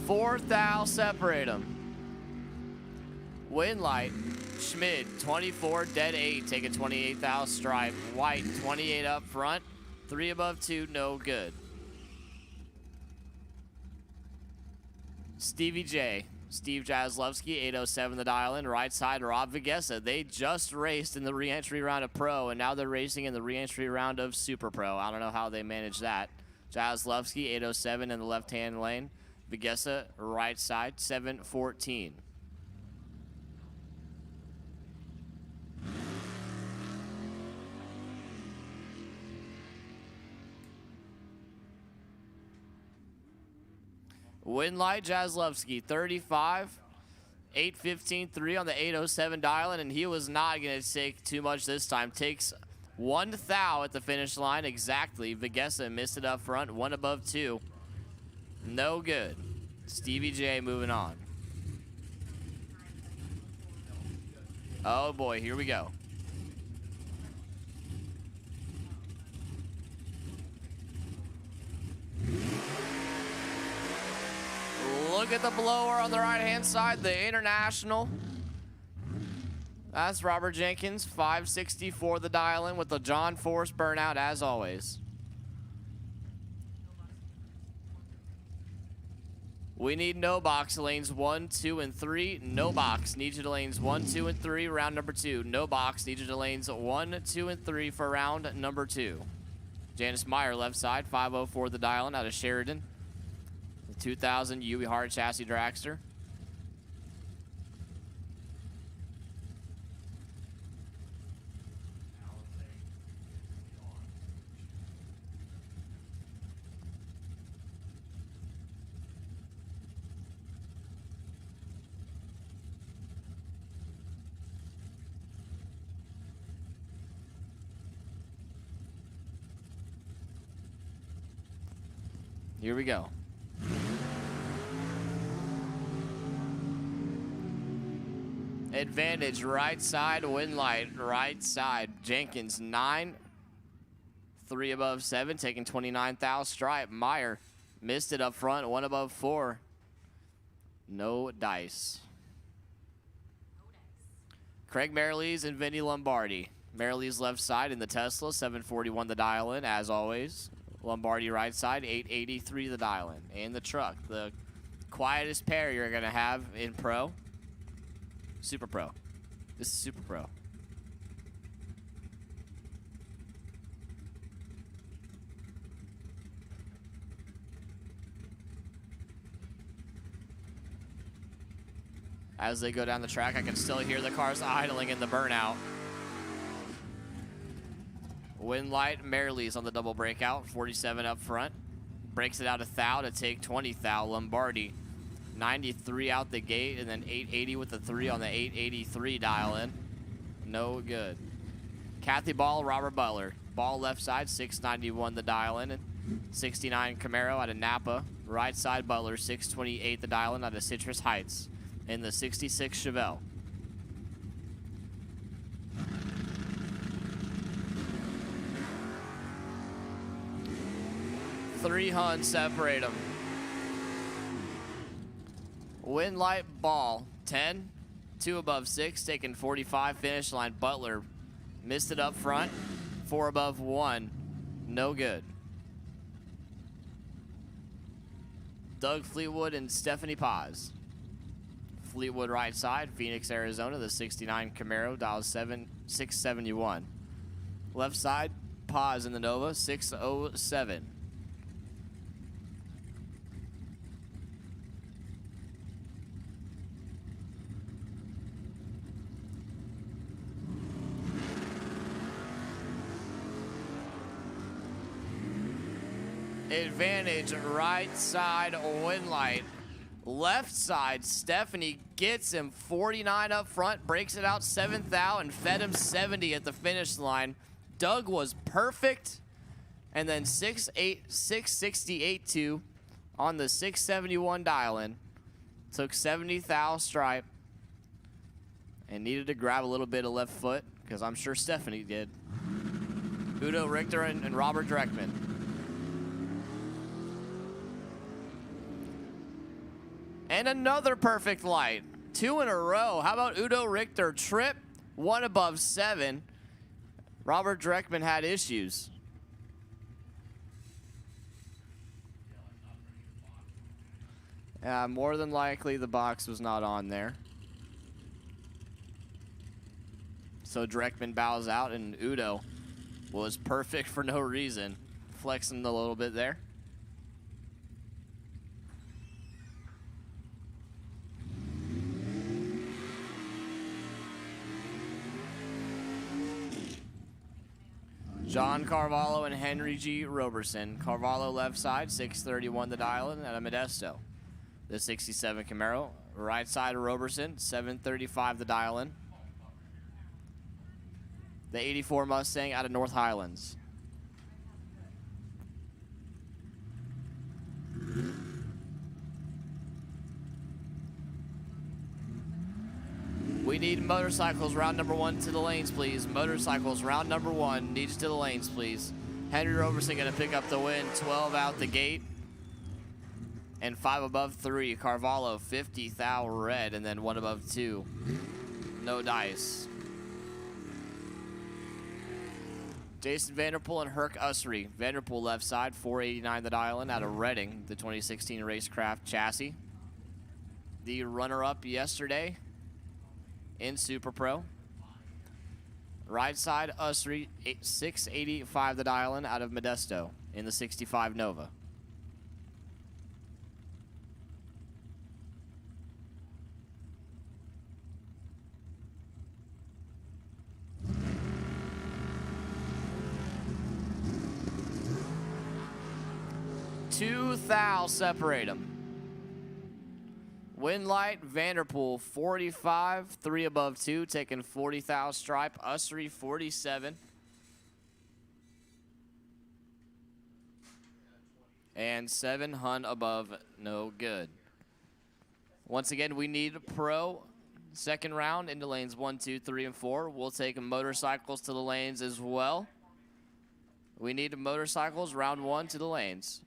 Fourth thou separate them. Win light, Schmid, 24, dead 8, take a 28 thou stripe. White, 28 up front. 3 above 2, no good. Stevie J, Steve Jaslowski, 807 the dial-in. Right side, Rob Vigessa. They just raced in the re-entry round of Pro, and now they're racing in the re-entry round of Super Pro. I don't know how they managed that. Jaslowski, 807 in the left-hand lane. Vigessa, right side, 714. Win light, Jaslowski, 35, 815.3 on the 807 dial-in, and he was not going to take too much this time. Takes 1 thou at the finish line exactly. Vigessa missed it up front, 1 above 2. No good. Stevie J moving on. Oh boy, here we go. Look at the blower on the right-hand side, the International. That's Robert Jenkins, 564 the dial-in with the John Force burnout as always. We need no box lanes 1, 2, and 3. No box. Need you to lanes 1, 2, and 3. Round number 2. No box. Need you to lanes 1, 2, and 3 for round number 2. Janice Meyer left side. 504 the dial-in out of Sheridan. The 2000 UE hard chassis dragster. Here we go. Advantage, right side, win light, right side. Jenkins, 9. 3 above 7, taking 29 thou stripe. Meyer missed it up front, 1 above 4. No dice. Craig Merrilees and Vinny Lombardi. Merrilees left side in the Tesla, 741 the dial in, as always. Lombardi right side, 883 the dial in. And the truck, the quietest pair you're gonna have in Pro. Super Pro. This is Super Pro. As they go down the track, I can still hear the cars idling in the burnout. Win light, Merrilees on the double breakout, 47 up front. Breaks it out a thou to take 20 thou. Lombardi, 93 out the gate, and then 880 with the 3 on the 883 dial in. No good. Kathy Ball, Robert Butler. Ball left side, 691 the dial in. And 69 Camaro out of Napa. Right side Butler, 628 the dial in out of Citrus Heights. In the 66 Chevelle. Three Huns separate them. Win light Ball, 10. 2 above 6, taking 45 finish line. Butler missed it up front. 4 above 1, no good. Doug Fleetwood and Stephanie Paz. Fleetwood right side, Phoenix, Arizona, the 69 Camaro, dial 671. Left side, Paz in the Nova, 607. Advantage, right side, win light. Left side, Stephanie gets him 49 up front, breaks it out 7th thou, and fed him 70 at the finish line. Doug was perfect, and then 668-2 on the 671 dial-in. Took 70 thou stripe, and needed to grab a little bit of left foot, because I'm sure Stephanie did. Udo Richter and Robert Dreckman. And another perfect light. 2 in a row. How about Udo Richter? Trip, 1 above 7. Robert Dreckman had issues. More than likely the box was not on there. So Dreckman bows out, and Udo was perfect for no reason. Flexing a little bit there. John Carvalho and Henry G. Roberson. Carvalho left side, 631 the dial-in at a Modesto. The 67 Camaro. Right side of Roberson, 735 the dial-in. the 84 Mustang out of North Highlands. We need motorcycles round number 1 to the lanes, please. Motorcycles round number 1 needs to the lanes, please. Henry Roberson gonna pick up the win, 12 out the gate. And 5 above 3. Carvalho, 50 thou red, and then 1 above 2. No dice. Jason Vanderpool and Herc Ussery. Vanderpool left side, 489 the dial-in out of Reading, the 2016 Racecraft chassis. The runner-up yesterday in Super Pro. Right side, Ussery, 685 the dial-in out of Modesto in the 65 Nova. Two thou separate them. Winlight, Vanderpool, 45, 3 above 2, taking 40 thou stripe. Ussery, 47. And 7 Hun above, no good. Once again, we need pro second round into lanes 1, 2, 3, and 4. We'll take motorcycles to the lanes as well. We need motorcycles round 1 to the lanes.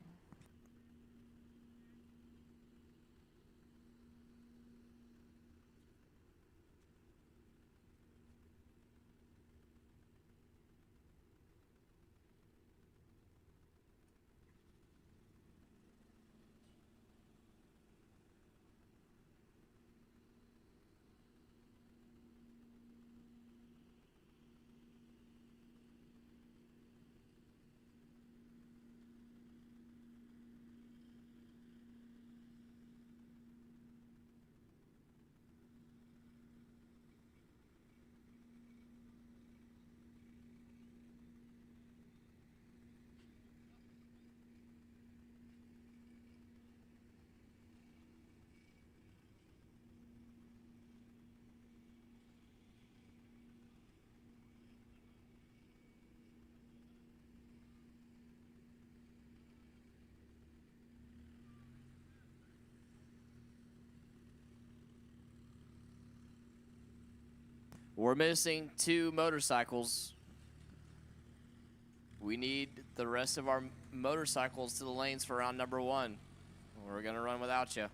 We're missing 2 motorcycles. We need the rest of our motorcycles to the lanes for round number 1. We're gonna run without you.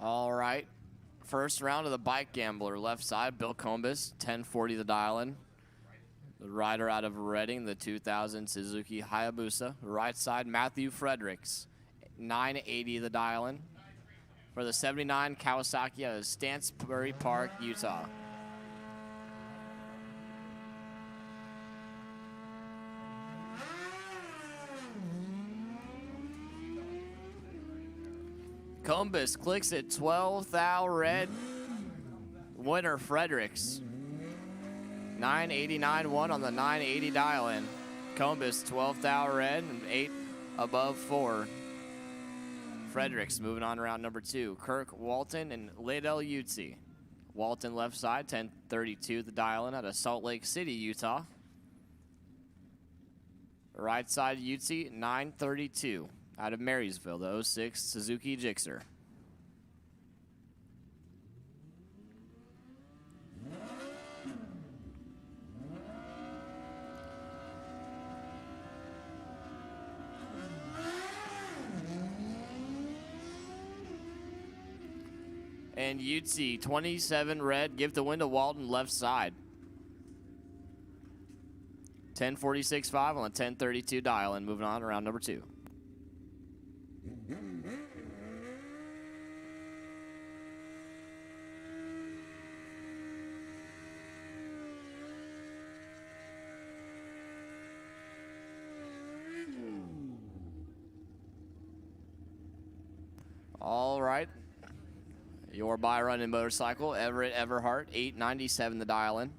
All right. First round of the bike gambler. Left side, Bill Combus, 1040 the dial-in. The rider out of Reading, the 2000 Suzuki Hayabusa. Right side, Matthew Fredericks, 980 the dial-in. For the 79 Kawasaki out of Stansbury Park, Utah. Combus clicks it, 12 thou red. Winner Fredericks. 989-1 on the 980 dial-in. Combus 12 thou red and 8 above 4. Fredericks moving on to round number 2. Kirk Walton and Liddell Utsi. Walton left side, 1032 the dial-in out of Salt Lake City, Utah. Right side Utsi, 932 out of Marysville, the 06 Suzuki Gixxer. And Utsi, 27 red, give the win to Walton left side. 1046.5 on the 1032 dial, and moving on to round number 2. All right. Your buy run in motorcycle, Everett Everhart, 897 the dial-in.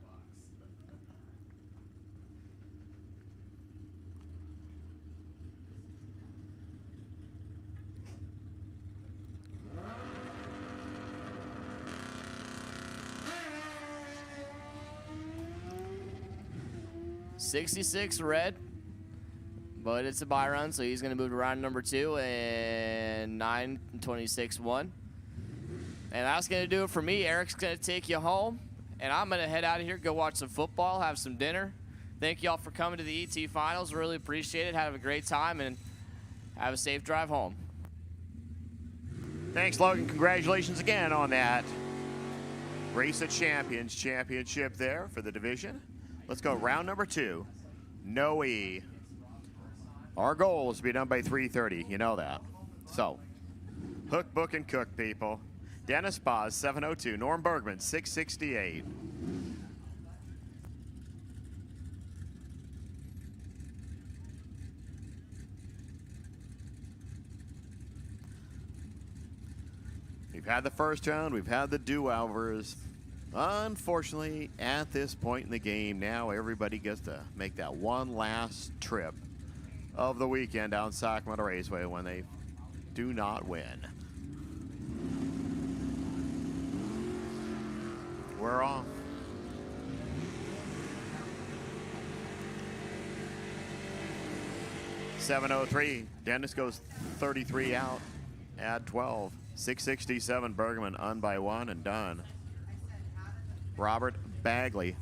$66 red, but it's a buy run, so he's going to move to round number 2 and 926-1. And that's going to do it for me. Eric's going to take you home, and I'm going to head out of here, go watch some football, have some dinner. Thank you all for coming to the ET Finals. Really appreciate it. Have a great time, and have a safe drive home. Thanks, Logan. Congratulations again on that Race of Champions championship there for the division. Let's go round number 2. No E. Our goal is to be done by 3:30. You know that. So, hook, book, and cook, people. Dennis Boz, 702. Norm Bergman, 668. We've had the first round. We've had the do-overs. Unfortunately, at this point in the game, now everybody gets to make that one last trip of the weekend down Sacramento Raceway when they do not win. We're off. .703. Dennis goes 33 out. Add 12. 667. Bergman un by 1 and done. Robert Bagley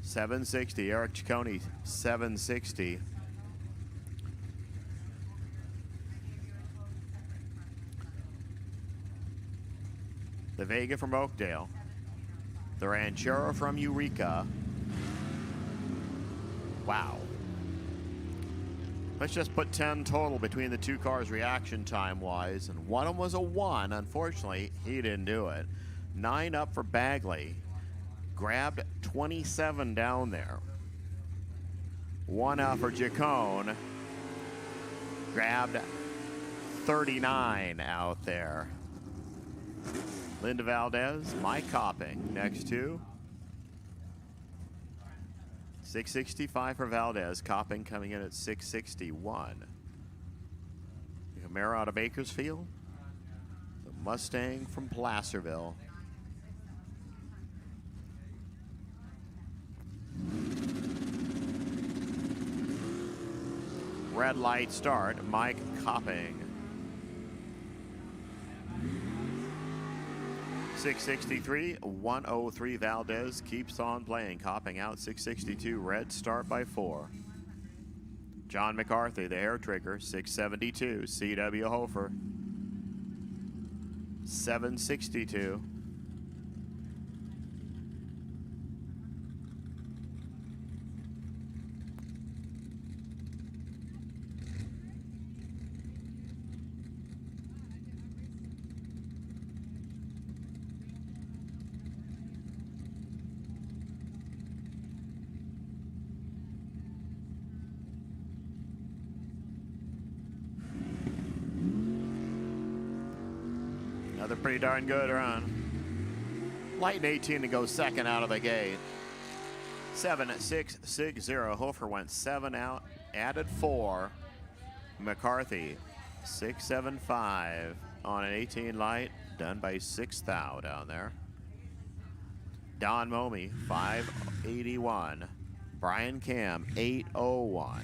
760. Eric Ciccone 760. The Vega from Oakdale. The Ranchero from Eureka. Wow. Let's just put 10 total between the two cars reaction time wise, and one of them was a 1. Unfortunately, he didn't do it. 9 up for Bagley. Grabbed 27 down there. 1 out for Ciccone. Grabbed 39 out there. Linda Valdez, Mike Copping next to. 665 for Valdez. Copping coming in at 661. The Camaro out of Bakersfield. The Mustang from Placerville. Red light start, Mike Copping. 663, 103 Valdez keeps on playing, copping out 662. Red start by 4. John McCarthy, the hair trigger, 672. C.W. Hofer, 762. Another pretty darn good run. Light 18 to go second out of the gate. 7.660. Hofer went 7 out, added 4. McCarthy 6.75 on an 18 light, done by 6th thou down there. Don Momey 5.81. Brian Cam 8.01.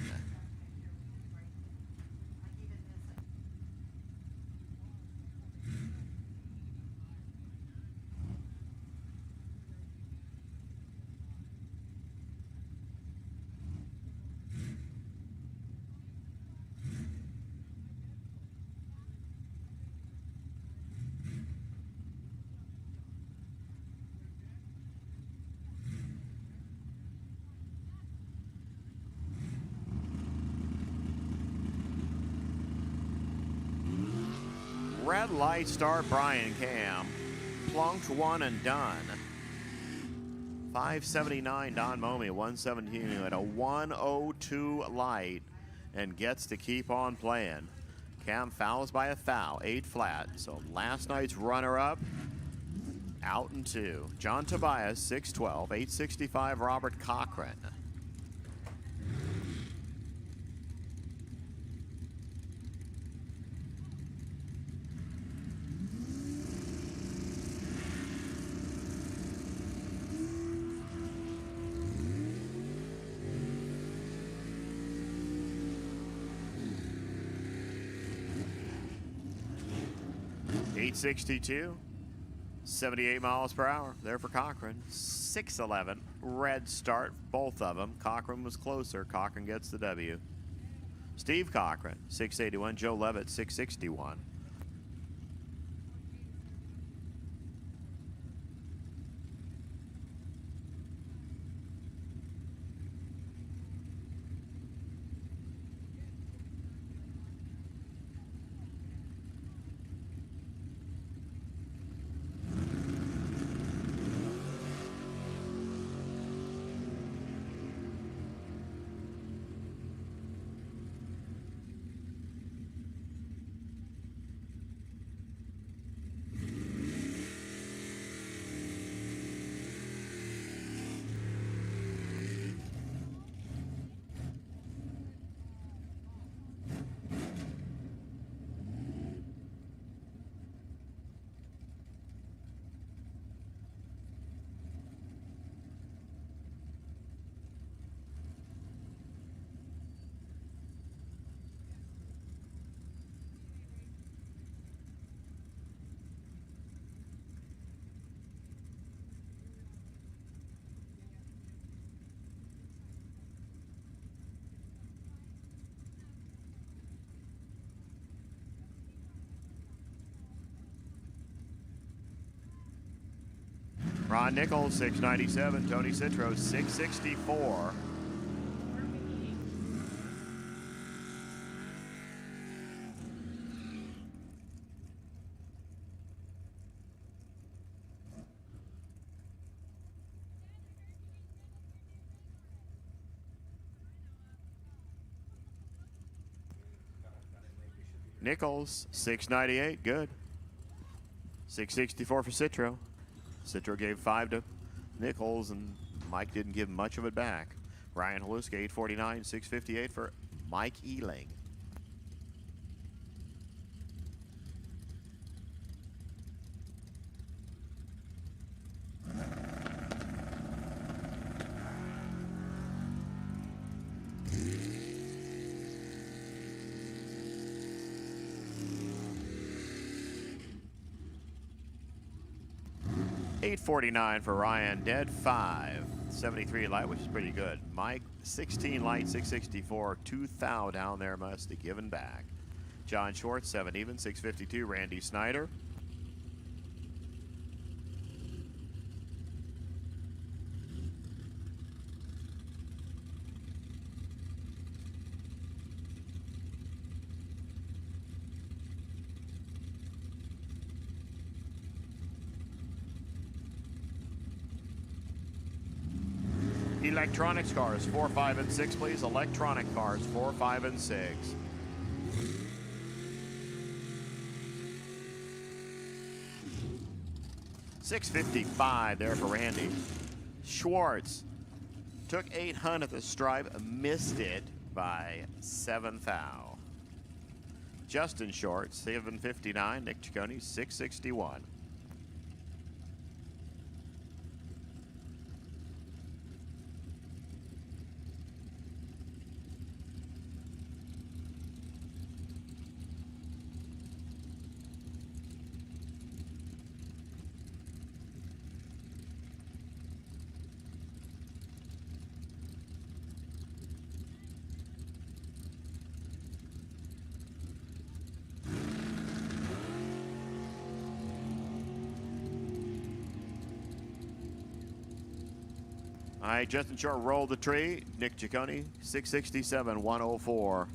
Red light start Brian Cam. Plunked 1 and done. 579 Don Momey, 117 at a 102 light and gets to keep on playing. Cam fouls by a thou, 8 flat. So last night's runner-up out in 2. John Tobias, 612, 865 Robert Cochran. .862, 78 miles per hour there for Cochran. 611 red start, both of them. Cochran was closer. Cochran gets the W. Steve Cochran 681, Joe Levitt 661. Ron Nichols, 697. Tony Citro, 664. Nichols, 698. Good. 664 for Citro. Citro gave 5 to Nichols, and Mike didn't give much of it back. Ryan Haluska, 849, 658 for Mike Ealing. 849 for Ryan. Dead 5. 73 light, which is pretty good. Mike, 16 light, 664. 2 thou down there must have given back. John Schwartz, 7 even, 652. Randy Snyder. Electronics cars, 4, 5, and 6, please. Electronic cars, 4, 5, and 6. $655 there for Randy. Schwartz took 800 at the stripe, missed it by 7 thou. Justin Short, 759. Nick Ciccone, 661. All right, Justin Short rolled the tree. Nick Ciccone, 667, 104.